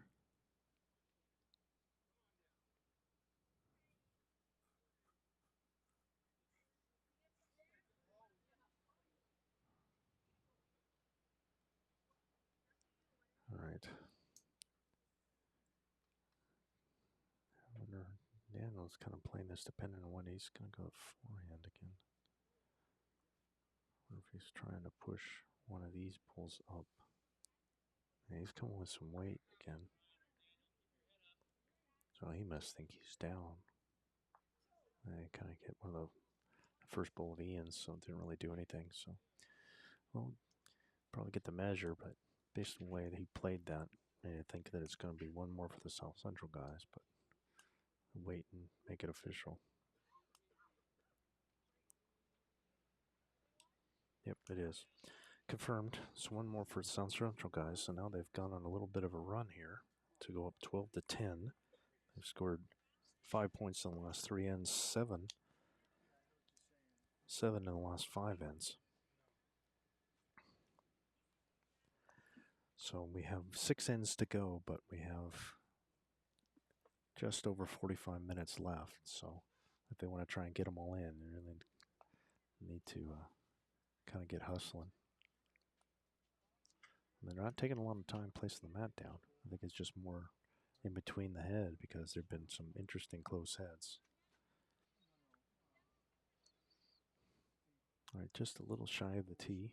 All right. I wonder, Daniel's kind of playing this depending on when he's going to go forehand again. I wonder if he's trying to push one of these bulls up. And he's coming with some weight again. So he must think he's down. I kind of get one of the first bull of Ian's, so it didn't really do anything. So, well, probably get the measure, but based on the way that he played that, I think that it's going to be one more for the South Central guys, but wait and make it official. Yep, it is. Confirmed. So one more for the South Central guys. So now they've gone on a little bit of a run here to go up 12-10. They've scored 5 points in the last 3 ends, 7 in the last 5 ends. So we have 6 ends to go, but we have just over 45 minutes left. So if they want to try and get them all in, they really need to kind of get hustling. And they're not taking a lot of time placing the mat down. I think it's just more in between the head because there have been some interesting close heads. All right, just a little shy of the tee.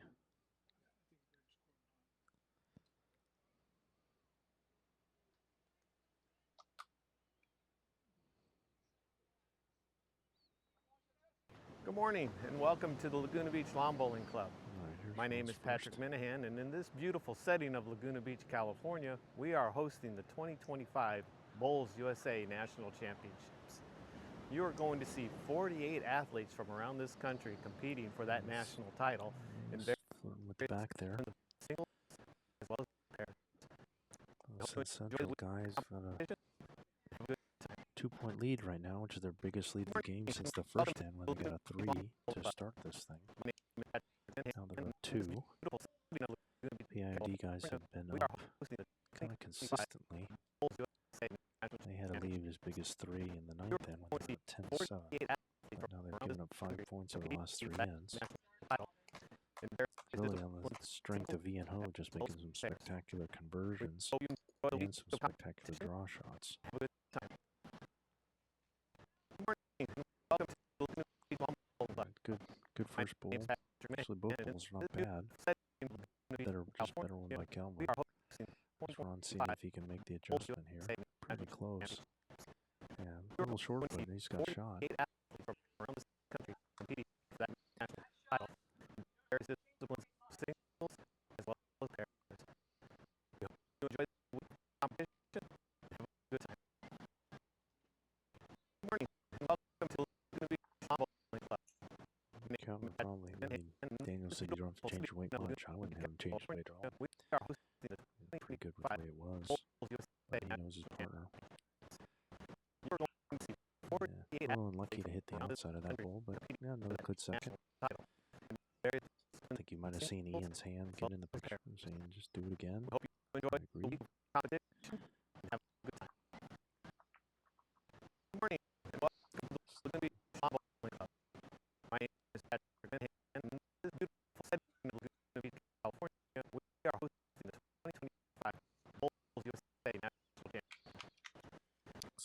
Good morning and welcome to the Laguna Beach Lawn Bowling Club. Right, My name is Patrick Minahan, and in this beautiful setting of Laguna Beach, California, we are hosting the 2025 Bowls USA National Championships. You are going to see 48 athletes from around this country competing for that national title in flirting with the back there. singles as well as pairs. South Central guys got a 2-point lead right now, which is their biggest lead of the game since the first end when they got a 3 to start this thing. Now they're at 2. PIMD guys have been up kind of consistently. They had a lead as big as 3 in the ninth inning with a 10-7. But now they've given up 5 points over the last 3 ends. Really on the strength of Ian Ho just making some spectacular conversions and some spectacular draw shots. Good first bowl. Actually, both bowls are not bad. Just better one by Calvin. Just Ron seeing if he can make the adjustment here. Pretty close. Yeah, a little short, but he's got shot. Calvin probably. I mean, Daniel said you don't have to change your weight much. I wouldn't have him change his weight at all. Pretty good with the way it was. But he knows his partner. Yeah, a little unlucky to hit the outside of that bowl, but yeah, another good second. I think you might have seen Ian's hand get in the picture, saying just do it again. I agree.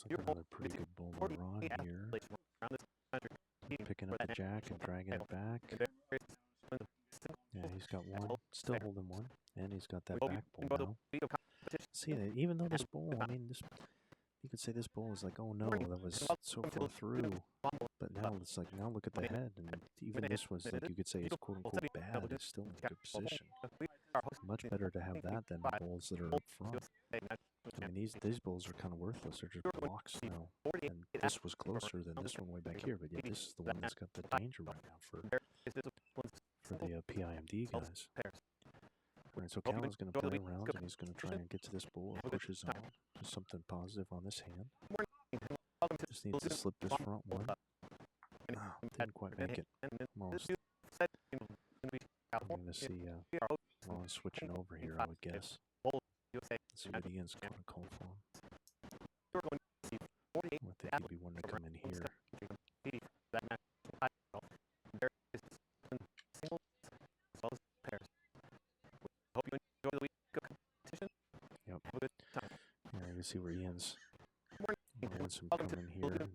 Looks like another pretty good bowl by Ron here. Picking up the jack and dragging it back. Yeah, he's got one, still holding one, and he's got that back bowl now. See, even though this bowl, I mean, this, you could say this bowl is like, oh no, that was so far through. But now it's like, now look at the head, and even this was like, you could say it's quote unquote bad. It's still in a good position. Much better to have that than the bowls that are up front. I mean, these bowls are kind of worthless. They're just blocks now. And this was closer than this one way back here, but yet this is the one that's got the danger right now for the PIMD guys. All right, so Calvin's going to play around, and he's going to try and get to this bowl or push his own. Just something positive on this hand. Just needs to slip this front one. Oh, didn't quite make it. Almost. I'm going to see Ron switching over here, I would guess. Let's see what Ian's going to call for him. I think he'd be wanting to come in here. Yep. Yeah, you can see where Ian's wants him coming in here.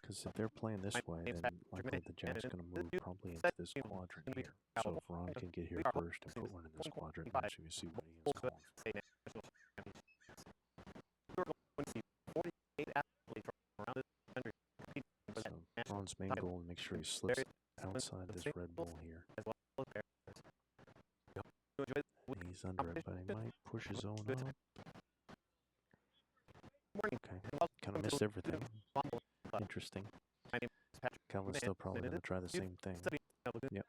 Because if they're playing this way, then likely the jack's going to move probably into this quadrant here. So if Ron can get here first and put one in this quadrant, then you can see what Ian's calling for. So Ron's main goal is to make sure he slips outside this red bowl here. He's under it, but he might push his own up. Okay, kind of missed everything. Interesting. Calvin's still probably going to try the same thing. Yep.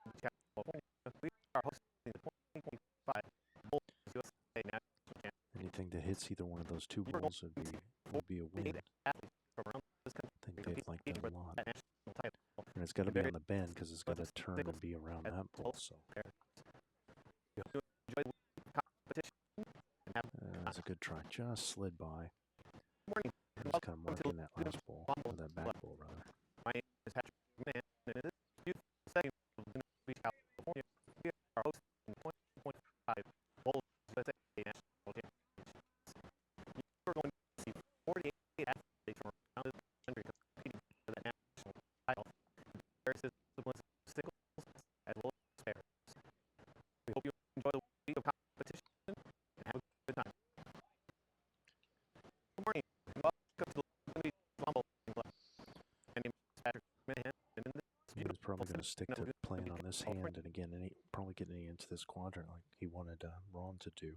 Anything that hits either one of those two bowls would be a win. I think they'd like that a lot. And it's got to be on the bend because it's got to turn and be around that bowl. So that's a good try. Just slid by. Just kind of marking that last bowl, or that back bowl rather. My name is Patrick Mann, and in this beautiful setting of Laguna Beach, California, we are hosting 20.5 Bowls USA National Championships. You are going to see 48 athletes from around the country competing for the national title in various disciplines of singles as well as pairs. We hope you enjoy the week of competition and have a good time. Good morning, and welcome to the Laguna Beach Bowling Club. My name is Patrick Mann, and in this He's probably going to stick to playing on this hand, and again, probably getting into this quadrant like he wanted Ron to do.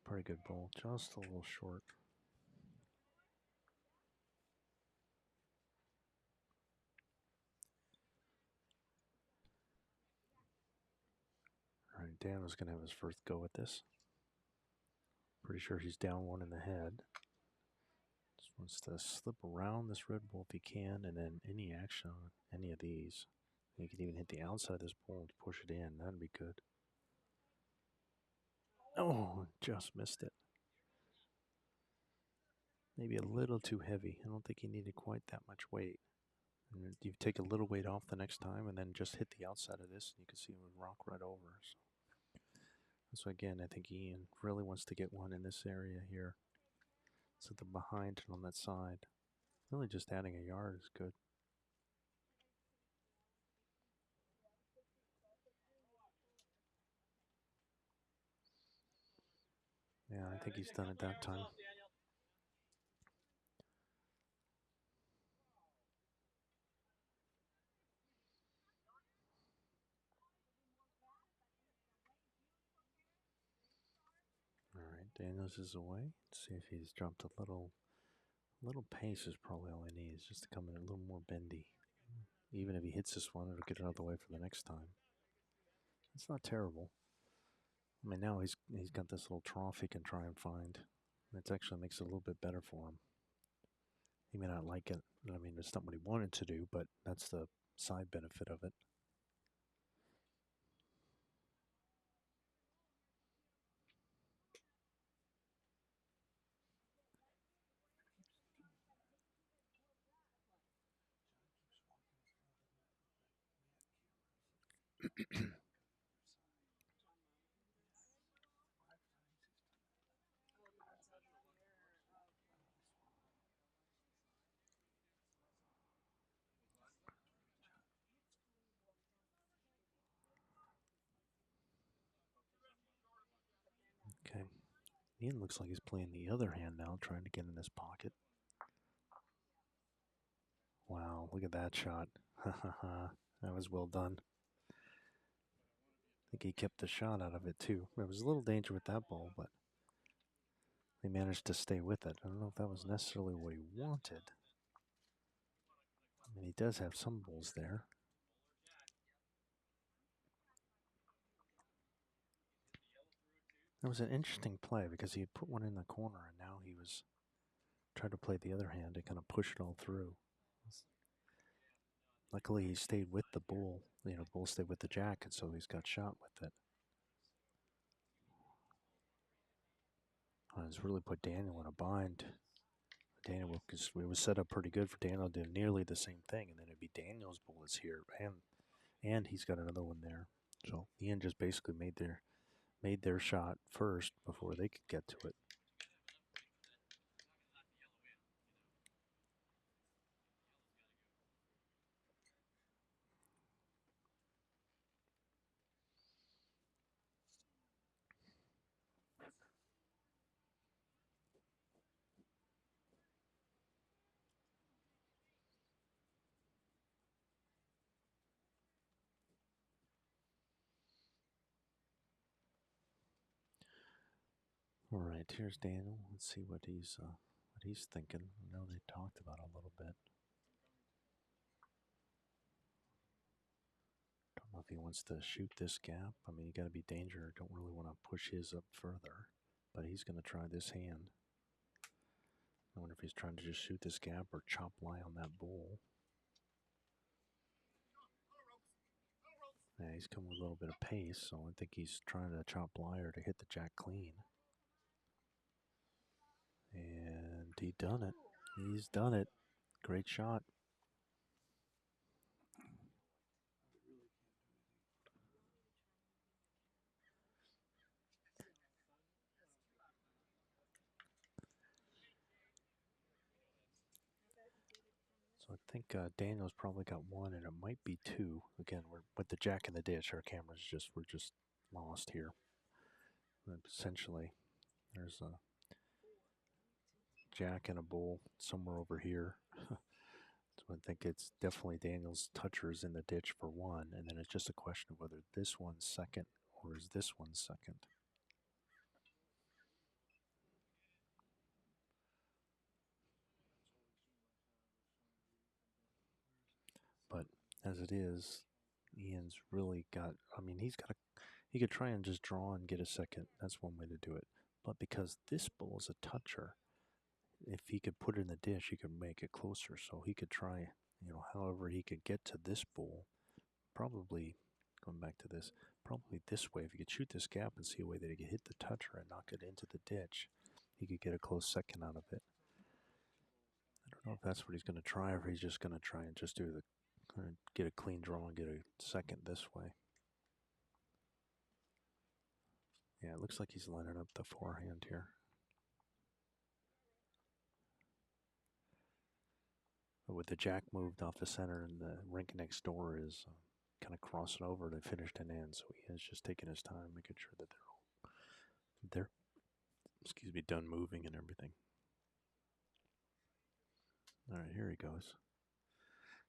Pretty good bowl, just a little short. All right, Dan was going to have his first go at this. Pretty sure he's down one in the head. Wants to slip around this red bull if he can, and then any action on any of these. He could even hit the outside of this bull and push it in. That'd be good. Oh, just missed it. Maybe a little too heavy. I don't think he needed quite that much weight. And you take a little weight off the next time and then just hit the outside of this, and you can see it would rock right over. So again, I think Ian really wants to get one in this area here. So the behind and on that side. Really just adding a yard is good. Yeah, I think he's done it that time. All right, Daniels is away. Let's see if he's dropped a little pace is probably all he needs, just to come in a little more bendy. Even if he hits this one, it'll get it out of the way for the next time. It's not terrible. I mean, now he's got this little trough he can try and find. It actually makes it a little bit better for him. He may not like it. I mean, it's not what he wanted to do, but that's the side benefit of it. Okay. Ian looks like he's playing the other hand now, trying to get in this pocket. Wow, look at that shot. That was well done. I think he kept the shot out of it too. There was a little danger with that ball, but he managed to stay with it. I don't know if that was necessarily what he wanted. I mean, he does have some balls there. It was an interesting play because he had put one in the corner and now he was trying to play the other hand to kind of push it all through. Luckily, he stayed with the bull. You know, bull stayed with the jack, and so he's got shot with it. It's really put Daniel in a bind. Daniel, because it was set up pretty good for Daniel to do nearly the same thing, and then it'd be Daniel's bullets here, and he's got another one there. So Ian just basically made their shot first before they could get to it. All right, here's Daniel. Let's see what he's thinking. I know they talked about it a little bit. Don't know if he wants to shoot this gap. I mean, you got to be danger. Don't really want to push his up further, but he's going to try this hand. I wonder if he's trying to just shoot this gap or chop lie on that bull. Yeah, he's coming with a little bit of pace, so I think he's trying to chop liar to hit the jack clean. And he done it. He's done it. Great shot. So I think Daniel's probably got one, and it might be two. Again, we're with the jack in the ditch. Our cameras we're just lost here. But essentially, there's a jack and a bull somewhere over here. So I think it's definitely Daniel's touchers in the ditch for one, and then it's just a question of whether this one's second or is this one second. But as it is, Ian's really got, I mean, he could try and just draw and get a second. That's one way to do it. But because this bull is a toucher, if he could put it in the dish, he could make it closer. So he could try, however he could get to this bowl. Probably, going back to this, probably this way. If he could shoot this gap and see a way that he could hit the toucher and knock it into the ditch, he could get a close second out of it. I don't know if that's what he's going to try, or if he's just going to try and just get a clean draw and get a second this way. Yeah, it looks like he's lining up the forehand here. But with the jack moved off the center and the rink next door is kind of crossing over to finished an end, so he is just taking his time, making sure that they're done moving and everything. All right, here he goes.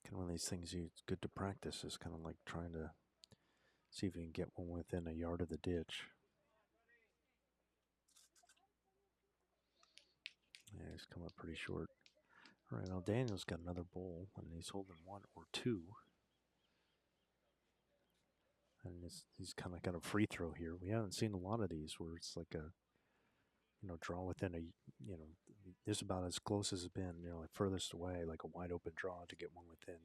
Kind of one of these things it's good to practice is kind of like trying to see if you can get one within a yard of the ditch. Yeah, he's come up pretty short. All right, now Daniel's got another bowl, and he's holding one or two. And he's kind of got a free throw here. We haven't seen a lot of these where it's like a, draw within this is about as close as it's been, like furthest away, like a wide open draw to get one within,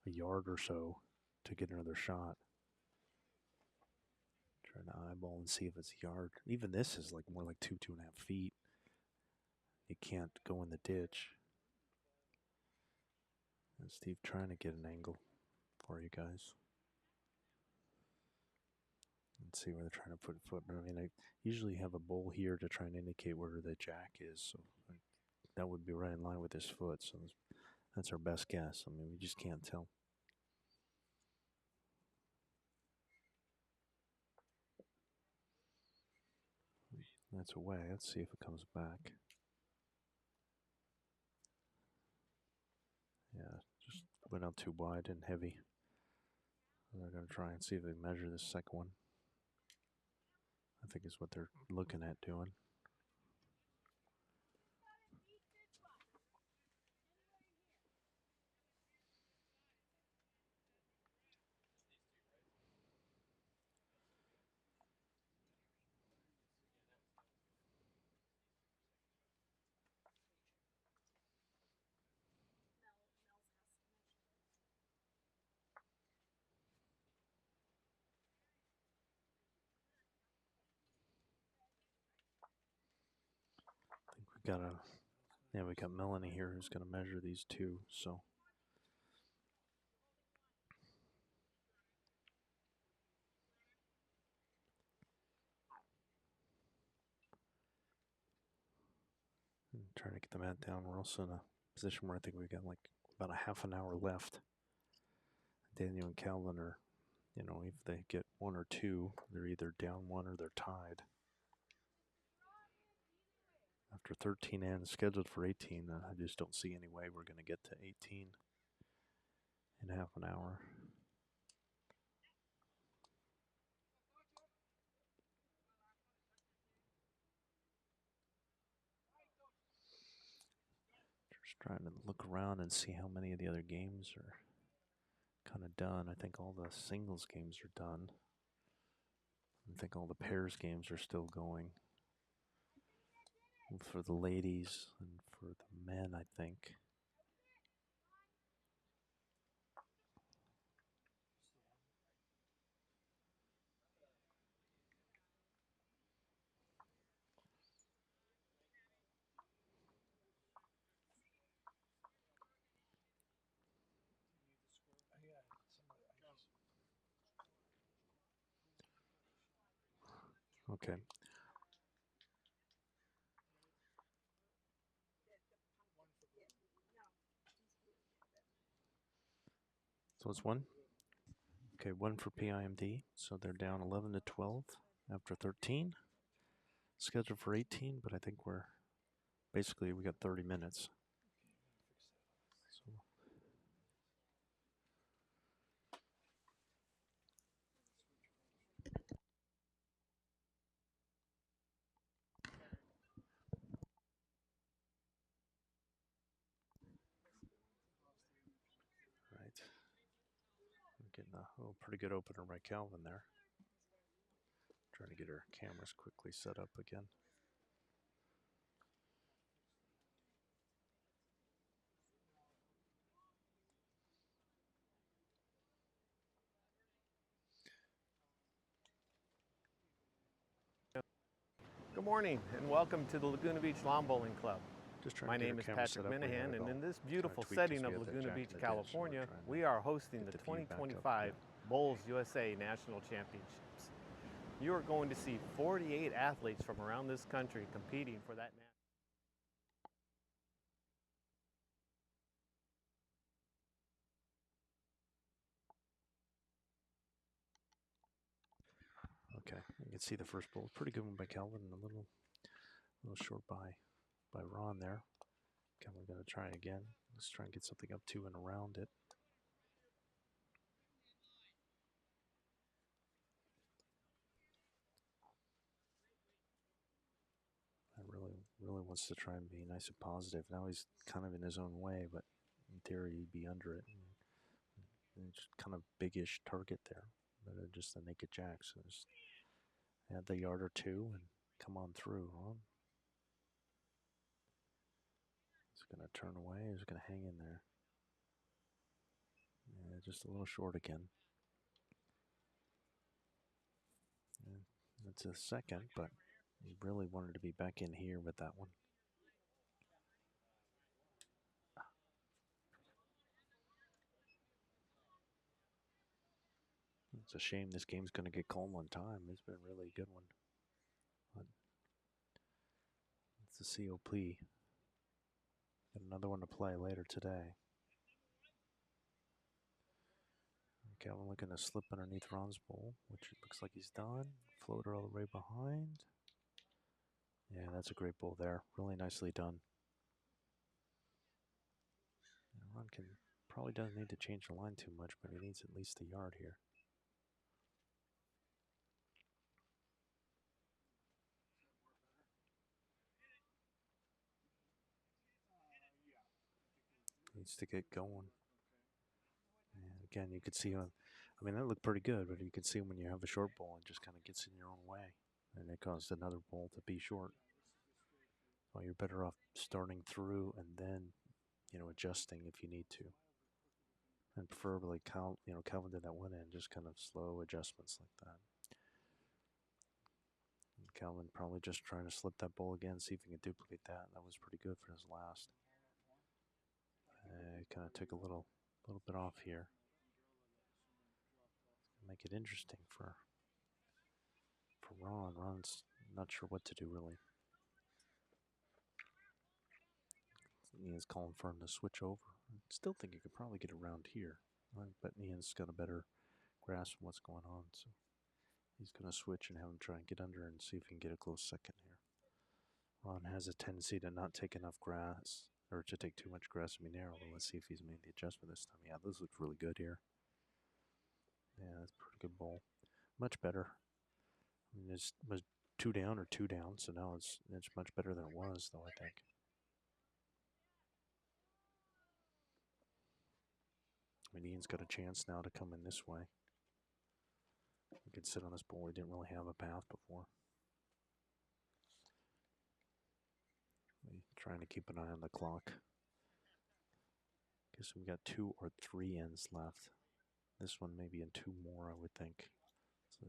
a yard or so to get another shot. Trying to eyeball and see if it's a yard. Even this is like more like 2.5 feet. You can't go in the ditch. And Steve trying to get an angle for you guys. Let's see where they're trying to put foot. I mean, I usually have a bowl here to try and indicate where the jack is. So that would be right in line with his foot. So that's our best guess. I mean, we just can't tell. That's away. Let's see if it comes back. Yeah, just went out too wide and heavy. They're going to try and see if they measure this second one. I think is what they're looking at doing. We got Melanie here who's going to measure these two. So trying to get the mat down. We're also in a position where I think we got like about a half an hour left. Daniel and Calvin are, if they get one or two, they're either down one or they're tied. After 13 ends, scheduled for 18, I just don't see any way we're going to get to 18 in half an hour. Just trying to look around and see how many of the other games are kind of done. I think all the singles games are done. I think all the pairs games are still going. For the ladies and for the men, I think. Okay. So it's one. Okay, one for PIMD. So they're down 11 to 12 after 13. Scheduled for 18, but I think we got 30 minutes. So. Right. We're getting a pretty good opener by Calvin there. Trying to get our cameras quickly set up again. Good morning and welcome to the Laguna Beach Lawn Bowling Club. Just trying My to get name our is camera set Patrick up. We Minahan, have it and all in this kinda beautiful tweaked 'cause setting we of had that Laguna jack Beach, in the ditch, so we're California, trying to we are hosting get the the view back up 2025 again. Bowls USA National Championships. You are going to see 48 athletes from around this country competing for that. Okay, you can see the first bowl. Pretty good one by Calvin, and a little short by Ron there. Calvin going to try again. Let's try and get something up to and around it. I really wants to try and be nice and positive. Now he's kind of in his own way, but in theory he'd be under it. And just kind of biggish target there, but just a naked jack. So just add the yard or two and come on through, Ron. He's going to turn away. He's going to hang in there. Yeah, just a little short again. Yeah, that's a second, but he really wanted to be back in here with that one. It's a shame this game's going to get called on time. It's been a really good one. But it's a COP. Got another one to play later today. Calvin looking to slip underneath Ron's bowl, which it looks like he's done. Floater all the way behind. Yeah, that's a great bowl there. Really nicely done. And Ron probably doesn't need to change the line too much, but he needs at least a yard here. Needs to get going. And again, you could see him. I mean, that looked pretty good, but you can see when you have a short bowl, it just kind of gets in your own way. And it caused another bowl to be short. So you're better off starting through and then, adjusting if you need to. And preferably, Calvin did that one end, just kind of slow adjustments like that. And Calvin probably just trying to slip that bowl again, see if he can duplicate that. That was pretty good for his last. Kind of took a little bit off here. Make it interesting for Ron. Ron's not sure what to do really. Ian's calling for him to switch over. I still think he could probably get around here, but Ian's got a better grasp of what's going on, so he's going to switch and have him try and get under and see if he can get a close second here. Ron has a tendency to not take enough grass, or to take too much grass and be narrow, but let's see if he's made the adjustment this time. Yeah, this looks really good here. Yeah, that's a pretty good bowl. Much better. I mean, it was 2 down or 2 down, so now it's much better than it was, though, I think. I mean, Ian's got a chance now to come in this way. He could sit on this bowl. He didn't really have a path before. Trying to keep an eye on the clock. Guess we've got 2 or 3 ends left. This one maybe in 2 more, I would think. So,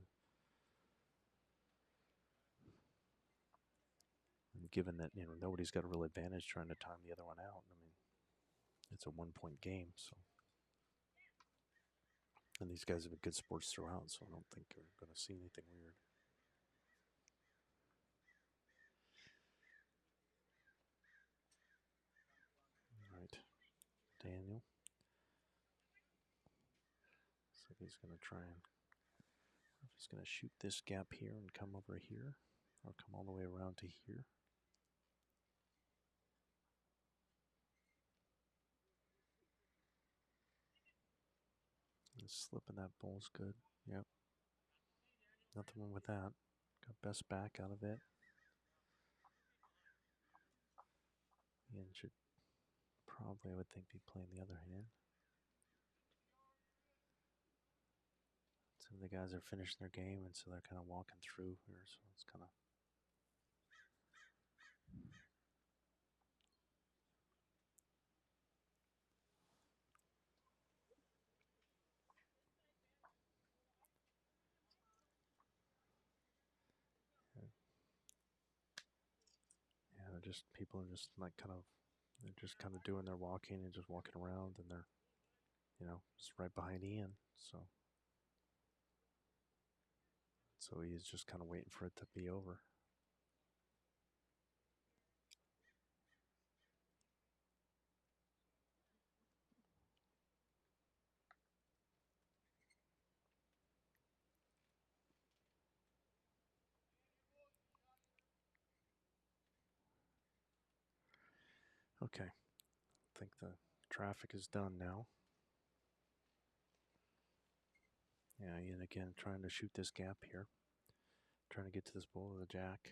and given that nobody's got a real advantage trying to time the other one out. I mean, it's a 1-point game, so. And these guys have been good sports throughout, so I don't think they're going to see anything weird. All right, Daniel. So he's going to try and, he's going to shoot this gap here and come over here, or come all the way around to here. And slipping that bowl's good. Yep. Nothing wrong with that. Got best back out of it. Ian should probably, I would think, be playing the other hand. Some of the guys are finishing their game, and so they're kind of walking through here, so it's kind of. just people are just like they're just kind of doing their walking and just walking around, and they're, just right behind Ian. So he's just kind of waiting for it to be over. Okay, I think the traffic is done now. Yeah, Ian again trying to shoot this gap here. Trying to get to this bull with a jack.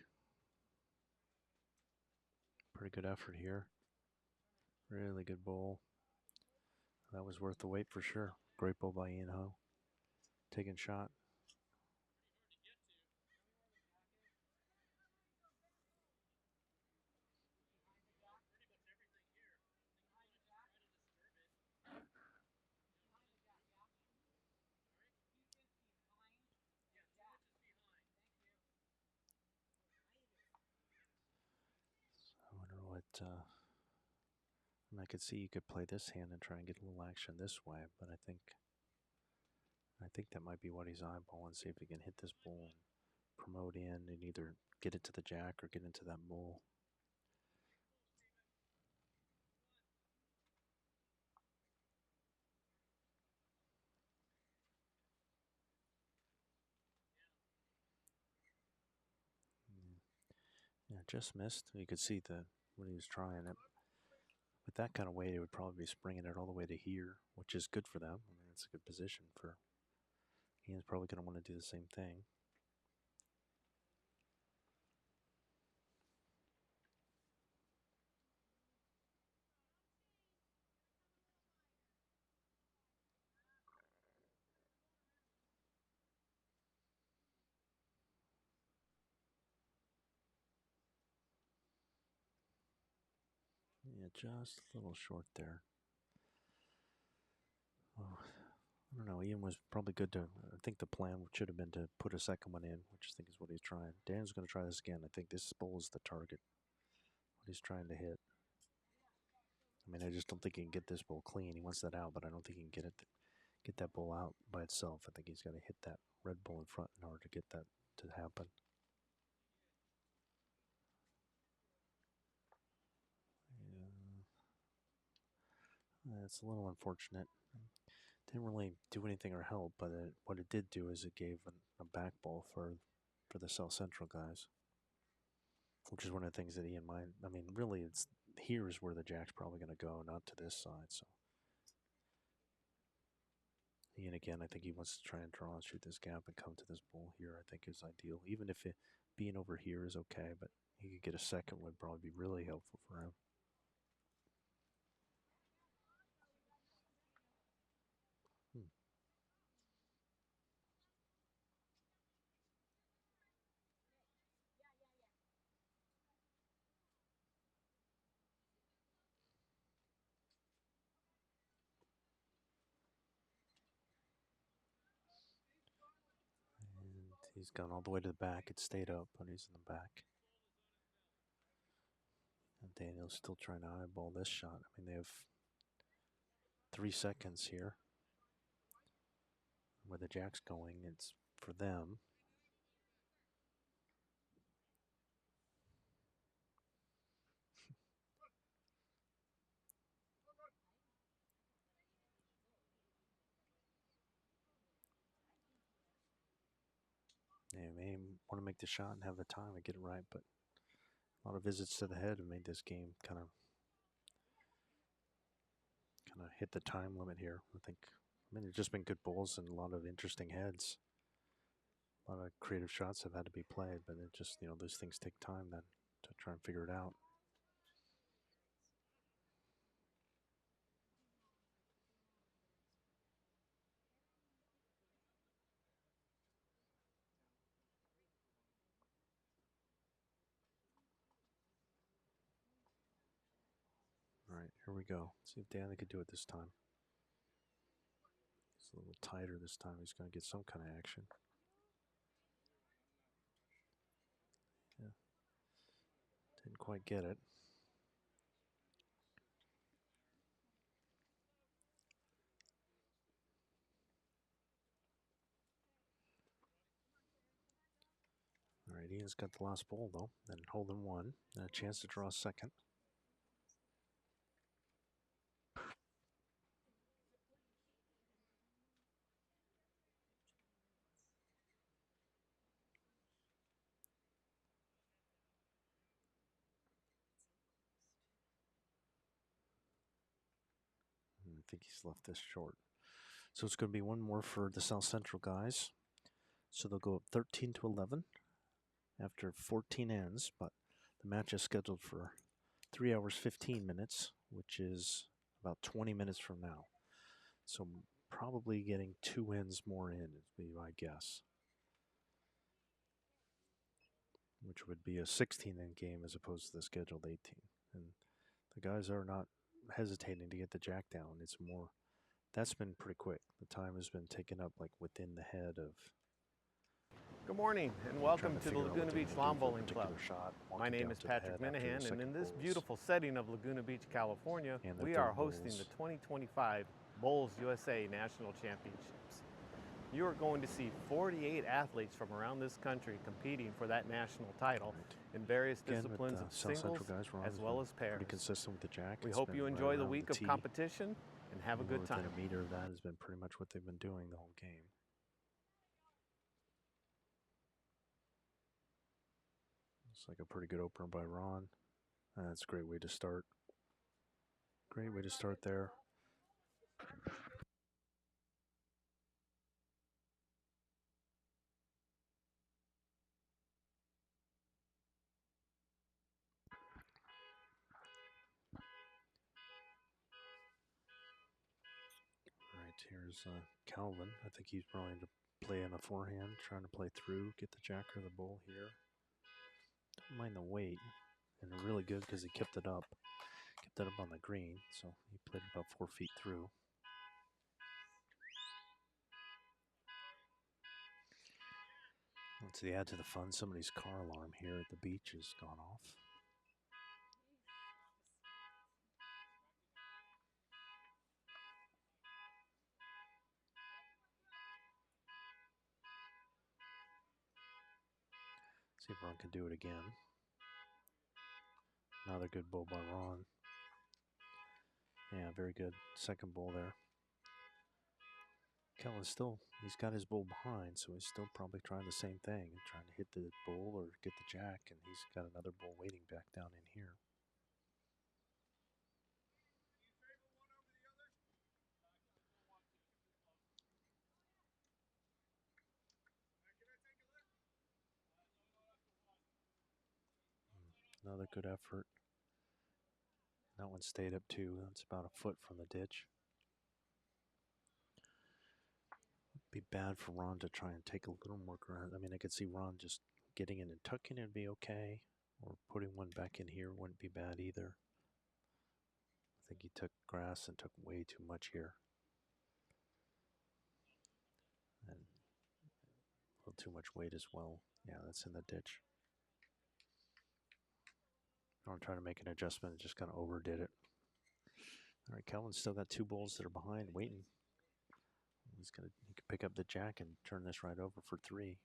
Pretty good effort here. Really good bull. That was worth the wait for sure. Great bull by Ian Ho. Taking shot. I wonder what. I could see you could play this hand and try and get a little action this way, but I think that might be what he's eyeballing. See if he can hit this bull and promote in and either get it to the jack or get into that bull. Yeah, just missed. You could see what he was trying it. With that kind of weight, it would probably be springing it all the way to here, which is good for them. I mean, it's a good position for. Ian's probably going to want to do the same thing. Yeah, just a little short there. Oh, I don't know. Ian was probably good to. I think the plan should have been to put a second one in, which I think is what he's trying. Dan's going to try this again. I think this bull is the target. What he's trying to hit. I mean, I just don't think he can get this bull clean. He wants that out, but I don't think he can get that bull out by itself. I think he's got to hit that red bull in front in order to get that to happen. Yeah, it's a little unfortunate. Didn't really do anything or help, but what it did do is it gave a back ball for the South Central guys, which is one of the things that Ian might. I mean, really, it's here is where the jack's probably going to go, not to this side. So Ian again, I think he wants to try and draw and shoot this gap and come to this bull here. I think is ideal, even if it being over here is okay, but he could get a second would probably be really helpful for him. And he's gone all the way to the back. It stayed up, but he's in the back. And Daniel's still trying to eyeball this shot. I mean, they have 3 seconds here. Where the jack's going, it's for them. They may want to make the shot and have the time and get it right, but a lot of visits to the head have made this game kind of hit the time limit here. I mean, it's just been good balls and a lot of interesting heads. A lot of creative shots have had to be played, but it just, those things take time then to try and figure it out. All right, here we go. See if Danny could do it this time. It's a little tighter this time. He's going to get some kind of action. Yeah. Didn't quite get it. All right, Ian's got the last bowl, though. Then holding one. And a chance to draw a second. I think he's left this short. So it's going to be one more for the South Central guys. So they'll go up 13-11 after 14 ends, but the match is scheduled for 3 hours 15 minutes, which is about 20 minutes from now. So probably getting 2 ends more in would be my guess, which would be a 16-end game as opposed to the scheduled 18. And the guys are not hesitating to get the jack down. It's more, that's been pretty quick. The time has been taken up like within the head of. Good morning and welcome to the Laguna Beach Lawn Bowling Club. My name is Patrick Minahan, and in this beautiful setting of Laguna Beach, California, we are hosting the 2025 Bowls USA National Championships. You are going to see 48 athletes from around this country competing for that national title in various disciplines of singles as well as pairs. Pretty consistent with the jack. We hope you enjoy the week of competition and have a good time. A meter of that has been pretty much what they've been doing the whole game. It's like a pretty good opener by Ron. That's a great way to start. Great way to start there. All right, here's Calvin. I think he's probably to play in the forehand, trying to play through, get the jack or the bull here. Don't mind the weight, and really good because he kept it up. Kept it up on the green, so he played about 4 feet through. Let's add to the fun. Somebody's car alarm here at the beach has gone off. See if Ron can do it again. Another good bowl by Ron. Yeah, very good. Second bowl there. Kellen's still, he's got his bull behind, so he's still probably trying the same thing, trying to hit the bull or get the jack, and he's got another bull waiting back down in here. Another good effort. That one stayed up too. That's about a foot from the ditch. Be bad for Ron to try and take a little more ground. I mean, I could see Ron just getting in and tucking it would be okay, or putting one back in here wouldn't be bad either. I think he took grass and took way too much here. And a little too much weight as well. Yeah, that's in the ditch. I'm trying to make an adjustment and just kind of overdid it. All right, Calvin's still got 2 bulls that are behind waiting. He can pick up the jack and turn this right over for 3.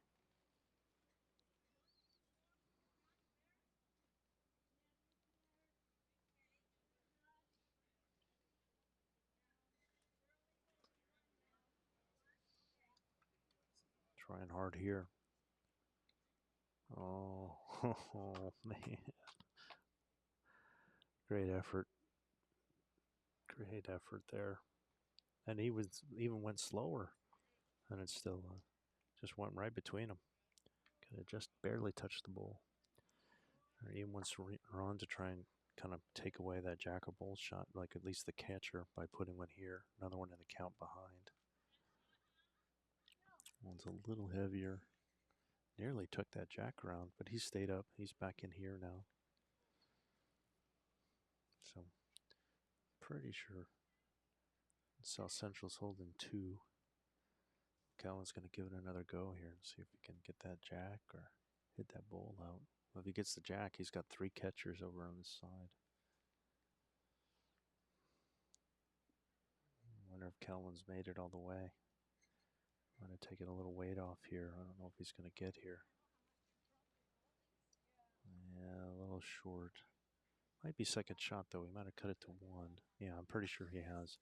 Trying hard here. Oh, oh man. Great effort. Great effort there. And he even went slower. And it still just went right between them. Could have just barely touched the bull. Or even wants Ron to try and kind of take away that jack or bull shot, like at least the catcher, by putting one here. Another one in the count behind. One's a little heavier. Nearly took that jack around, but he stayed up. He's back in here now. So, pretty sure South Central's holding 2. Calvin's going to give it another go here and see if he can get that jack or hit that bull out. Well, if he gets the jack, he's got 3 catchers over on this side. I wonder if Calvin's made it all the way. I'm going to take it a little weight off here. I don't know if he's going to get here. Yeah, a little short. Might be second shot, though. He might have cut it to 1. Yeah, I'm pretty sure he has.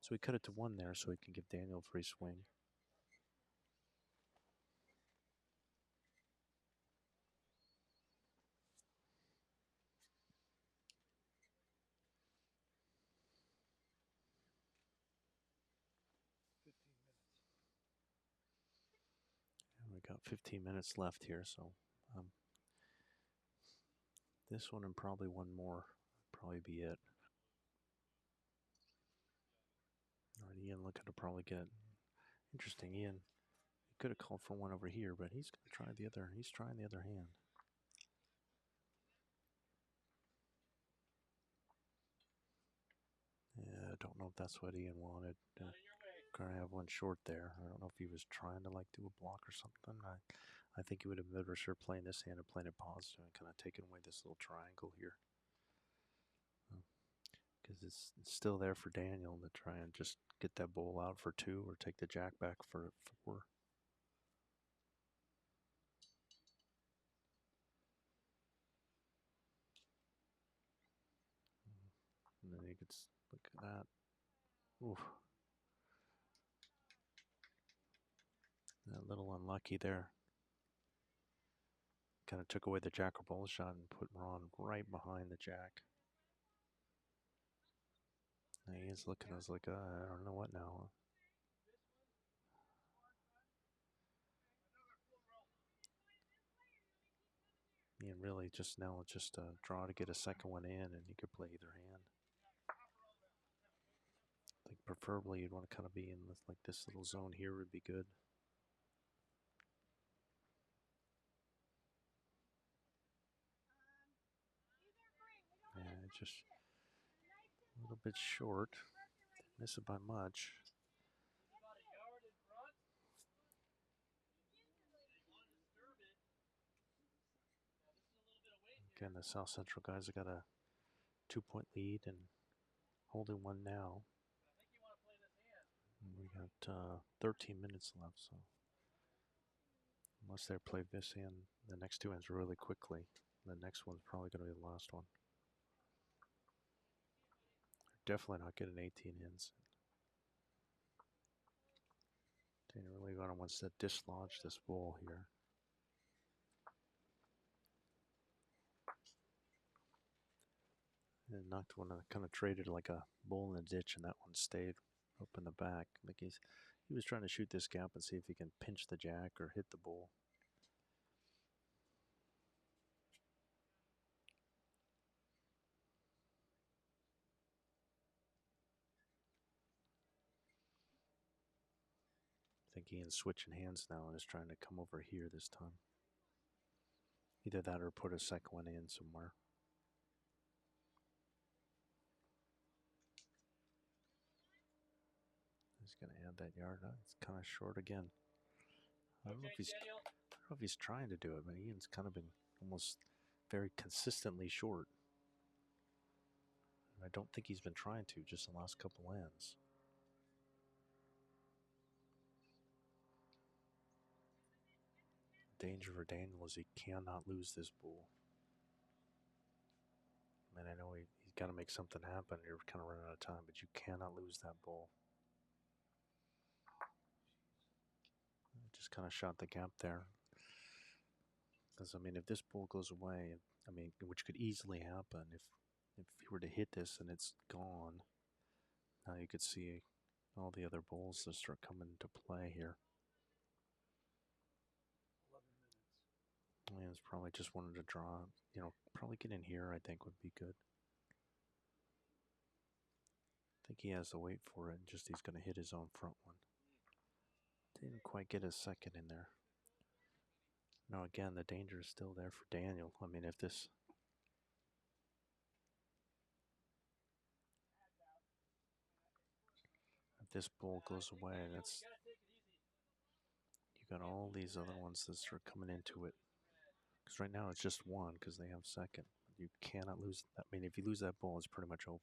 So he cut it to 1 there so he can give Daniel a free swing. And we got 15 minutes left here, so this one and probably one more probably be it. All right, Ian looking to probably get interesting. Ian could have called for one over here, but he's going to try the other. He's trying the other hand. Yeah, I don't know if that's what Ian wanted. Going to have one short there. I don't know if he was trying to like do a block or something. I think he would have been better sure playing this hand and playing it positive and kind of taking away this little triangle here. Because it's still there for Daniel to try and just get that bowl out for 2 or take the jack back for 4. And then you could look at that. Oof. A little unlucky there. Kind of took away the jack or bull shot and put Ron right behind the jack. And he's looking, I was like, I don't know what now. And really just now it's just a draw to get a second one in and you could play either hand. I think preferably you'd want to kind of be in this, like this little zone here would be good. Yeah, just a little bit short. Miss it by much. Again, the South Central guys have got a 2-point lead and holding one now. And we got 13 minutes left, so unless they play this hand, the next 2 ends really quickly. The next one's probably going to be the last one. Definitely not getting 18 ends. Daniel really wants to dislodge this ball here. And knocked one, kind of traded like a bull in the ditch, and that one stayed up in the back. Like he was trying to shoot this gap and see if he can pinch the jack or hit the bull. I think Ian's switching hands now and is trying to come over here this time. Either that or put a second one in somewhere. He's going to add that yard. It's kind of short again. I don't know if he's trying to do it, but Ian's kind of been almost very consistently short. I don't think he's been trying to just the last couple ends. Danger for Daniel is he cannot lose this bull. I mean, I know he's got to make something happen. You're kind of running out of time, but you cannot lose that bull. Just kind of shot the gap there. Because, I mean, if this bull goes away, I mean, which could easily happen if he were to hit this and it's gone, now you could see all the other bulls that start coming into play here. 11 minutes. It's probably just wanted to draw, probably get in here, I think would be good. I think he has to wait for it, and just he's going to hit his own front one. Didn't quite get a second in there. Now again, the danger is still there for Daniel. I mean, if this bull goes away, that's you got all these other ones that start coming into it. Because right now it's just one because they have second. You cannot lose that. I mean, if you lose that ball, it's pretty much over.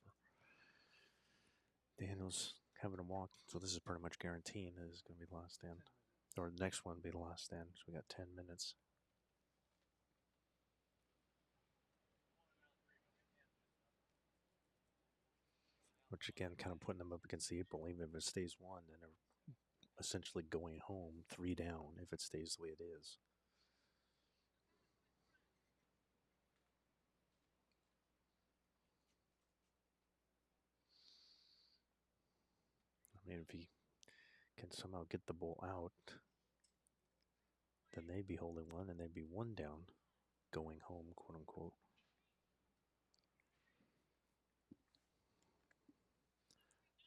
Daniel's having to walk, so this is pretty much guaranteeing that this is going to be the last stand. Or the next one will be the last stand, so we got 10 minutes. Which again, kind of putting them up against the April. Even if it stays one, then they're essentially going home 3 down if it stays the way it is. I mean, if he can somehow get the ball out, then they'd be holding one and they'd be 1 down going home, quote unquote.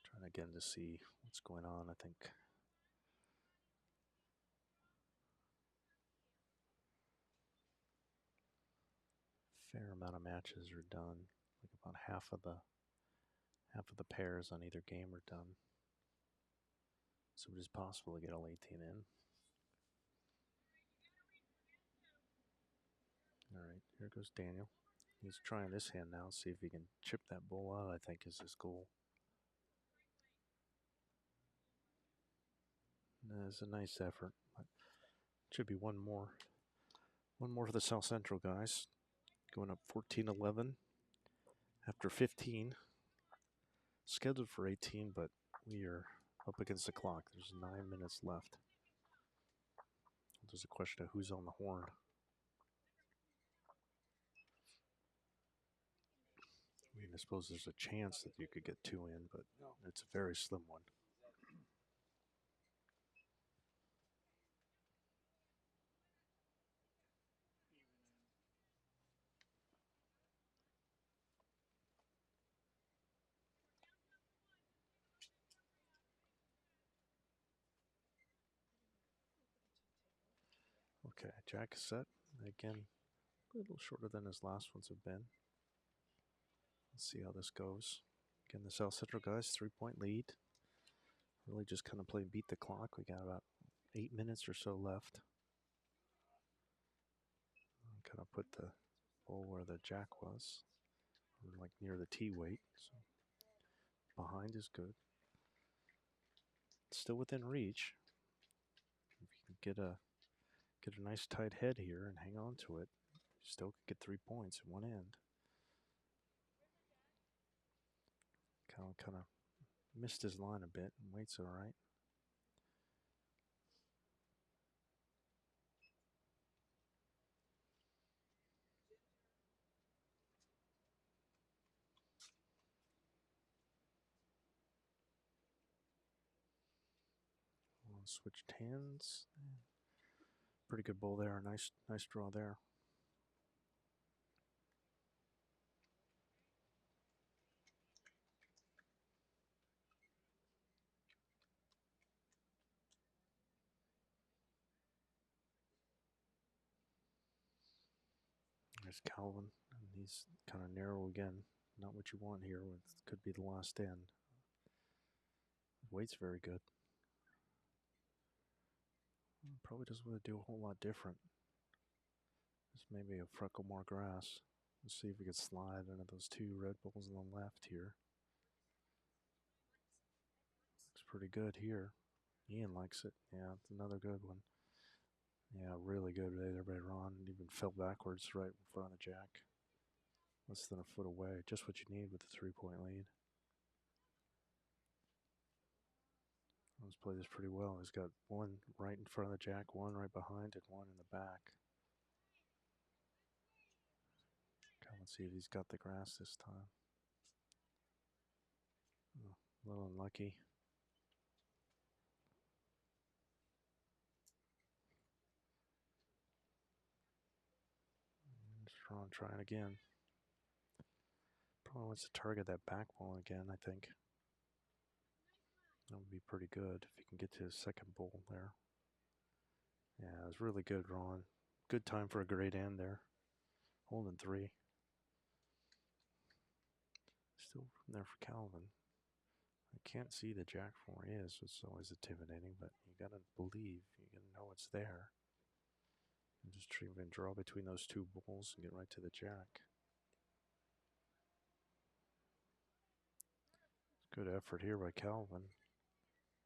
Trying again to see what's going on. I think fair amount of matches are done. Like about half of the pairs on either game are done. So it is possible to get all 18 in. All right, here goes Daniel. He's trying this hand now, see if he can chip that ball out, I think is his goal. That's a nice effort. But should be one more. One more for the South Central guys. Going up 14-11 after 15. Scheduled for 18, but we are up against the clock. There's 9 minutes left. There's a question of who's on the horn. I mean, I suppose there's a chance that you could get 2 in, but it's a very slim one. Okay, Jack is set. Again, a little shorter than his last ones have been. Let's see how this goes. Again, the South Central guys, 3-point lead. Really just kind of playing beat the clock. We got about 8 minutes or so left. Kind of put the ball where the Jack was, like near the tee weight. So behind is good. Still within reach. If you can get a nice tight head here and hang on to it, you still could get 3 points in one end. Kind of missed his line a bit, and waits all right. Switched hands. Pretty good ball there. Nice draw there. There's Calvin, and he's kind of narrow again. Not what you want here. It could be the last end. Weight's very good. Probably doesn't want to do a whole lot different. Just maybe a freckle more grass. Let's see if we can slide into those 2 red balls on the left here. Looks pretty good here. Ian likes it. Yeah, it's another good one. Yeah, really good there by Ron. Even fell backwards right in front of the Jack. Less than a foot away. Just what you need with the 3-point lead. Let's play this pretty well. He's got one right in front of the Jack, one right behind, and one in the back. Come and see if he's got the grass this time. Oh, a little unlucky. Just Ron trying again. Probably wants to target that back ball again, I think. That would be pretty good if he can get to his second ball there. Yeah, it was really good, Ron. Good time for a great end there. Holding 3. Still from there for Calvin. I can't see the Jack from where he is, so it's always intimidating, but you gotta believe, you gotta know it's there. And just try and draw between those two bulls and get right to the jack. Good effort here by Calvin.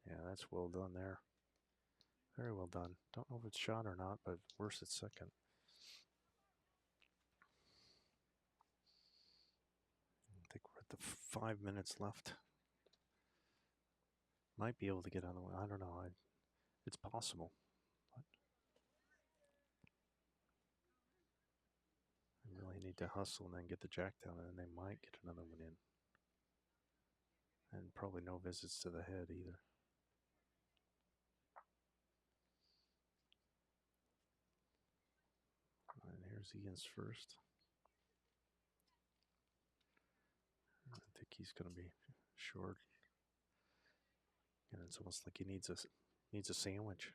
Yeah, that's well done there. Very well done. Don't know if it's shot or not, but worse at second. I think we're at the 5 minutes left. Might be able to get on the one. I don't know. It's possible. But I really need to hustle and then get the jack down, and then they might get another one in. And probably no visits to the head either. And here's Ian's first. I think he's going to be short. And it's almost like he needs a sandwich.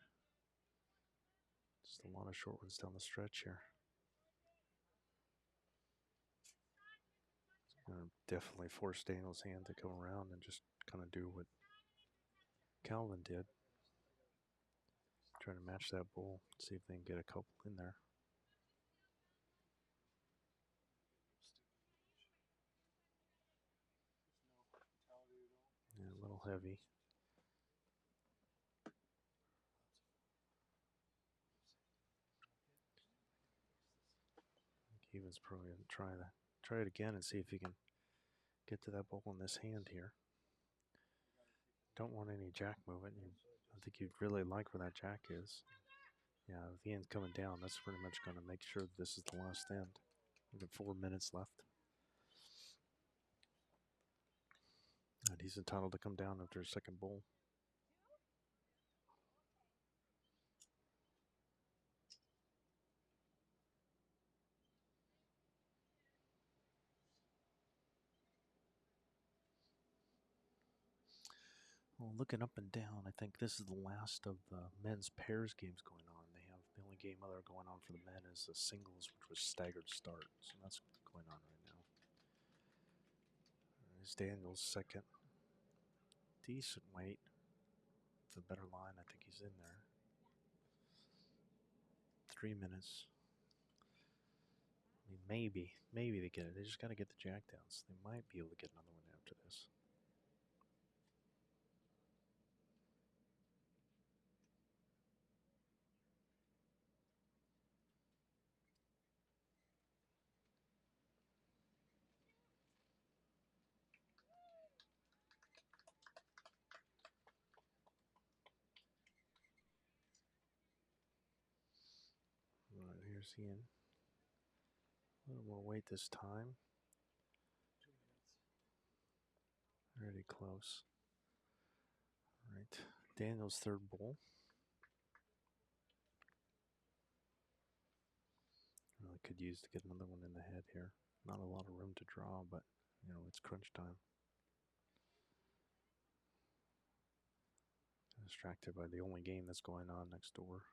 Just a lot of short ones down the stretch here. Definitely force Daniel's hand to come around and just kind of do what Calvin did. Trying to match that bull, see if they can get a couple in there. Yeah, a little heavy. Kevin's probably going to try it again and see if he can get to that bull in this hand here. Don't want any jack movement. I think you'd really like where that jack is. Yeah, if the end's coming down, that's pretty much going to make sure that this is the last end. We've got 4 minutes left. And he's entitled to come down after a second bull. Well, looking up and down, I think this is the last of the men's pairs games going on. They have the only game other going on for the men is the singles, which was staggered start. So that's going on right now. There's Daniel's second. Decent weight. It's a better line. I think he's in there. 3 minutes. I mean, maybe they get it. They just got to get the jack down. So they might be able to get another one after this. All right, here's Ian. A little more weight this time. 2 minutes. Already close. All right, Daniel's third bull. Really could use to get another one in the head here. Not a lot of room to draw, but you know it's crunch time. Distracted by the only game that's going on next door.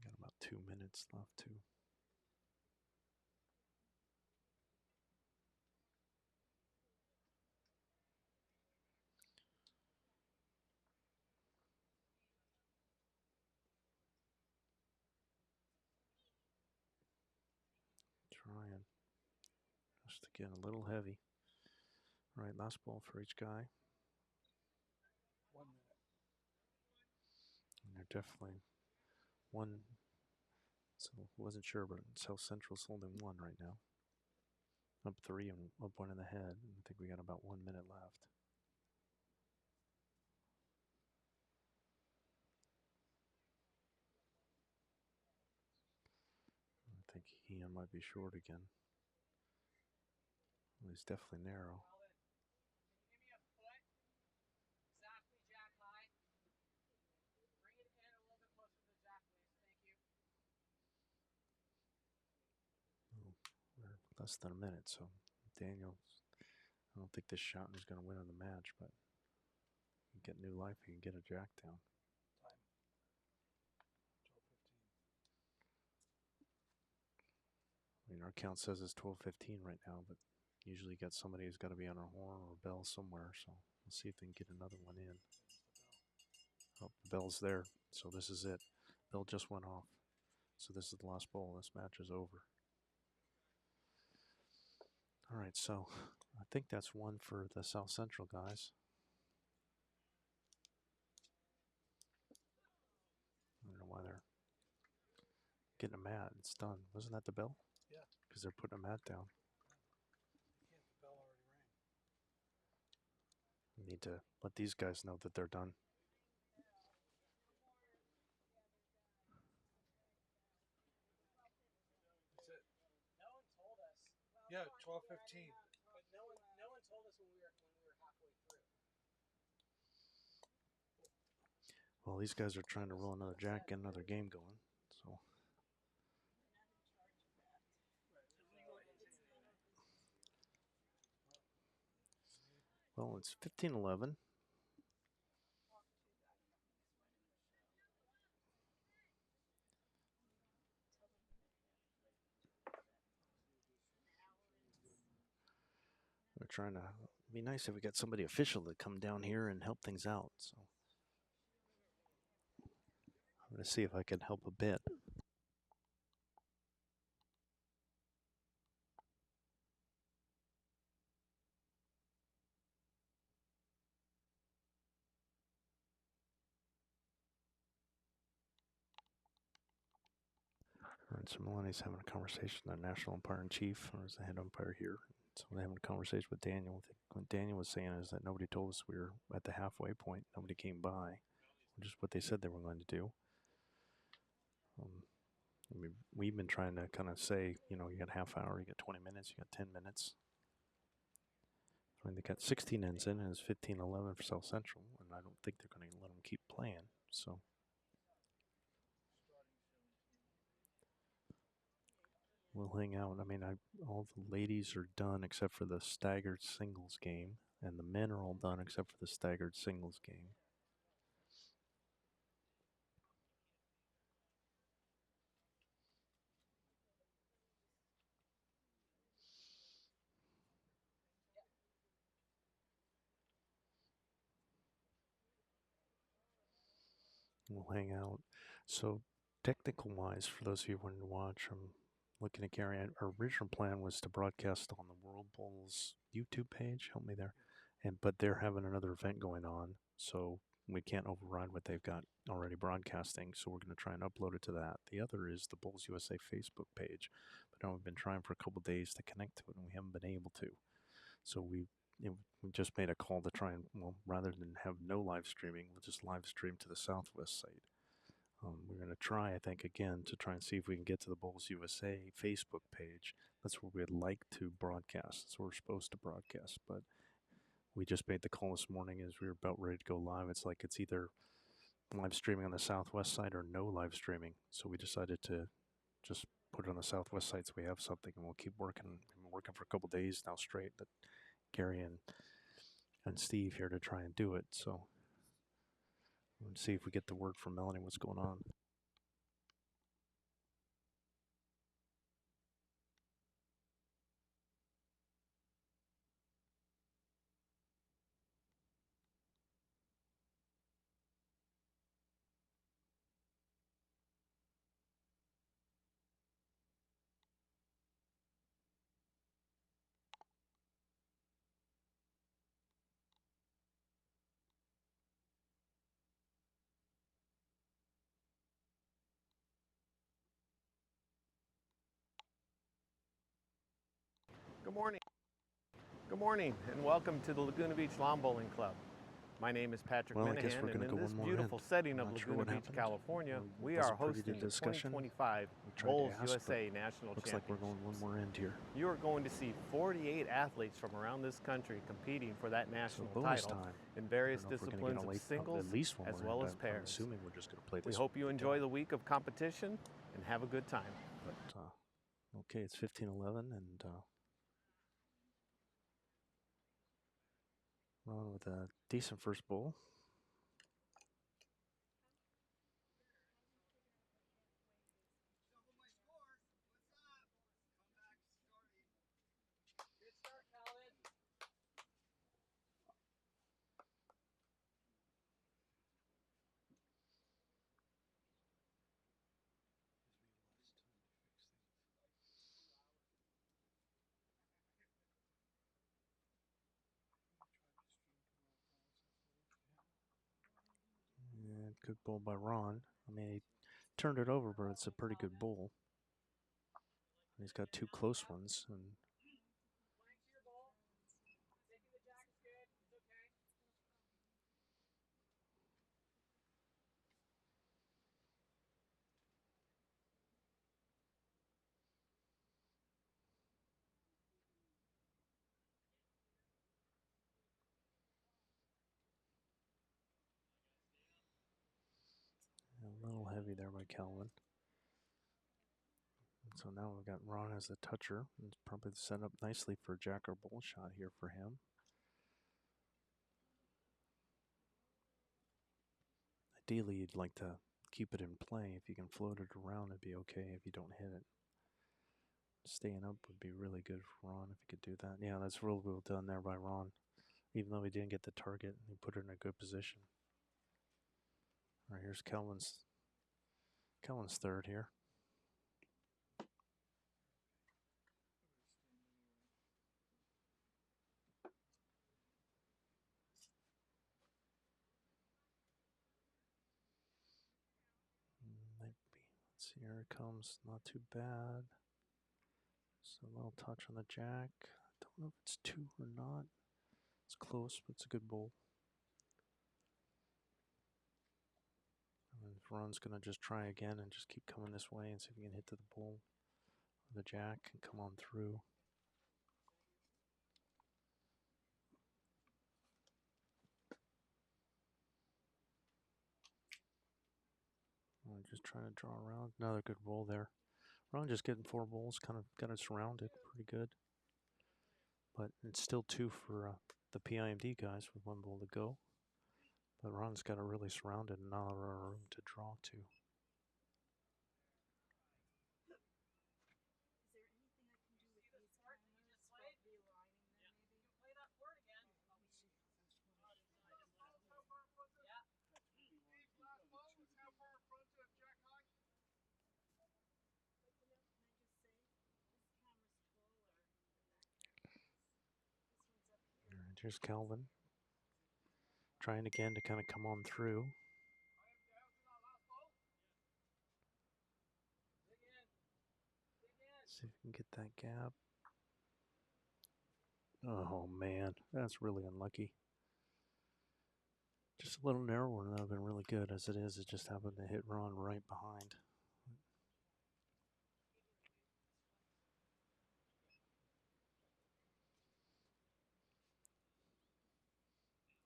Got about 2 minutes left too. Trying. Just again a little heavy. All right, last ball for each guy. 1 minute. And they're definitely one. So wasn't sure, but South Central's holding one right now. Up 3 and up 1 in the head. I think we got about 1 minute left. I think Ian might be short again. Well, he's definitely narrow. Calvin, can you give me a foot? Exactly, jack high. Bring it in a little bit closer to the jack, please. Thank you. Oh, we're less than a minute, so Daniel, I don't think this shot is going to win on the match, but he can get new life. He can get a jack down. Time. 12:15. I mean, our count says it's 12:15 right now, but Usually got somebody who's got to be on a horn or a bell somewhere, so we'll see if they can get another one in. Oh, the bell's there, so this is it. Bell just went off, so this is the last bowl. This match is over. All right, so I think that's one for the South Central guys. I don't know why they're getting a mat. It's done. Wasn't that the bell? Yeah. Because they're putting a mat down. The bell already rang. We need to let these guys know that they're done. That's it. No one told us. Yeah, 12:15. But no one told us when we were halfway through. Well, these guys are trying to roll another jack, get another game going. So. Well, it's 15-11. We're trying to. It'd be nice if we got somebody official to come down here and help things out. So I'm going to see if I can help a bit. All right, so Melania's having a conversation with the national umpire in chief, or is the head umpire here? So we're having a conversation with Daniel. What Daniel was saying is that nobody told us we were at the halfway point. Nobody came by, which is what they said they were going to do. I mean, we've been trying to kind of say, you know, you got a half hour, you got 20 minutes, you got 10 minutes. I mean, they got 16 ends in, and it's 15-11 for South Central, and I don't think they're going to let them keep playing. So we'll hang out. I mean, all the ladies are done except for the staggered singles game, and the men are all done except for the staggered singles game. We'll hang out. So technical-wise, for those of you who wanted to watch, I'm looking at Gary. Our original plan was to broadcast on the World Bowls YouTube page. Help me there. But they're having another event going on, so we can't override what they've got already broadcasting. So we're going to try and upload it to that. The other is the Bowls USA Facebook page. But now we've been trying for a couple days to connect to it, and we haven't been able to. So we just made a call to try and, well, rather than have no live streaming, we'll just live stream to the Southwest site. We're going to try, I think, again, to try and see if we can get to the Bowls USA Facebook page. That's where we'd like to broadcast. That's where we're supposed to broadcast. But we just made the call this morning as we were about ready to go live. It's like it's either live streaming on the Southwest side or no live streaming. So we decided to just put it on the Southwest side so we have something, and we'll keep working. We've been working for a couple days now straight. That Gary and Steve here to try and do it. So we'll see if we get the word from Melanie what's going on. Good morning. Good morning, and welcome to the Laguna Beach Lawn Bowling Club. My name is Patrick Well, I guess Minahan, we're and going to in go this one more beautiful end. setting I'm of not sure Laguna what Beach, happened. California, we Wasn't are privy to hosting the discussion. 2025 We tried Bowls to ask, USA National looks like we're Championships. going one more end here. You are going to see 48 athletes from around this country competing for that So national bonus title time. in I various don't know if we're going to disciplines get a of late, singles at least one as more well end. as I'm pairs. assuming we're just going to play We this. hope you enjoy the week of competition and have a good time. But okay, it's 15-11, and Ron with a decent first bowl. Good bull by Ron. I mean, he turned it over, but it's a pretty good bull. And he's got two close ones, and Flank to your ball. Taking the jack is good. It's okay. a little heavy there by Calvin. And so now we've got Ron as the toucher. It's probably set up nicely for a jack or bull shot here for him. Ideally, you'd like to keep it in play. If you can float it around, it'd be okay if you don't hit it. Staying up would be really good for Ron if he could do that. Yeah, that's real well done there by Ron. Even though he didn't get the target, he put it in a good position. All right, here's Calvin's third here. Maybe. Let's see, here it comes. Not too bad. Just a little touch on the jack. Don't know if it's two or not. It's close, but it's a good bull. And Ron's going to just try again and just keep coming this way and see if he can hit to the bull, the jack, and come on through. Just trying to draw around. Another good bull there. Ron just getting four bulls, kind of got it surrounded pretty good. But it's still two for the PIMD guys with one bull to go. But Ron's got it really surrounded and not a lot of room to draw to. Here's Calvin trying again to kind of come on through. See if we can get that gap. Oh man, that's really unlucky. Just a little narrower and that would have been really good. As it is, it just happened to hit Ron right behind.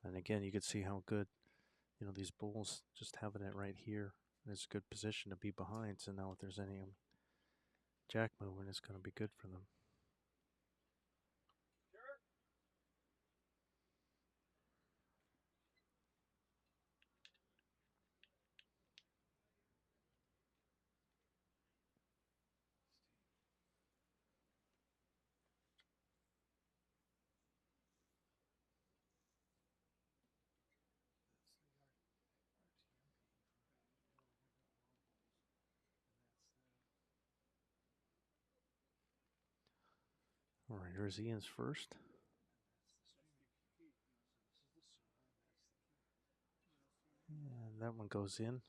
And again, you could see how good, these bulls just having it right here is a good position to be behind. So now if there's any jack movement, it's going to be good for them. All right, here's Ian's first. And that one goes in.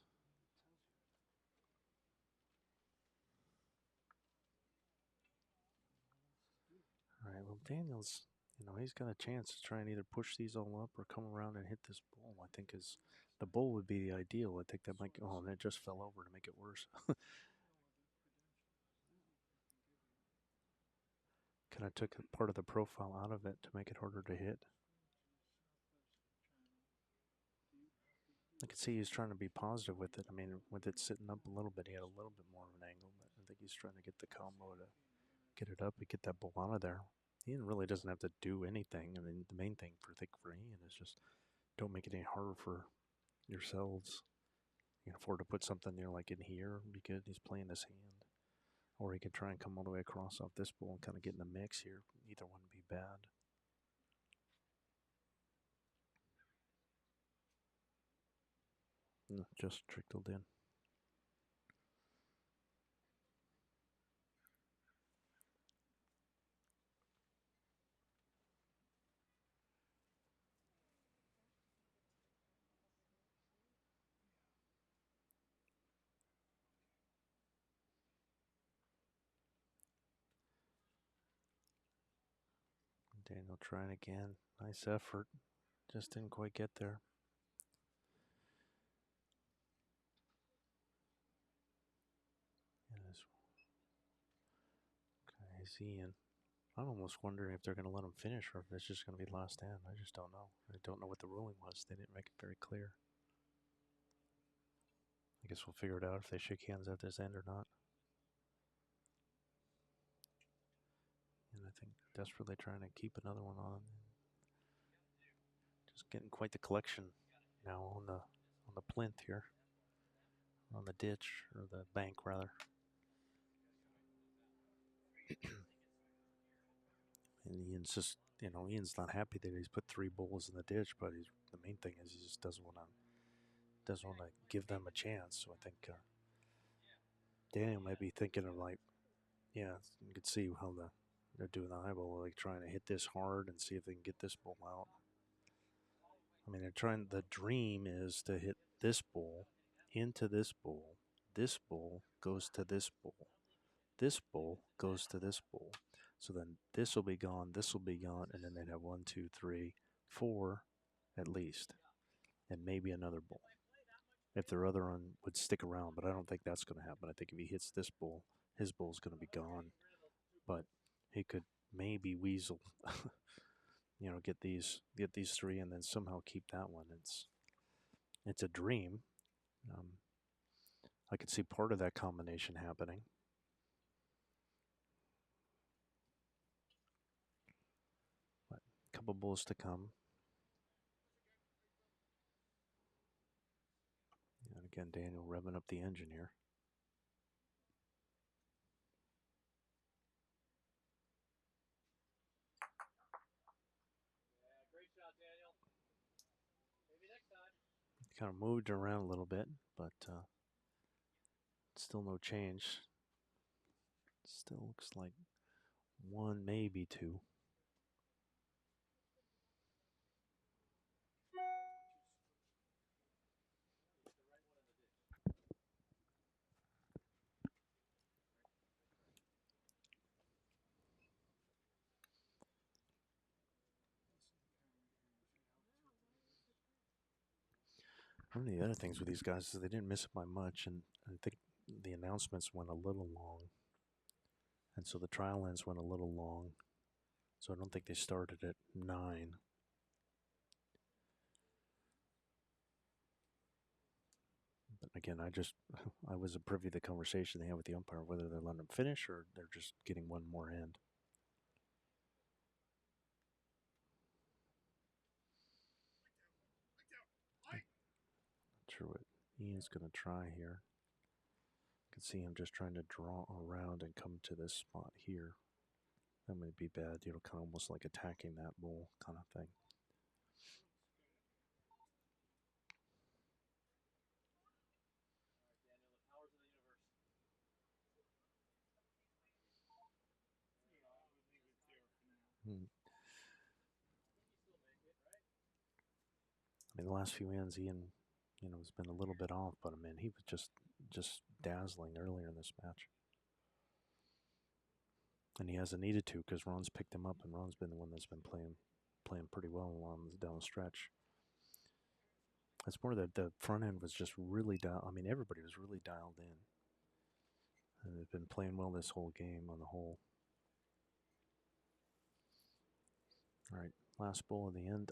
All right, well, Daniel's, he's got a chance to try and either push these all up or come around and hit this bull. I think the bull would be the ideal. I think that might go, and it just fell over to make it worse. Kind of took part of the profile out of it to make it harder to hit. I could see he's trying to be positive with it. I mean, with it sitting up a little bit, he had a little bit more of an angle, but I think he's trying to get the combo to get it up and get that bull out of there. Ian really doesn't have to do anything. I mean, the main thing for Ian is just don't make it any harder for yourselves. You can afford to put something like in here, be good. He's playing this hand. Or he could try and come all the way across off this bull and kind of get in the mix here. Either one would be bad. No, just trickled in. Daniel trying again. Nice effort. Just didn't quite get there. Yes. Okay, he's Ian. I'm almost wondering if they're going to let him finish or if it's just going to be last end. I just don't know. I don't know what the ruling was. They didn't make it very clear. I guess we'll figure it out if they shake hands at this end or not. And I think they're desperately trying to keep another one on. Just getting quite the collection now on the plinth here, on the ditch or the bank rather. And Ian's just, Ian's not happy that he's put 3 bulls in the ditch, but the main thing is he just doesn't want to give them a chance. So I think Daniel might be thinking of like, yeah, you can see how they're doing the eyeball, like trying to hit this hard and see if they can get this bull out. I mean, the dream is to hit this bull into this bull. This bull goes to this bull. This bull goes to this bull. So then this will be gone, this will be gone, and then they'd have 1, 2, 3, 4 at least, and maybe another bull. If their other one would stick around, but I don't think that's going to happen. I think if he hits this bull, his bull's going to be gone. But he could maybe weasel, get these 3 and then somehow keep that one. It's a dream. I could see part of that combination happening. But a couple bulls to come. And again, Daniel revving up the engine here. Yeah, great shot, Daniel. Maybe next time. Kind of moved around a little bit, but still no change. Still looks like 1, maybe 2. One of the other things with these guys is they didn't miss it by much, and I think the announcements went a little long. And so the trial ends went a little long. So I don't think they started at 9. But again, I was privy to the conversation they had with the umpire, whether they're letting them finish or they're just getting one more end. Not sure what Ian's going to try here. You can see him just trying to draw around and come to this spot here. That might be bad, kind of almost like attacking that bull kind of thing. I mean, the last few ends, Ian, has been a little bit off, but I mean, he was just dazzling earlier in this match. And he hasn't needed to because Ron's picked him up, and Ron's been the one that's been playing pretty well down the stretch. It's more that the front end was just really dialed. I mean, everybody was really dialed in. And they've been playing well this whole game on the whole. All right, last bull in the end.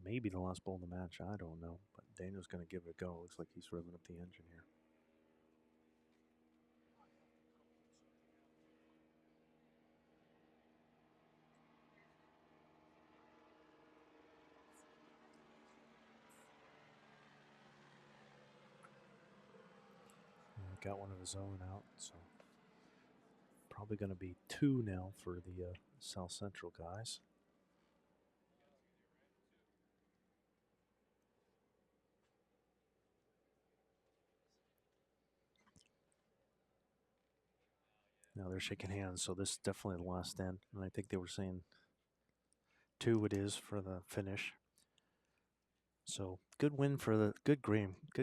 Maybe the last bull in the match. I don't know. But Daniel's going to give it a go. Looks like he's revving up the engine here. Got one of his own out, so probably going to be 2 now for the South Central guys. Now they're shaking hands, so this is definitely the last end. And I think they were saying 2 it is for the finish. So good win for the good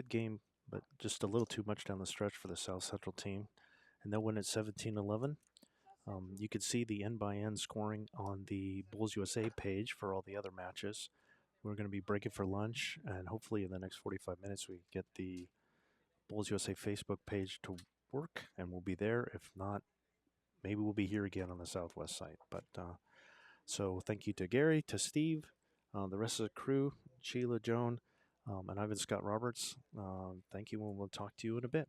game, but just a little too much down the stretch for the South Central team. And they'll win at 17-11. You could see the end by end scoring on the Bulls USA page for all the other matches. We're going to be breaking for lunch, and hopefully in the next 45 minutes we get the Bulls USA Facebook page to work, and we'll be there. If not, maybe we'll be here again on the Southwest site. But so thank you to Gary, to Steve, the rest of the crew, Sheila, Joan, and I've been Scott Roberts. Thank you, and we'll talk to you in a bit.